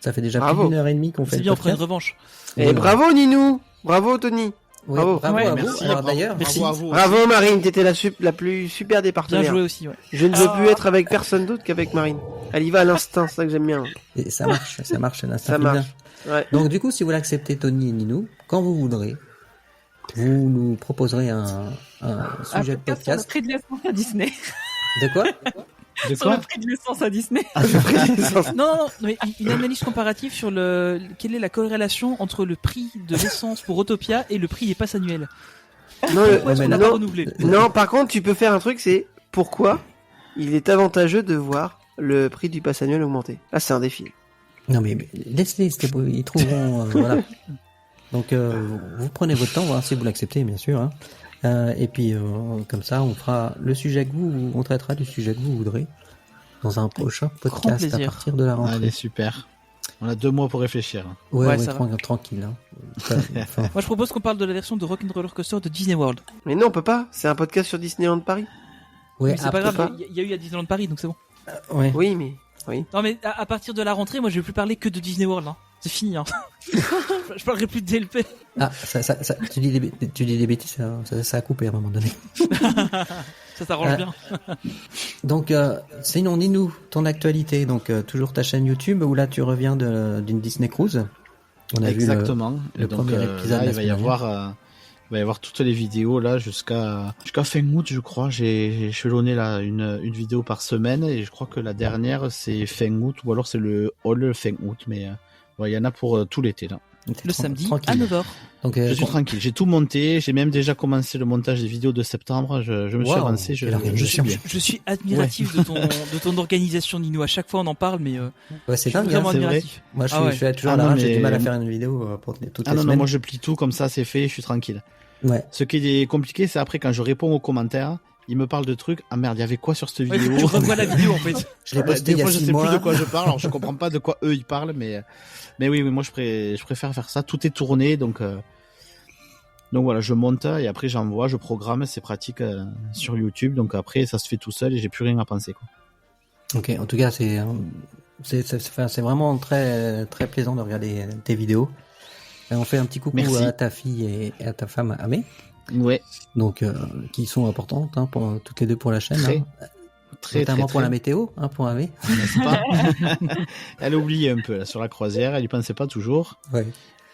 ça fait déjà Bravo. plus d'1h30 qu'on fait C'est le bien, on fera une podcast. revanche. Et bravo Ninou. Bravo Tony. Oui, Bravo. bravo Ouais, à vous. Merci. Alors bravo. d'ailleurs, merci. Bravo à vous. Bravo Marine, t'étais la plus super des Bien partenaires. joué aussi, ouais. Je ne veux plus être avec personne d'autre qu'avec Marine. Elle y va à l'instinct, c'est ça que j'aime bien. Et ça marche, c'est l'instinct Ça féminin. marche. Ouais. Donc du coup, si vous l'acceptez, Tony et Ninou, quand vous voudrez, vous nous proposerez un sujet de Sur le podcast. prix de l'essence à Disney. De quoi? De Sur le quoi? prix de l'essence à Disney. Non, mais une analyse comparative sur quelle est la corrélation entre le prix de l'essence pour Autopia et le prix des passes annuelles. Non, Pourquoi est-ce mais qu'on l'a là- pas non, renouvelé? non, par contre, tu peux faire un truc, c'est pourquoi il est avantageux de voir le prix du pass annuel augmenter. Là, c'est un défi. Non mais laisse-les, ils trouveront. Voilà. Donc vous prenez votre temps, voir si vous l'acceptez, bien sûr. Hein. Et puis comme ça, on fera le sujet que on traitera du sujet que vous voudrez dans un prochain podcast à plaisir. partir de la rentrée. Allez, super. On a 2 mois pour réfléchir. Ouais, ça va. tranquille. Hein. Enfin, Moi, je propose qu'on parle de la version de Rock'n'Roller Coaster de Disney World. Mais non, on peut pas. C'est un podcast sur Disneyland Paris. ouais, Mais c'est pas après- grave, il y a eu à Disneyland Paris, donc c'est bon. Ouais. Oui, mais oui. Non, mais à partir de la rentrée, moi, je vais plus parler que de Disney World. Hein. C'est fini. Hein. Je parlerai plus de DLP. Ah, tu dis des bêtises, ça a coupé à un moment donné. Ça s'arrange bien. Donc, sinon, dis-nous ton actualité. Donc, toujours ta chaîne YouTube où là, tu reviens d'une Disney Cruise. On a Exactement. le Et donc, premier épisode là, la il va y semaine avoir toutes les vidéos là jusqu'à fin août, je crois. J'ai échelonné là une vidéo par semaine et je crois que la dernière c'est fin août ou alors c'est le all fin août. Mais il y en a pour tout l'été là. le samedi tranquille. à 9h. Donc, Je suis tranquille, j'ai tout monté, j'ai même déjà commencé le montage des vidéos de septembre, je me suis Wow, avancé, quelle je organisation. suis bien. Je suis admiratif de ton organisation, Nino. À chaque fois, on en parle, mais Ouais, c'est je suis dingue. Hein. vraiment c'est vrai. admiratif. Moi, je Ah ouais. suis toujours Ah là, non, j'ai mais- du mal à faire une vidéo pour toutes Ah les non, semaines. moi je plie tout comme ça, c'est fait, je suis tranquille. Ouais. Ce qui est compliqué, c'est après quand je réponds aux commentaires, ils me parlent de trucs, ah merde, il y avait quoi sur cette Ouais, faut que vidéo tu revois la vidéo, en fait. Je l'ai posté Des il y a fois, je 6 sais mois. plus de quoi je parle, alors je comprends pas de quoi eux ils parlent, mais oui, moi je préfère faire ça. Tout est tourné, donc voilà, je monte et après j'envoie, je programme, c'est pratique sur YouTube, donc après ça se fait tout seul et j'ai plus rien à penser, quoi. Ok, en tout cas, c'est vraiment très très plaisant de regarder tes vidéos. Et on fait un petit coucou Merci. à ta fille et à ta femme Amé, Ouais, donc qui sont importantes hein, pour toutes les deux pour la chaîne, Très, hein. très Notamment très, pour la très, météo, hein, pour Amé. n'est-ce pas Elle a oublié un peu là sur la croisière, elle y pensait pas toujours, Ouais.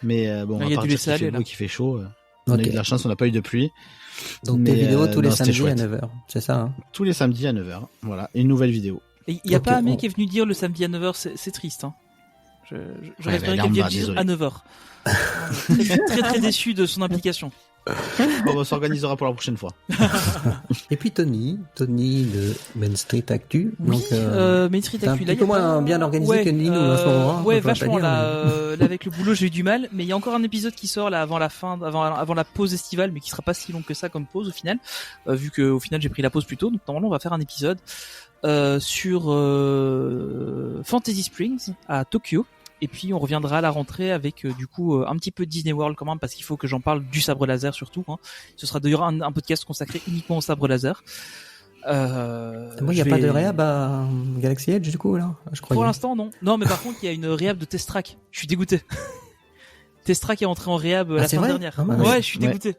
mais bon, Il y a à part du qu'il lait salé, fait là. beau, qu'il fait chaud, on a eu Ok. de la chance, on n'a pas eu de pluie. Donc tes Mais, vidéos tous les non, c'était samedis à chouette. 9h, c'est ça hein. Tous les samedis à 9h, voilà, une nouvelle vidéo. Et il n'y a Ok, pas Amé on- qui est venu dire le samedi à 9h, c'est triste. Hein. J'aurais Ouais, espéré bah, qu'elle vienne bah, dire désolé. à 9h. Très très déçu de son implication. Bon, on s'organisera pour la prochaine fois. Et puis Tony de Main Street Actu. Oui, Donc, Main Street c'est un Actu, petit peu moins bien organisé que Nino en ce moment, hein, Ouais, on peut pas vachement dire, là. Là, avec le boulot, j'ai eu du mal, mais il y a encore un épisode qui sort là avant la pause estivale, mais qui sera pas si long que ça comme pause au final, vu que au final j'ai pris la pause plus tôt. Donc normalement, on va faire un épisode sur Fantasy Springs à Tokyo. Et puis on reviendra à la rentrée avec du coup un petit peu de Disney World quand même, parce qu'il faut que j'en parle du sabre laser surtout. Hein. Ce sera d'ailleurs un podcast consacré uniquement au sabre laser. Moi, il n'y a pas de réhab à Galaxy Edge du coup là, je crois. Pour l'instant, non. Non, mais par contre, il y a une réhab de Test Track. Je suis dégoûté. Test Track est entré en réhab la c'est semaine vrai dernière. Ah, mince. ouais, je suis dégoûté.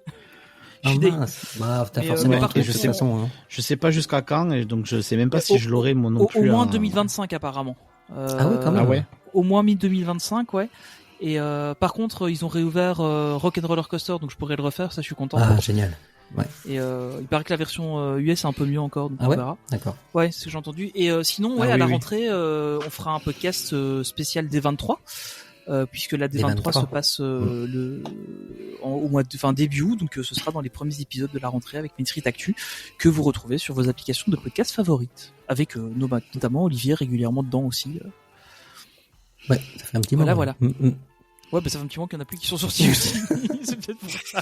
Je suis dégoûté. Bah, t'as Mais, forcément mais par écrit de contre, toute façon. Hein. Je sais pas jusqu'à quand, et donc je sais même pas si Au- je l'aurai moi non Au plus. moins à- 2025 apparemment. Ah ouais, quand même. Ah ouais. Au moins mi-2025, ouais. Et par contre, ils ont réouvert Rock'n'Roller Coaster, donc je pourrais le refaire, ça je suis content. Ah, génial. Et il paraît que la version US est un peu mieux encore, donc Ah on ouais verra. D'accord. Ouais, c'est ce que j'ai entendu. Et sinon, ouais, Ah à oui, la oui. rentrée, on fera un podcast spécial D23, puisque la D23 D23. se passe au mois de début août, donc ce sera dans les premiers épisodes de la rentrée avec Main Street Actu, que vous retrouvez sur vos applications de podcast favorites, avec notamment Olivier régulièrement dedans aussi. Ouais, ça fait un petit moment. Voilà. Mm, mm. Ouais, bah ça fait un petit moment qu'il y en a plus qui sont sortis aussi. C'est peut-être pour ça.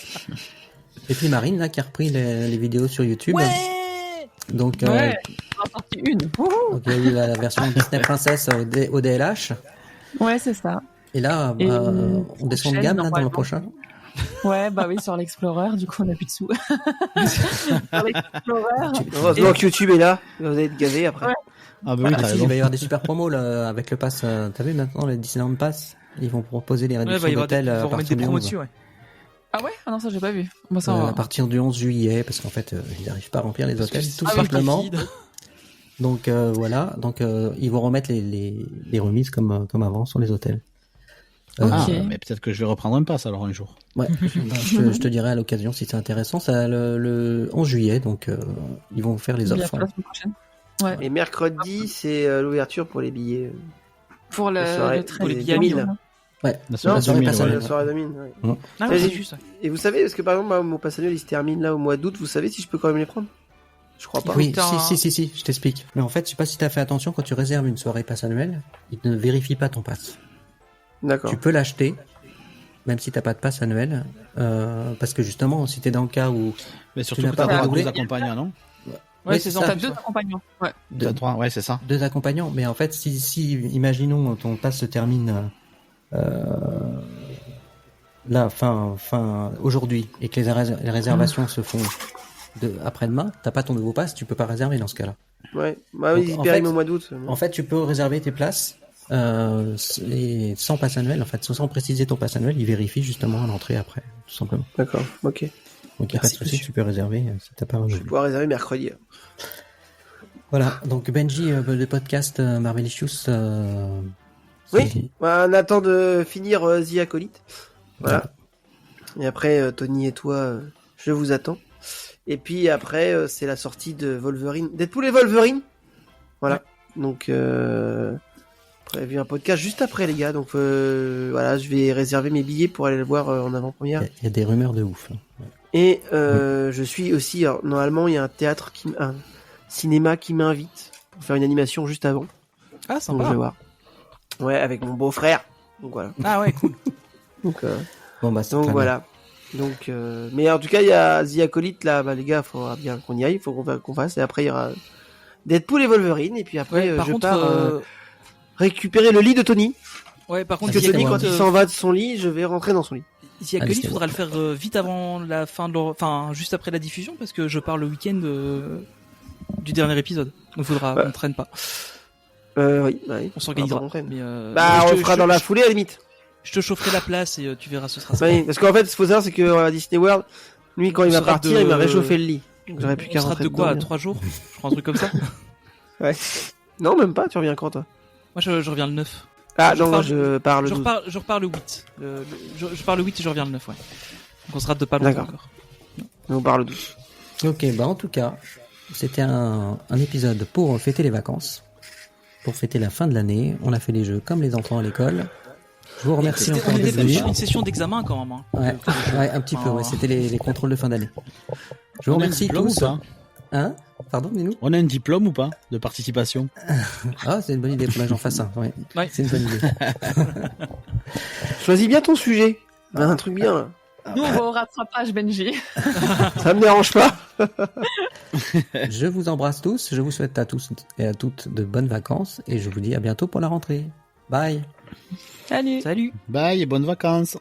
Et puis Marine là qui a repris les vidéos sur YouTube. Ouais. Donc, Ouais, j'en ai sorti une. Wouhou. donc il y a eu la version Disney Princess au DLH. Ouais, c'est ça. Et là, Et on descend de prochaine, gamme là, dans le normalement. prochain. Ouais, bah oui, sur l'Explorer, du coup, on a plus de sous. Sur l'Explorer. Heureusement que YouTube est là, vous allez être gavés après. Ouais. Ah bah oui, Ah, t'as si, raison. il va y avoir des super promos là, avec le pass. T'as vu maintenant le Disneyland Pass? Ils vont proposer les Ouais, réductions bah, il va y d'hôtel avoir à faut remettre partir des du promos 11. dessus, ouais. Ah ouais? Ah non, ça, j'ai pas vu. Bon, ça, on va- À partir du 11 juillet, parce qu'en fait, ils n'arrivent pas à remplir les Parce que hôtels, c'est tout pas simplement. liquide. Donc voilà, donc ils vont remettre les remises comme avant sur les hôtels. Ah, Ok. mais peut-être que je vais reprendre un pass alors un jour. Ouais, je te dirai à l'occasion si c'est intéressant. Ça le 11 juillet, donc ils vont faire les Bien, offres. la semaine prochaine. Ouais. Et mercredi, c'est l'ouverture pour les billets. Pour La soirée- le trait pour les des billets 2000. 2000. Ouais, La Non, soirée soirée 2000, passe ouais. annuelle. la soirée 2000. Ouais. Ah Ça, ouais, j'ai- c'est juste. Et vous savez, parce que par exemple, moi, mon pass annuel, il se termine là au mois d'août, vous savez si je peux quand même les prendre? Je crois pas. Oui, Putain. si, je t'explique. Mais en fait, je sais pas si t'as fait attention, quand tu réserves une soirée pass annuelle, ils ne vérifient pas ton pass. D'accord. Tu peux l'acheter, même si t'as pas de pass annuel, parce que justement, si t'es dans le cas où Mais surtout n'as que pas t'as droit à doublé. 12 accompagnants, non? Ouais, Oui, c'est c'est ça. ça. T'as deux accompagnants. Ouais. T'as droit, ouais, c'est ça. 2 accompagnants, mais en fait, si imaginons ton pass se termine là, fin aujourd'hui, et que les réservations se font après-demain, t'as pas ton nouveau pass, tu peux pas réserver dans ce cas-là. Ouais. Bah Donc, oui, ils en périment fait- au mois d'août. En fait, tu peux réserver tes places et sans pass annuel, en fait, sans préciser ton pass annuel, ils vérifient justement à l'entrée après, tout simplement. D'accord. Ok. Donc il n'y a pas de Merci, souci, monsieur. tu peux réserver si t'as pas Je vais renouvelé. pouvoir réserver mercredi. Voilà, donc Benji, le podcast Marvelicious. Oui. Bah, on attend de finir The Acolyte. Voilà. Et après, Tony et toi, je vous attends. Et puis après, c'est la sortie de Wolverine. Deadpool et Wolverine. Voilà. Donc, prévu un podcast juste après, les gars. Donc voilà, je vais réserver mes billets pour aller le voir en avant-première. Il y a des rumeurs de ouf. Et je suis aussi... Alors, normalement, il y a un cinéma qui m'invite pour faire une animation juste avant. Ah, Donc sympa. je vais voir. Ouais, avec mon beau-frère. Donc voilà. Ah ouais, cool. Donc Bon, bah, c'est Donc très voilà. Donc, mais en tout cas, il y a The Acolyte là, bah les gars, faudra bien qu'on y aille, faut qu'on fasse. Et après, il y aura Deadpool et Wolverine. Et puis après, Ouais, par je contre, pars récupérer le lit de Tony. ouais, par contre, Parce que The Tony, quand Acolyte, il s'en va de son lit, je vais rentrer dans son lit. The Acolyte, Allez, faudra le faire vite avant la fin de enfin, juste après la diffusion, parce que je pars le week-end du dernier épisode. Donc, faudra qu'on traîne pas. Oui. On s'organisera. Bah, Mais, bah, je on te- fera je- dans la je- foulée à la limite. Je te chaufferai la place et tu verras, ce sera ça. Oui, parce qu'en fait, ce qu'il faut savoir, c'est que à Disney World, lui, quand il On va sera partir, de- il va réchauffer le lit. Donc j'aurais plus On qu'à sera rentrer de quoi, dedans, 3 jours? Je crois un truc comme ça. Ouais. Non, même pas, tu reviens quand, toi? Moi, je reviens le 9. Ah, Je non, moi, repars- je pars le Je 12. repars le 8. Je pars le 8 et je reviens le 9, ouais. Donc on sera de pas longtemps D'accord. encore. On part le 12. Ok, bah en tout cas, c'était un épisode pour fêter les vacances, pour fêter la fin de l'année. On a fait les jeux comme les enfants à l'école. Je vous remercie On encore de était sur venir. une session d'examen quand même. Hein. Ouais, un petit peu, ouais, c'était les contrôles de fin d'année. Je vous On a un remercie diplôme tous. ou pas Hein? Pardon, dis-nous. On a un diplôme ou pas de participation? Ah, c'est une bonne idée, faudrait que j'en fasse un. Ouais. Ouais. C'est une bonne idée. Choisis bien ton sujet. Un truc bien, là. Nous, on va au rattrapage, Benji. Ça me dérange pas. Je vous embrasse tous, je vous souhaite à tous et à toutes de bonnes vacances et je vous dis à bientôt pour la rentrée. Bye. Salut. Salut. Bye et bonnes vacances.